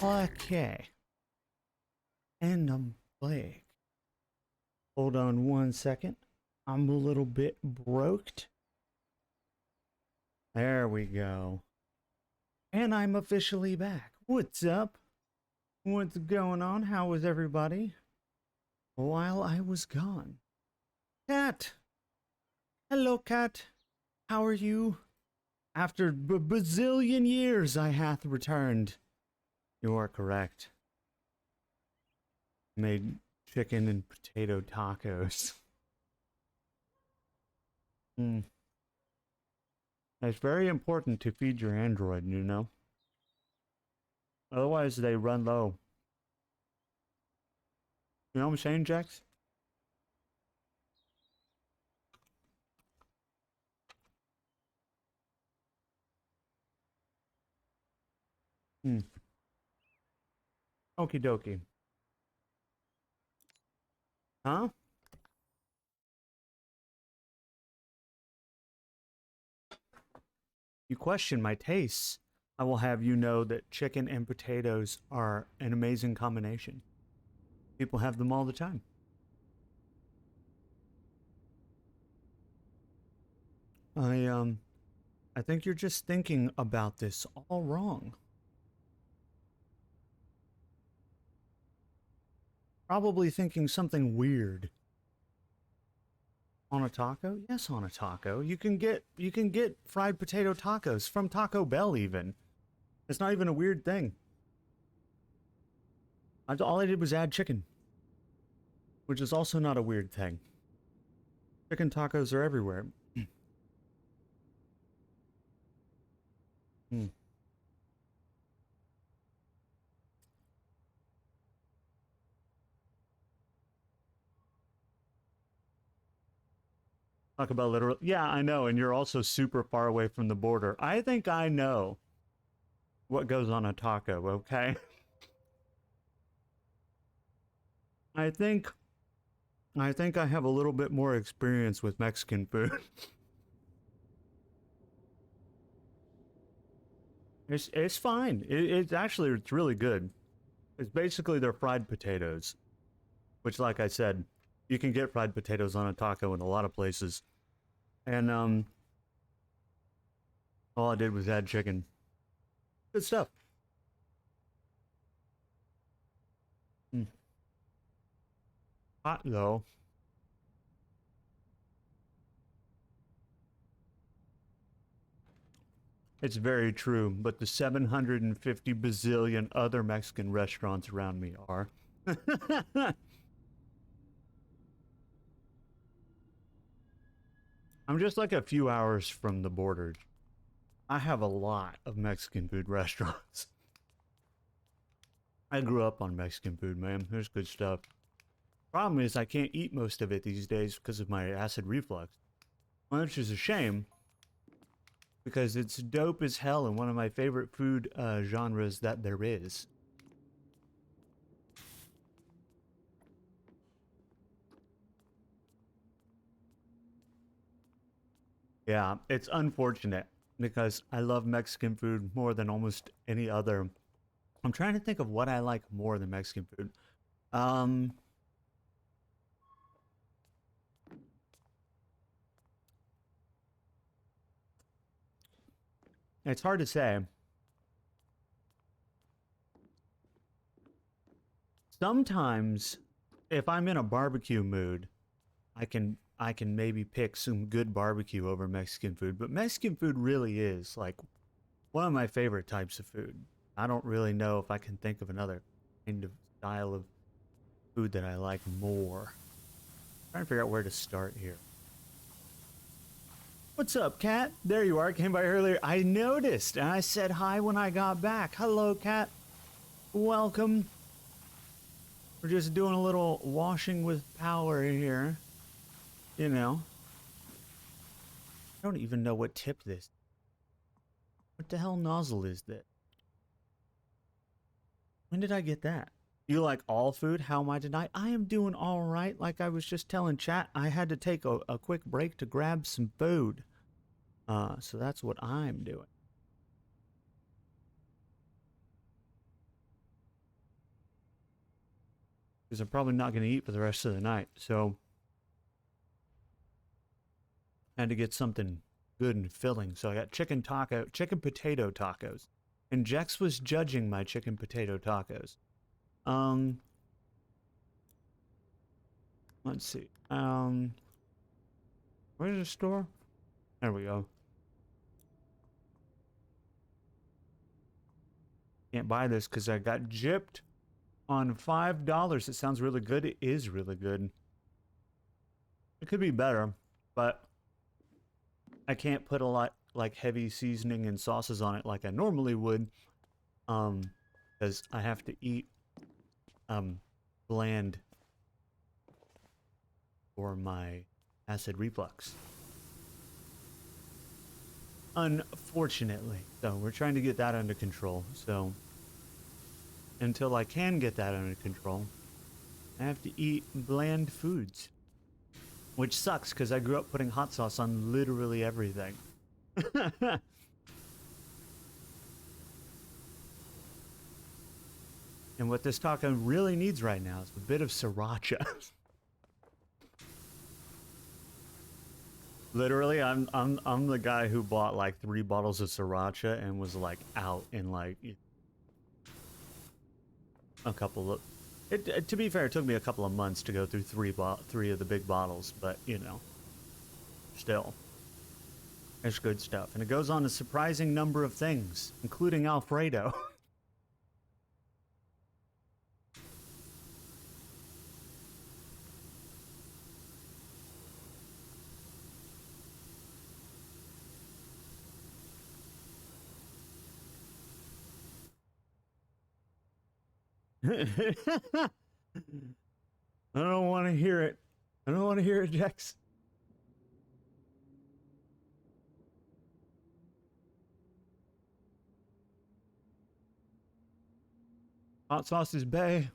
Okay. And I'm back. Hold on one second. I'm a little bit broked. There we go. And I'm officially back. What's up? What's going on? How was everybody while I was gone? Cat! Hello, Cat. How are you? After bazillion years I hath returned. You are correct. Made chicken and potato tacos. It's very important to feed your android, you know? Otherwise they run low. You know what I'm saying, Jax? Okie dokie. Huh? You question my tastes. I will have you know that chicken and potatoes are an amazing combination. People have them all the time. I think you're just thinking about this all wrong. Probably thinking something weird. On a taco? Yes, on a taco. You can get fried potato tacos from Taco Bell even. It's not even a weird thing. All I did was add chicken, which is also not a weird thing. Chicken tacos are everywhere. Talk about literal. Yeah, I know, and you're also super far away from the border. I think I know what goes on a taco, okay? I think I have a little bit more experience with Mexican food. It's fine. It's really good. It's basically they're fried potatoes, which, like I said, you can get fried potatoes on a taco in a lot of places. And all I did was add chicken. Good stuff. Hot though. It's very true, but the 750 bazillion other Mexican restaurants around me are. I'm just like a few hours from the border. I have a lot of Mexican food restaurants. I grew up on Mexican food, man. There's good stuff. Problem is, I can't eat most of it these days because of my acid reflux. Which is a shame, because it's dope as hell and one of my favorite food genres that there is. Yeah, it's unfortunate because I love Mexican food more than almost any other. I'm trying to think of what I like more than Mexican food. It's hard to say. Sometimes, if I'm in a barbecue mood, I can maybe pick some good barbecue over Mexican food. But Mexican food really is like one of my favorite types of food. I don't really know if I can think of another kind of style of food that I like more. Trying to figure out where to start here. What's up, Kat? There you are. Came by earlier. I noticed, and I said hi when I got back. Hello, Kat. Welcome. We're just doing a little washing with power here. You know. I don't even know what tip this. What the hell nozzle is that? When did I get that? You like all food? How am I tonight? I am doing all right. Like I was just telling chat, I had to take a quick break to grab some food. So that's what I'm doing. Because I'm probably not going to eat for the rest of the night. So I had to get something good and filling. So I got chicken potato tacos. And Jex was judging my chicken potato tacos. Let's see. Where's the store? There we go. Can't buy this because I got gypped on $5. It sounds really good. It is really good. It could be better, but I can't put a lot like heavy seasoning and sauces on it like I normally would. Because I have to eat bland for my acid reflux. Unfortunately. So we're trying to get that under control. So until I can get that under control, I have to eat bland foods. Which sucks because I grew up putting hot sauce on literally everything. And what this taco really needs right now is a bit of sriracha. Literally, I'm the guy who bought like 3 bottles of sriracha and was like out in like a couple of. To be fair, it took me a couple of months to go through 3 of the big bottles, but you know, still, it's good stuff, and it goes on a surprising number of things, including Alfredo. I don't want to hear it. I don't want to hear it, Jax. Hot sauce is bae.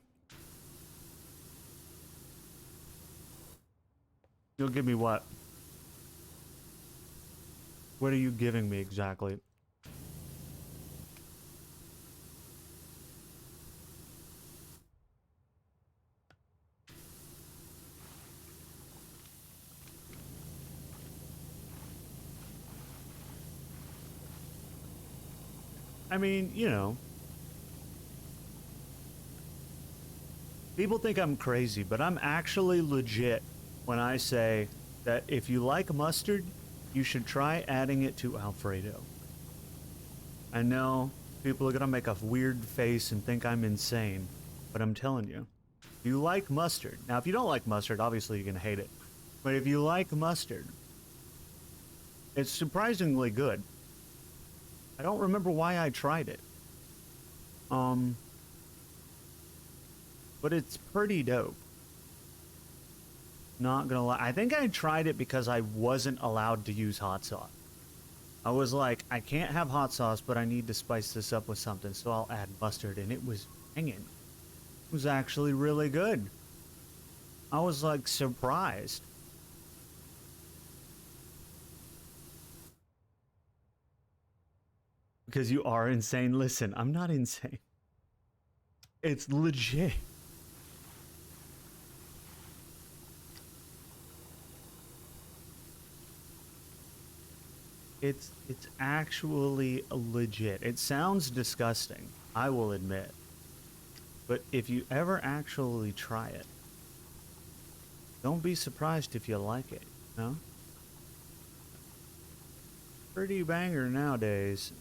You'll give me what? What are you giving me exactly? I mean, you know, people think I'm crazy, but I'm actually legit when I say that if you like mustard, you should try adding it to Alfredo. I know people are gonna make a weird face and think I'm insane, but I'm telling you, if you like mustard, now if you don't like mustard, obviously you're gonna hate it, but if you like mustard, it's surprisingly good. I don't remember why I tried it. But it's pretty dope. Not gonna lie. I think I tried it because I wasn't allowed to use hot sauce. I was like, I can't have hot sauce, but I need to spice this up with something, so I'll add mustard, and it was banging. It was actually really good. I was like surprised. Because you are insane. Listen, I'm not insane. It's legit. It's actually legit. It sounds disgusting, I will admit. But if you ever actually try it, don't be surprised if you like it, you know? Pretty banger nowadays.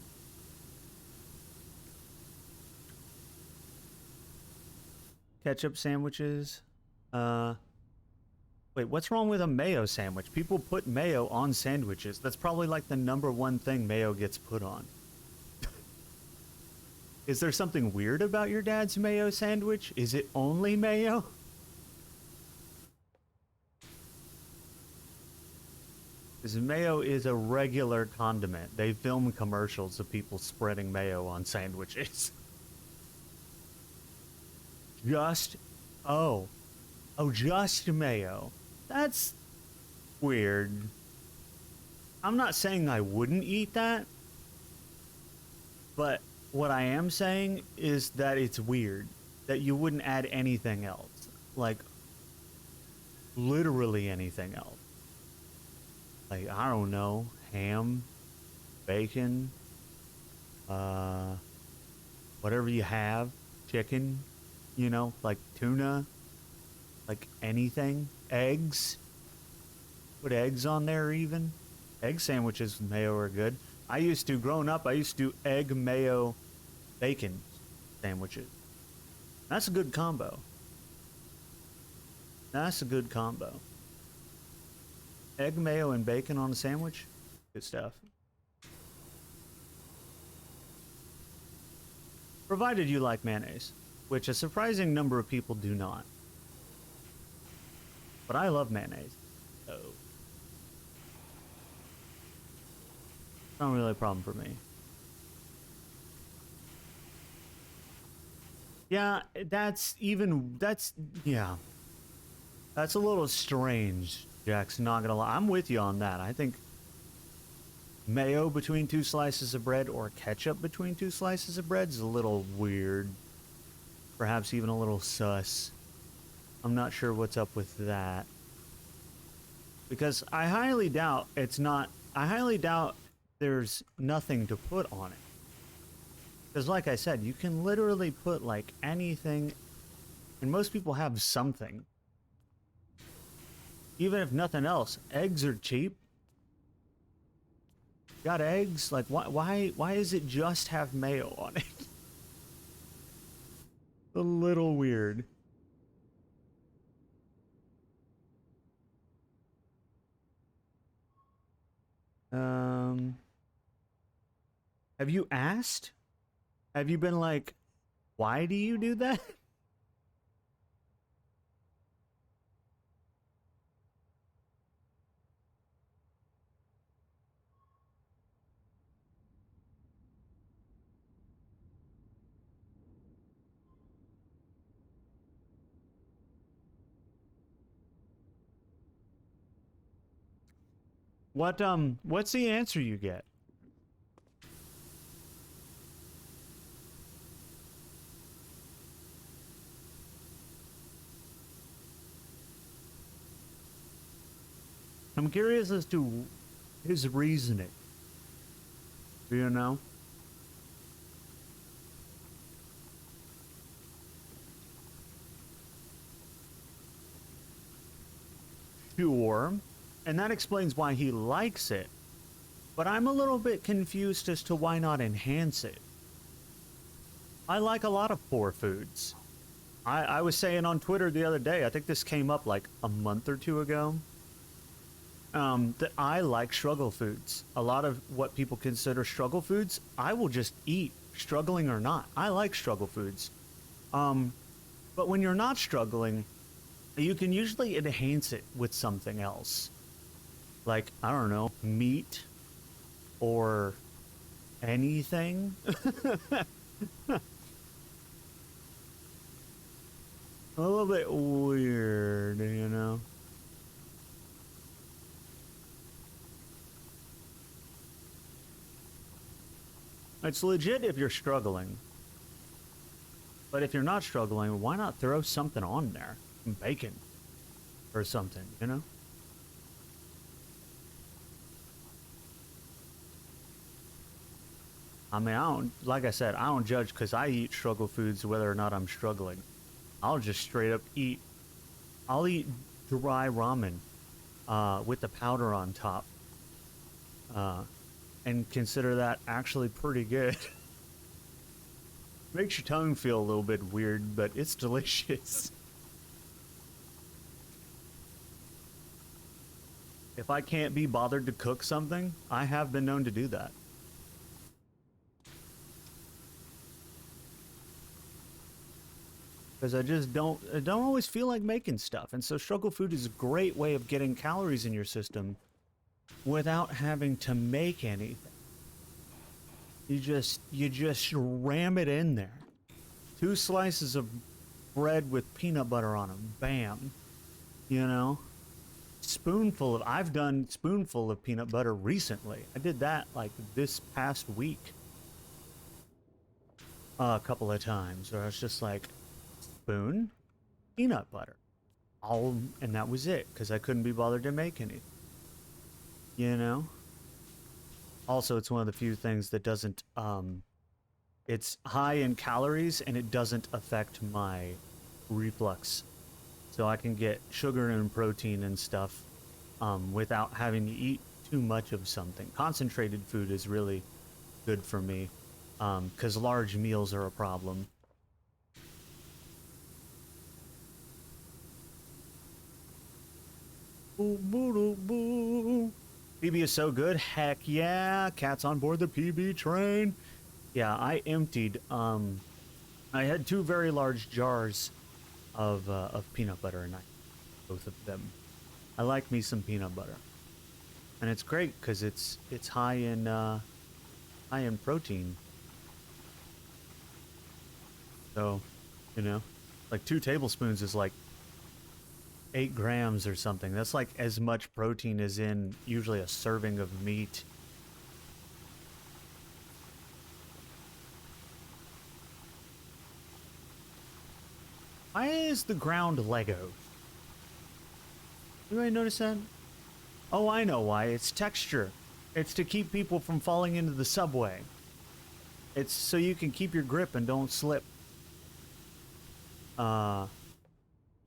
Ketchup sandwiches. Wait, what's wrong with a mayo sandwich? People put mayo on sandwiches. That's probably like the #1 thing mayo gets put on. Is there something weird about your dad's mayo sandwich? Is it only mayo? Because mayo is a regular condiment. They film commercials of people spreading mayo on sandwiches. Just, oh, just mayo. That's weird. I'm not saying I wouldn't eat that, but what I am saying is that it's weird that you wouldn't add anything else. Like, literally anything else. Like, I don't know, ham, bacon, whatever you have, chicken, you know, like tuna, like anything, eggs. Put eggs on there even. Egg sandwiches with mayo are good. Growing up, I used to do egg, mayo, bacon sandwiches. That's a good combo. That's a good combo. Egg, mayo, and bacon on a sandwich? Good stuff. Provided you like mayonnaise, which a surprising number of people do not. But I love mayonnaise, so it's not really a problem for me. Yeah, that's a little strange, Jackson, not gonna lie. I'm with you on that. I think mayo between 2 slices of bread or ketchup between 2 slices of bread is a little weird. Perhaps even a little sus. I'm not sure what's up with that. Because I highly doubt there's nothing to put on it. Because like I said, you can literally put like anything, and most people have something. Even if nothing else, eggs are cheap. Got eggs? Like why is it just have mayo on it? A little weird. Have you asked? Have you been like, why do you do that? What's the answer you get? I'm curious as to his reasoning. Do you know? Sure. And that explains why he likes it. But I'm a little bit confused as to why not enhance it. I like a lot of poor foods. I was saying on Twitter the other day, I think this came up like a month or two ago, that I like struggle foods. A lot of what people consider struggle foods, I will just eat, struggling or not. I like struggle foods. But when you're not struggling, you can usually enhance it with something else. Like, I don't know, meat or anything. A little bit weird, you know? It's legit if you're struggling. But if you're not struggling, why not throw something on there? Bacon or something, you know? I mean, I don't, like I said, I don't judge because I eat struggle foods whether or not I'm struggling. I'll just straight up eat, I'll eat dry ramen with the powder on top and consider that actually pretty good. Makes your tongue feel a little bit weird, but it's delicious. If I can't be bothered to cook something, I have been known to do that. Because I don't always feel like making stuff. And so struggle food is a great way of getting calories in your system without having to make anything. You just ram it in there. 2 slices of bread with peanut butter on them. Bam. You know? I've done spoonful of peanut butter recently. I did that like this past week. A couple of times where I was just like, spoon, peanut butter. And that was it, because I couldn't be bothered to make any. You know? Also, it's one of the few things that doesn't, it's high in calories and it doesn't affect my reflux. So I can get sugar and protein and stuff without having to eat too much of something. Concentrated food is really good for me because large meals are a problem. Boo, boo, boo, boo. PB is so good. Heck yeah. Cat's on board the PB train. Yeah, I emptied. I had 2 very large jars of peanut butter, and I both of them. I like me some peanut butter, and it's great because it's high in protein. So, you know, like 2 tablespoons is like 8 grams or something. That's like as much protein as in usually a serving of meat. Why is the ground Lego? Anybody notice that? Oh, I know why. It's texture. It's to keep people from falling into the subway. It's so you can keep your grip and don't slip.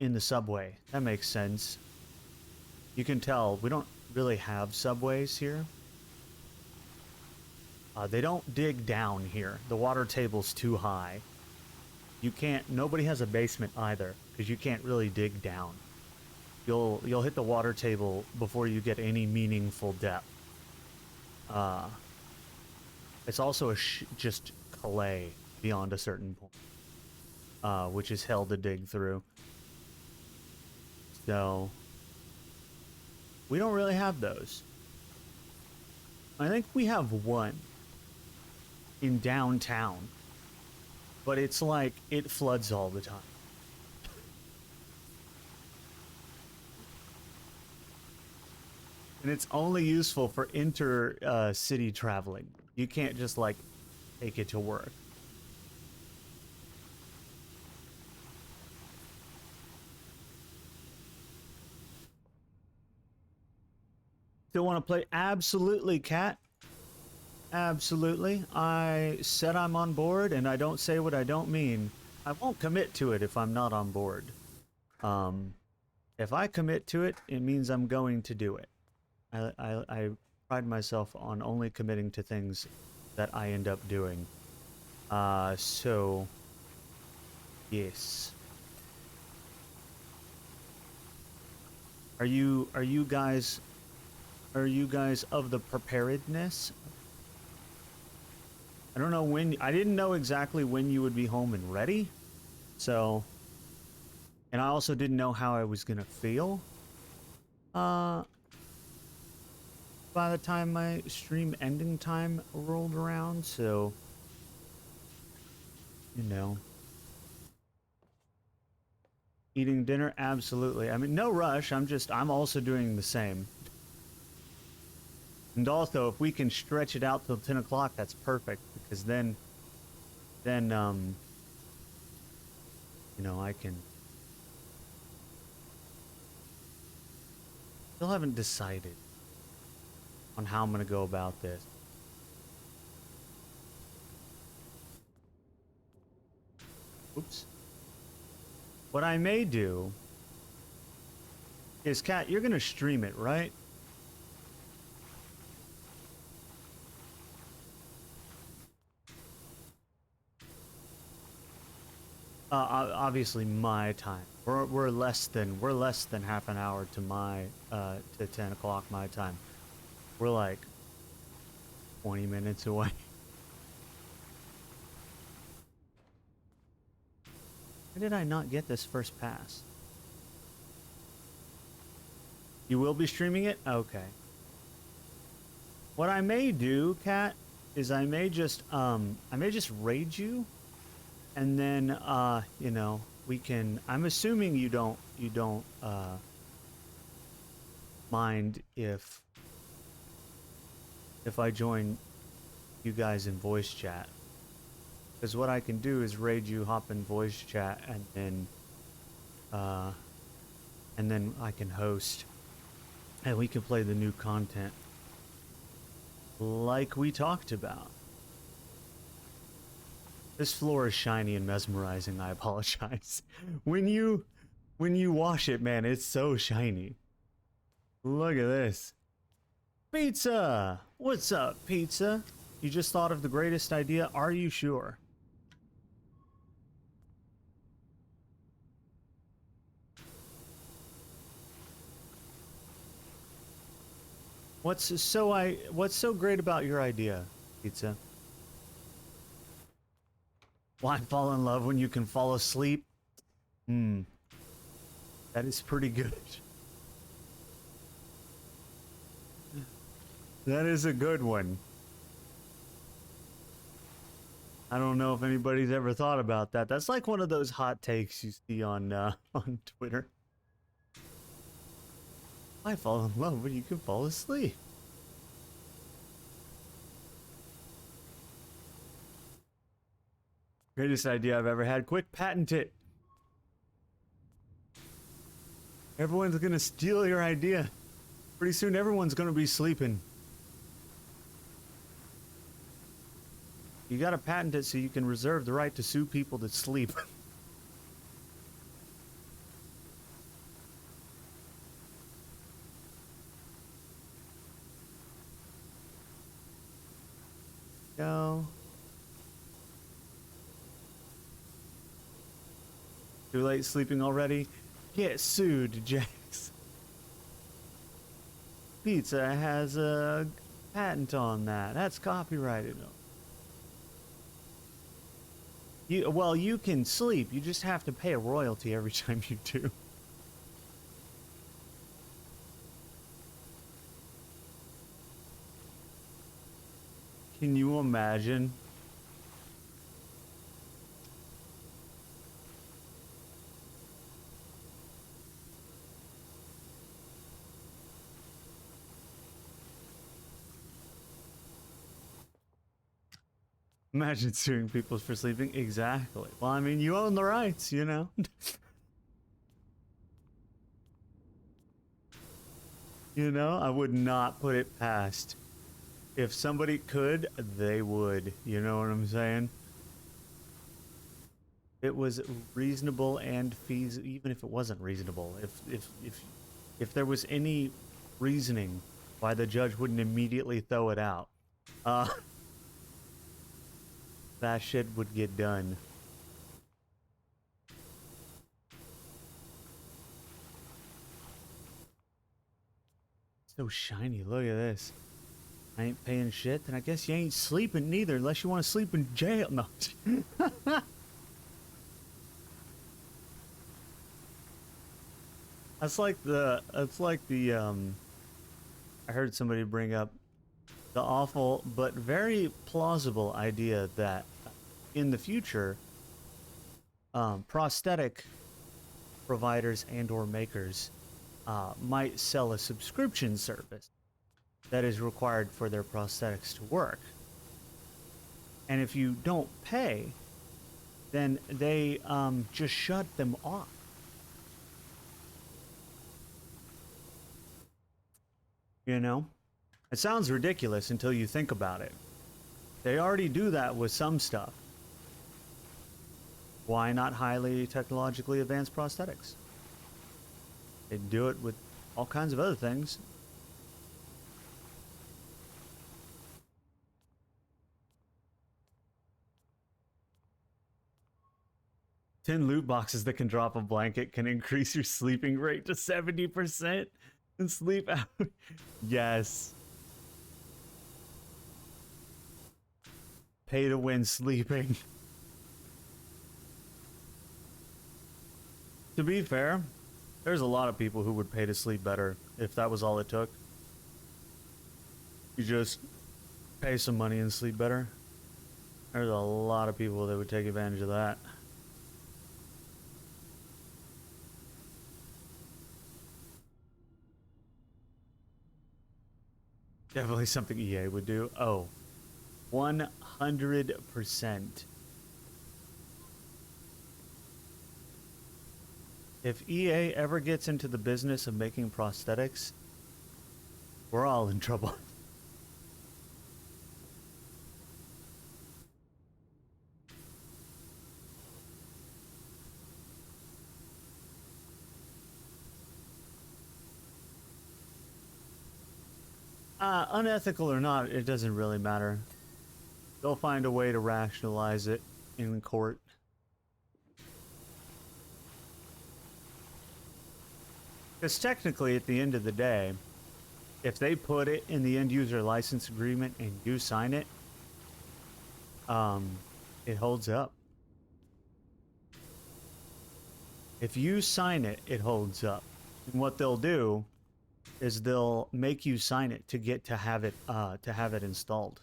In the subway. That makes sense. You can tell we don't really have subways here. They don't dig down here. The water table's too high. You can't, nobody has a basement either, because you can't really dig down. You'll hit the water table before you get any meaningful depth. It's also just clay beyond a certain point, which is hell to dig through. So, we don't really have those. I think we have one in downtown, but it's like it floods all the time. And it's only useful for city traveling. You can't just like take it to work. Still want to play? Absolutely, Cat. Absolutely. I said I'm on board, and I don't say what I don't mean. I won't commit to it if I'm not on board. If I commit to it, it means I'm going to do it. I pride myself on only committing to things that I end up doing. So, yes. Are you guys of the preparedness? I don't know when, I didn't know exactly when you would be home and ready. So, and I also didn't know how I was gonna feel. By the time my stream ending time rolled around, so, you know. Eating dinner? Absolutely. I mean, no rush. I'm also doing the same. And also, if we can stretch it out till 10 o'clock, that's perfect. Because then, you know, I can... Still haven't decided on how I'm going to go about this. Oops. What I may do is, Kat, you're gonna stream it, right? Obviously my time. We're less than half an hour to my to 10 o'clock my time. We're like 20 minutes away. Why did I not get this first pass? You will be streaming it? Okay. What I may do, Kat, is I may just raid you, and then you know, we can. I'm assuming you don't mind if I join you guys in voice chat. Because what I can do is raid you, hop in voice chat, and then I can host, and we can play the new content like we talked about. This floor is shiny and mesmerizing. I apologize. When you wash it, man, it's so shiny. Look at this. Pizza! What's up, Pizza? You just thought of the greatest idea? Are you sure? What's so great about your idea, Pizza? Why fall in love when you can fall asleep? That is pretty good. That is a good one. I don't know if anybody's ever thought about that. That's like one of those hot takes you see on Twitter. I fall in love when you can fall asleep. Greatest idea I've ever had. Quick, patent it. Everyone's gonna steal your idea. Pretty soon everyone's gonna be sleeping. You gotta patent it so you can reserve the right to sue people that sleep. Go. Too late sleeping already? Get sued, Jax. Pizza has a patent on that. That's copyrighted. Well, you can sleep. You just have to pay a royalty every time you do. Can you imagine? Imagine suing people for sleeping. Exactly. Well, I mean, you own the rights, you know? You know, I would not put it past. If somebody could, they would. You know what I'm saying? It was reasonable and feasible, even if it wasn't reasonable. If there was any reasoning why the judge wouldn't immediately throw it out, that shit would get done. So shiny, look at this. I ain't paying shit, then I guess you ain't sleeping neither, unless you want to sleep in jail. No. That's like the I heard somebody bring up the awful but very plausible idea that in the future, prosthetic providers and or makers might sell a subscription service that is required for their prosthetics to work. And if you don't pay, then they just shut them off. You know? It sounds ridiculous until you think about it. They already do that with some stuff. Why not highly technologically advanced prosthetics? They do it with all kinds of other things. Ten loot boxes that can drop a blanket can increase your sleeping rate to 70% and sleep out. Yes. Pay to win sleeping. To be fair, there's a lot of people who would pay to sleep better if that was all it took. You just pay some money and sleep better. There's a lot of people that would take advantage of that. Definitely something EA would do. Oh, 100%. If EA ever gets into the business of making prosthetics, we're all in trouble. Unethical or not, it doesn't really matter. They'll find a way to rationalize it in court. Because technically, at the end of the day, if they put it in the end user license agreement and you sign it, it holds up. If you sign it, it holds up. And what they'll do is they'll make you sign it to get to have it installed.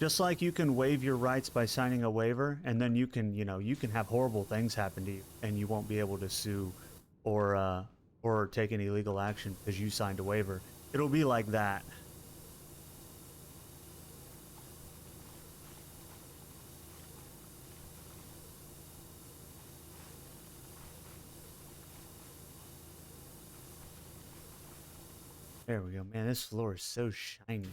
Just like you can waive your rights by signing a waiver, and then you can have horrible things happen to you, and you won't be able to sue or take any legal action because you signed a waiver. It'll be like that. There we go. Man, this floor is so shiny.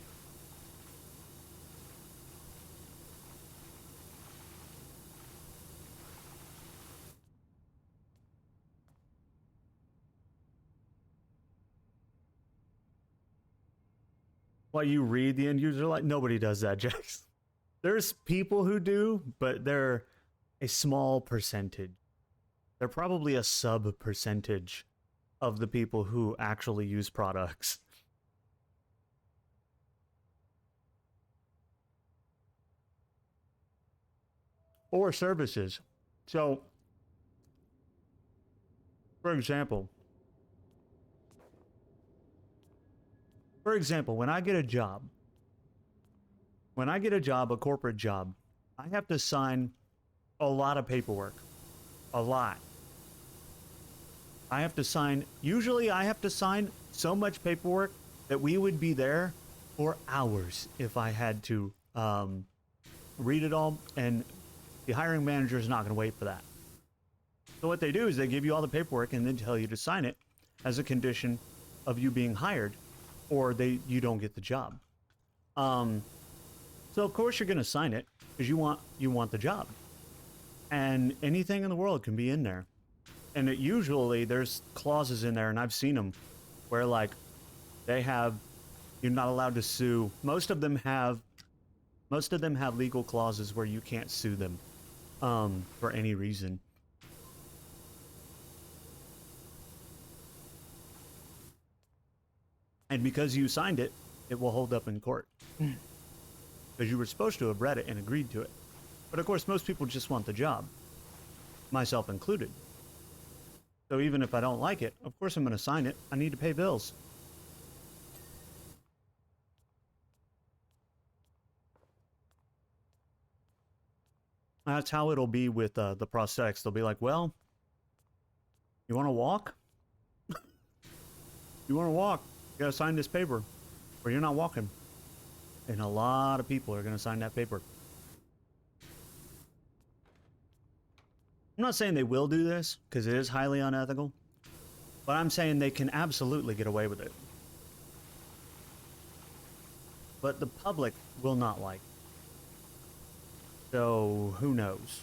While you read the end user like nobody does that, Jax. There's people who do, but they're a small percentage. They're probably a sub percentage of the people who actually use products. Or services. So, for example, when I get a job, a corporate job, I have to sign a lot of paperwork. A lot. Usually I have to sign so much paperwork that we would be there for hours if I had to read it all, and the hiring manager is not going to wait for that. So what they do is they give you all the paperwork and then tell you to sign it as a condition of you being hired, or you don't get the job. So of course you're going to sign it because you want the job, and anything in the world can be in there. And usually there's clauses in there, and I've seen them where like you're not allowed to sue. Most of them have legal clauses where you can't sue them for any reason. And because you signed it, it will hold up in court. Because you were supposed to have read it and agreed to it. But of course, most people just want the job, myself included. So even if I don't like it, of course I'm going to sign it. I need to pay bills. That's how it'll be with the prosthetics. They'll be like, well, you want to walk? You want to walk? You got to sign this paper, or you're not walking. And a lot of people are going to sign that paper. I'm not saying they will do this, because it is highly unethical. But I'm saying they can absolutely get away with it. but the public will not like it. So who knows?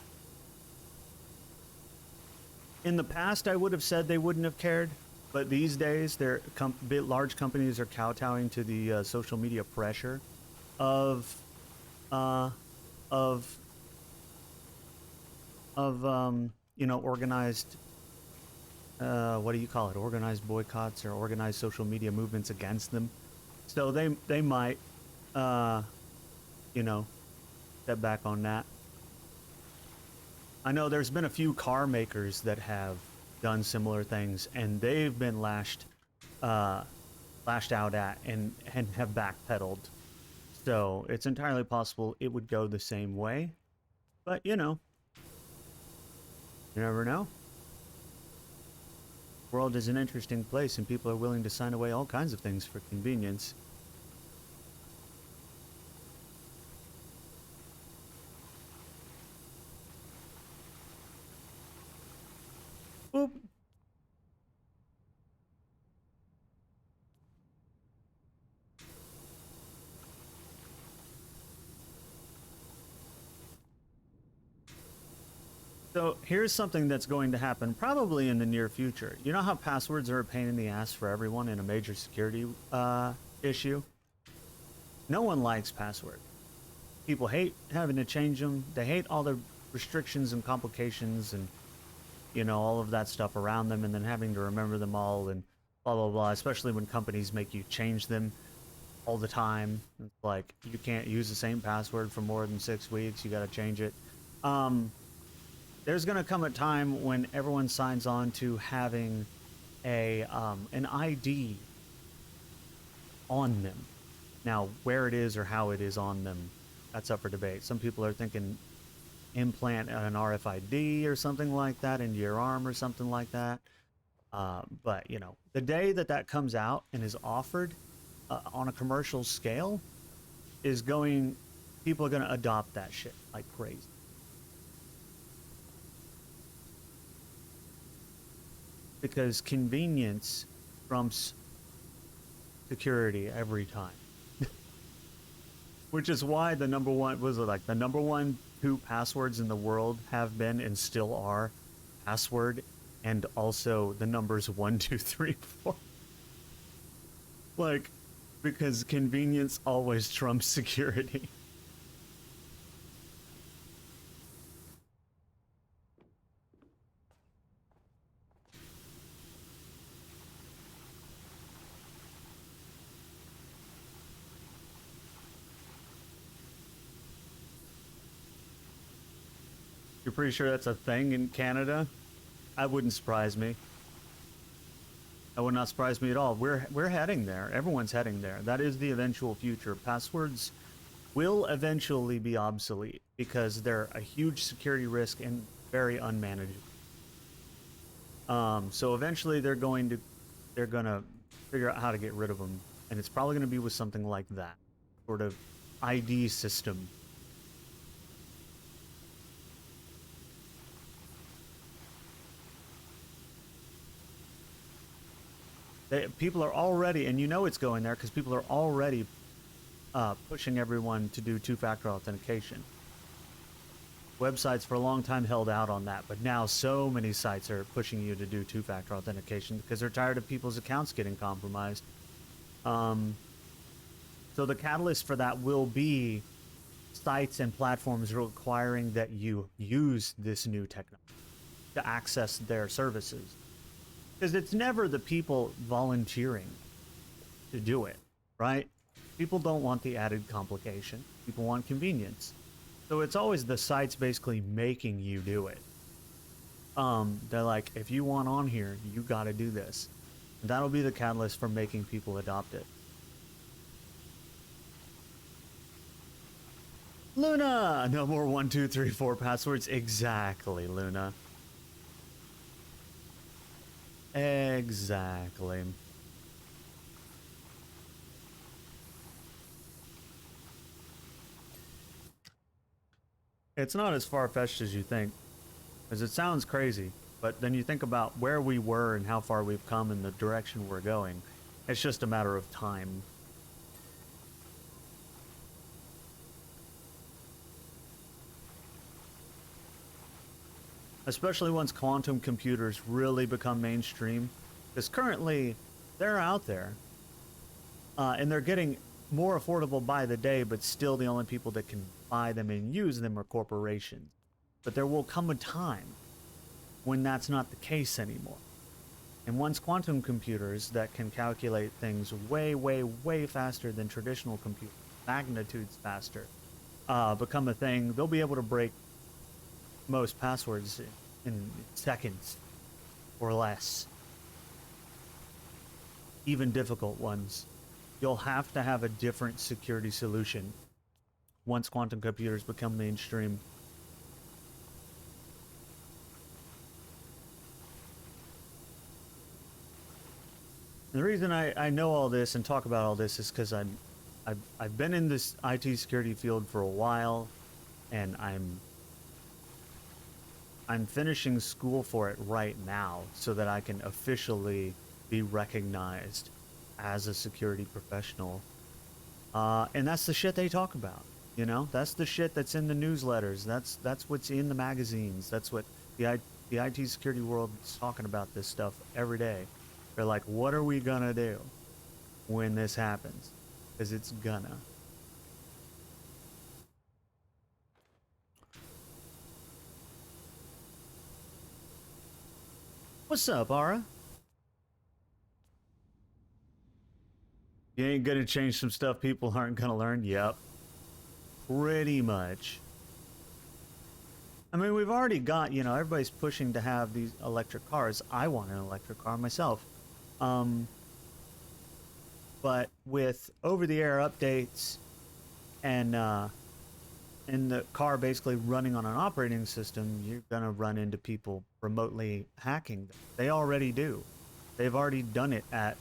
In the past, I would have said they wouldn't have cared, but these days, large companies are kowtowing to the social media pressure of organized, what do you call it? Organized boycotts or organized social media movements against them. So they might, step back on that. I know there's been a few car makers that have done similar things, and they've been lashed out at and have backpedaled. So it's entirely possible it would go the same way. But, you never know. The world is an interesting place, and people are willing to sign away all kinds of things for convenience. Boop. So here's something that's going to happen probably in the near future. You know how passwords are a pain in the ass for everyone in a major security issue? No one likes passwords. People hate having to change them. They hate all the restrictions and complications and, all of that stuff around them, and then having to remember them all and blah, blah, blah, especially when companies make you change them all the time. It's like, you can't use the same password for more than 6 weeks. You got to change it. There's going to come a time when everyone signs on to having an ID on them. Now, where it is or how it is on them, that's up for debate. Some people are thinking implant an RFID or something like that into your arm or something like that. But, the day that comes out and is offered on a commercial scale people are going to adopt that shit like crazy. Because convenience trumps security every time. Which is why the number one 2 passwords in the world have been and still are password and also the numbers 1, 2, 3, 4. Like, because convenience always trumps security. You're pretty sure that's a thing in Canada? That wouldn't surprise me. That would not surprise me at all. We're heading there. Everyone's heading there. That is the eventual future. Passwords will eventually be obsolete because they're a huge security risk and very unmanageable. So eventually they're gonna figure out how to get rid of them, and it's probably gonna be with something like that sort of ID system. People are already, and it's going there because people are already pushing everyone to do 2-factor authentication. Websites for a long time held out on that, but now so many sites are pushing you to do 2-factor authentication because they're tired of people's accounts getting compromised. So the catalyst for that will be sites and platforms requiring that you use this new technology to access their services. Because it's never the people volunteering to do it, right? People don't want the added complication. People want convenience. So it's always the sites basically making you do it. They're like, if you want on here, you got to do this. And that'll be the catalyst for making people adopt it. Luna! No more 1, 2, 3, 4 passwords. Exactly, Luna. Exactly. It's not as far-fetched as you think, because it sounds crazy, but then you think about where we were and how far we've come and the direction we're going. It's just a matter of time. especially once quantum computers really become mainstream, because currently they're out there, and they're getting more affordable by the day, but still the only people that can buy them and use them are corporations. But there will come a time when that's not the case anymore. And once quantum computers that can calculate things way, way, way faster than traditional computers, magnitudes faster, become a thing, they'll be able to break most passwords in seconds or less. Even difficult ones. You'll have to have a different security solution once quantum computers become mainstream. The reason I know all this and talk about all this is because I've been in this IT security field for a while, and I'm finishing school for it right now so that I can officially be recognized as a security professional. And that's the shit they talk about, you know? That's the shit that's in the newsletters. That's what's in the magazines. That's what the IT security world is talking about, this stuff every day. They're like, what are we gonna do when this happens? Because it's gonna. What's up, Ara? You ain't gonna change some stuff people aren't gonna learn? Yep. Pretty much. I mean, we've already got, you know, everybody's pushing to have these electric cars. I want an electric car myself. But with over-the-air updates and the car basically running on an operating system, you're gonna run into people remotely hacking them. They already do. They've already done it at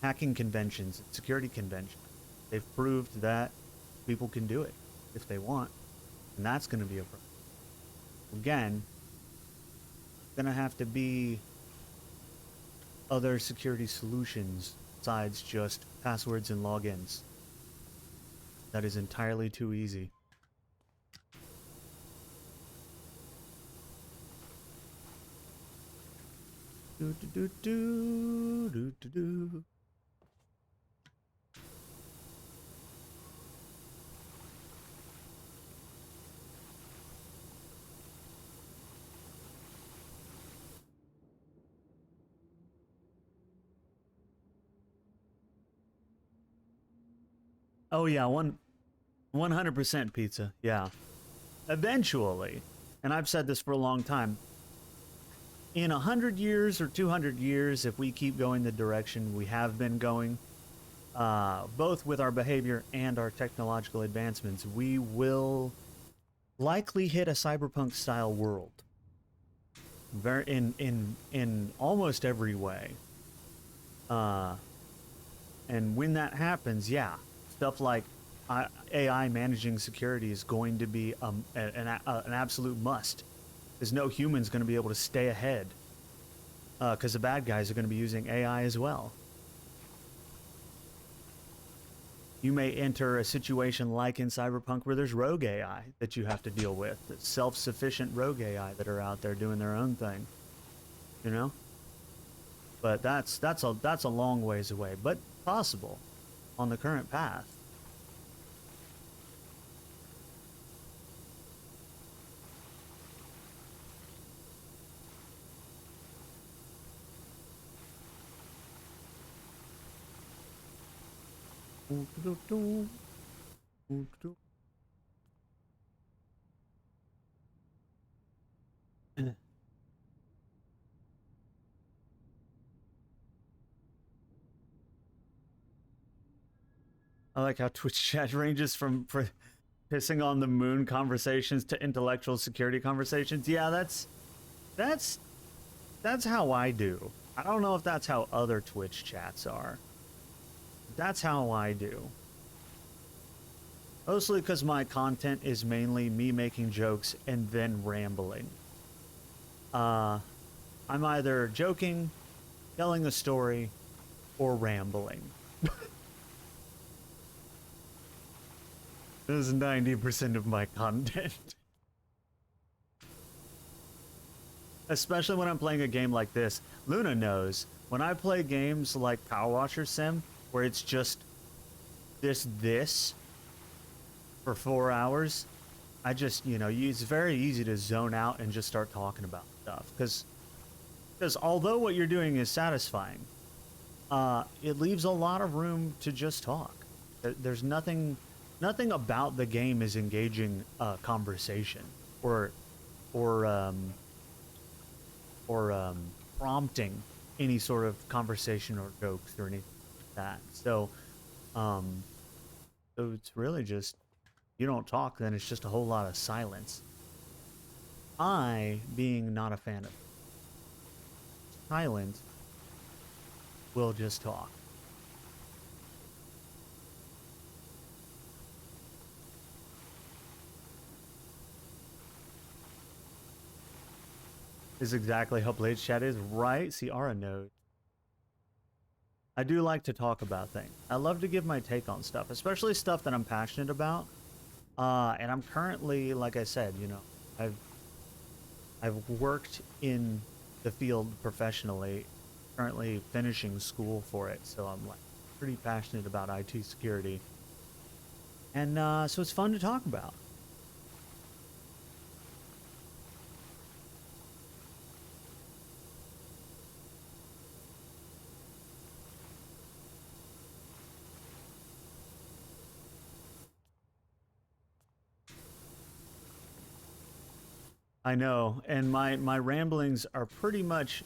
hacking conventions, security conventions. They've proved that people can do it if they want, and that's going to be a problem. Again, going to have to be other security solutions besides just passwords and logins. That is entirely too easy. Do do do do do do. Oh yeah, 100% pizza. Yeah. Eventually, and I've said this for a long time, in 100 years or 200 years, if we keep going the direction we have been going, both with our behavior and our technological advancements, we will likely hit a cyberpunk style world. In almost every way. And when that happens, yeah, stuff like AI managing security is going to be an absolute must. There's no human's going to be able to stay ahead, because the bad guys are going to be using AI as well. You may enter a situation like in Cyberpunk where there's rogue AI that you have to deal with. Self-sufficient rogue AI that are out there doing their own thing. You know? But that's a long ways away, but possible on the current path. I like how Twitch chat ranges from pissing on the moon conversations to intellectual security conversations. Yeah, that's how I do. I don't know if that's how other Twitch chats are. That's how I do. Mostly because my content is mainly me making jokes and then rambling. I'm either joking, telling a story, or rambling. This is 90% of my content. especially when I'm playing a game like this. Luna knows when I play games like Power Washer Sim, where it's just this for 4 hours. I just, it's very easy to zone out and just start talking about stuff. Because although what you're doing is satisfying, it leaves a lot of room to just talk. There's nothing about the game is engaging conversation or prompting any sort of conversation or jokes or anything like that. So it's really just, you don't talk, then it's just a whole lot of silence. I, being not a fan of silence, will just talk. Is exactly how Blade's chat is, right? See, Ara knows. I do like to talk about things. I love to give my take on stuff, especially stuff that I'm passionate about. And I'm currently, like I said, I've worked in the field professionally, currently finishing school for it, so I'm like pretty passionate about IT security. And so it's fun to talk about. I know, and my ramblings are pretty much,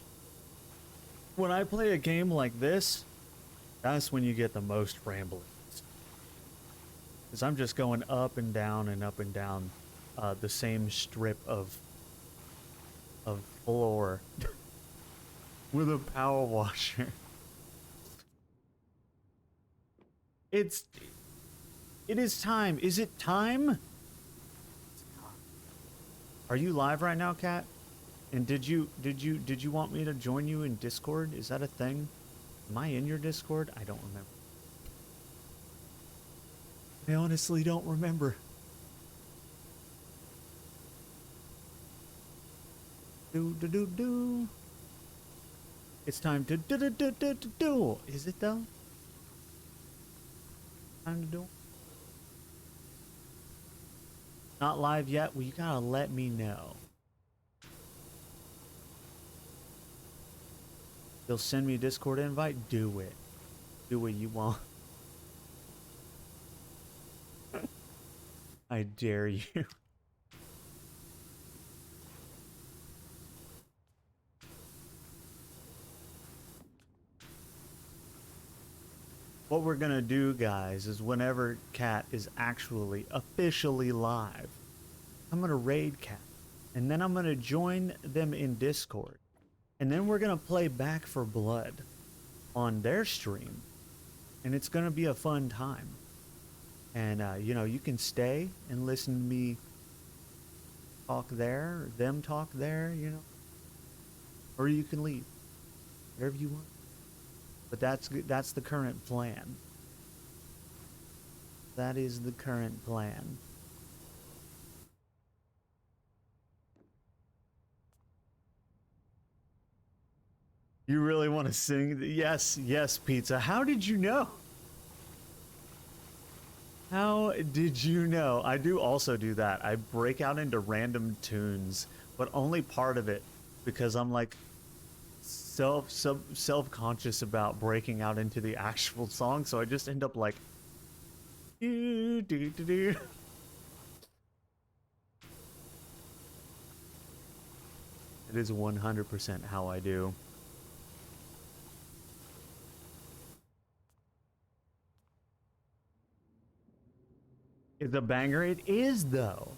when I play a game like this, that's when you get the most ramblings. Because I'm just going up and down and up and down the same strip of floor with a power washer. It is time. Is it time? Are you live right now, Kat? And did you want me to join you in Discord? Is that a thing? Am I in your Discord? I don't remember. I honestly don't remember. Do. It's time to do. Is it though? Time to do. Not live yet? Well, you gotta let me know. You'll send me a Discord invite? Do it. Do what you want. I dare you. What we're gonna do, guys, is whenever Kat is actually officially live, I'm gonna raid Kat, and then I'm gonna join them in Discord, and then we're gonna play Back for Blood on their stream, and it's gonna be a fun time. And you can stay and listen to me talk there, or them talk there, or you can leave, whatever you want. But that's the current plan. That is the current plan. You really want to sing? Yes, Pizza. How did you know? How did you know? I do also do that. I break out into random tunes, but only part of it because I'm like self-conscious about breaking out into the actual song, so I just end up like do. It is 100% how I do. It's a banger. It is, though.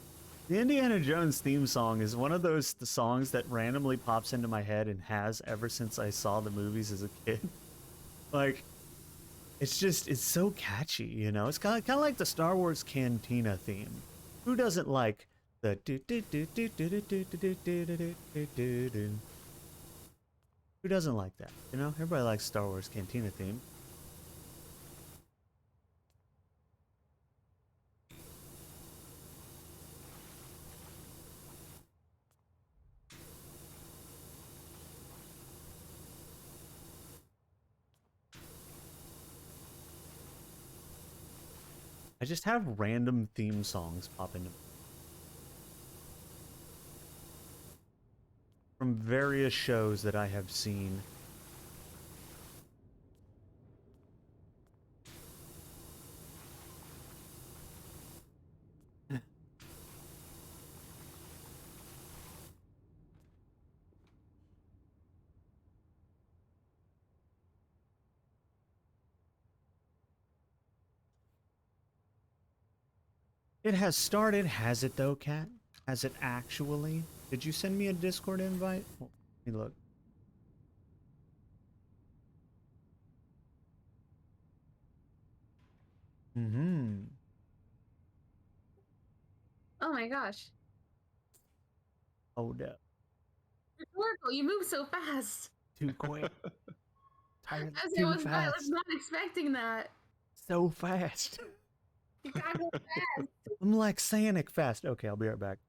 The Indiana Jones theme song is one of those songs that randomly pops into my head and has ever since I saw the movies as a kid. Like, it's so catchy, It's kind of like the Star Wars Cantina theme. Who doesn't like the Who doesn't like that? Everybody likes Star Wars Cantina theme. I just have random theme songs pop into from various shows that I have seen. It has started, has it though, Cat? Has it actually? Did you send me a Discord invite? Well, let me look. Mm-hmm. Oh my gosh. Hold up. Oracle, you move so fast. Too quick. Tired. I Too was fast. not expecting that. So fast. You gotta go fast. I'm like Sonic fast. Okay, I'll be right back.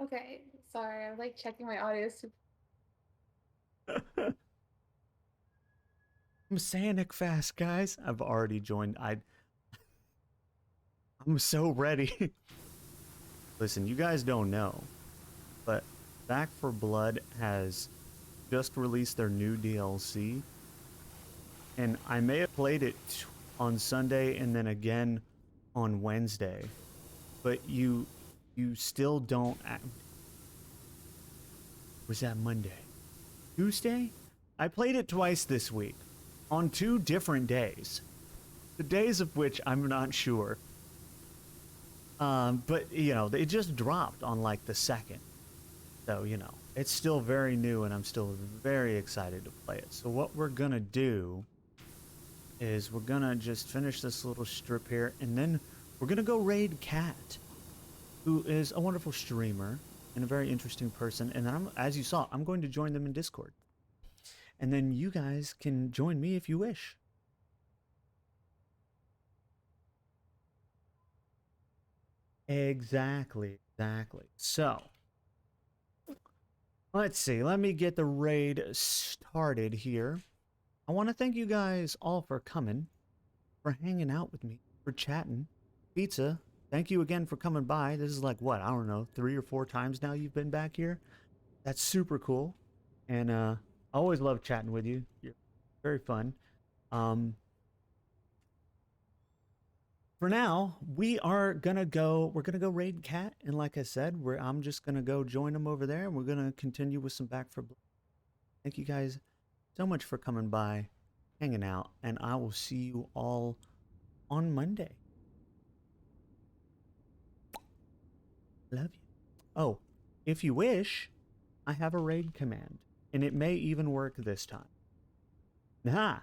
Okay, sorry. I'm like checking my audio. I'm Sonic fast, guys. I've already joined. I'm so ready. Listen, you guys don't know, but Back for Blood has just released their new DLC, and I may have played it on Sunday and then again on Wednesday, but you still don't was that Monday? Tuesday? I played it twice this week on 2 different days, the days of which I'm not sure. But you know, it just dropped on like the 2nd, so you know, it's still very new and I'm still very excited to play it. So what we're gonna do is we're gonna just finish this little strip here, and then we're gonna go raid Cat, who is a wonderful streamer and a very interesting person. And then as you saw, I'm going to join them in Discord, and then you guys can join me if you wish. Exactly. So let's see. Let me get the raid started here. I want to thank you guys all for coming, for hanging out with me, for chatting. Pizza, thank you again for coming by. This is like, what, I don't know, 3 or 4 times now you've been back here. That's super cool. And I always love chatting with you. You're very fun. For now, we're gonna go raid Cat, and like I said, I'm just gonna go join them over there, and we're gonna continue with some Back for Blood. Thank you guys so much for coming by, hanging out, and I will see you all on Monday. Love you. Oh, if you wish, I have a raid command, and it may even work this time. Nah.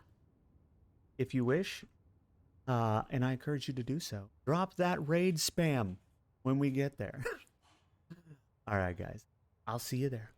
If you wish, and I encourage you to do so, drop that raid spam when we get there. All right, guys. I'll see you there.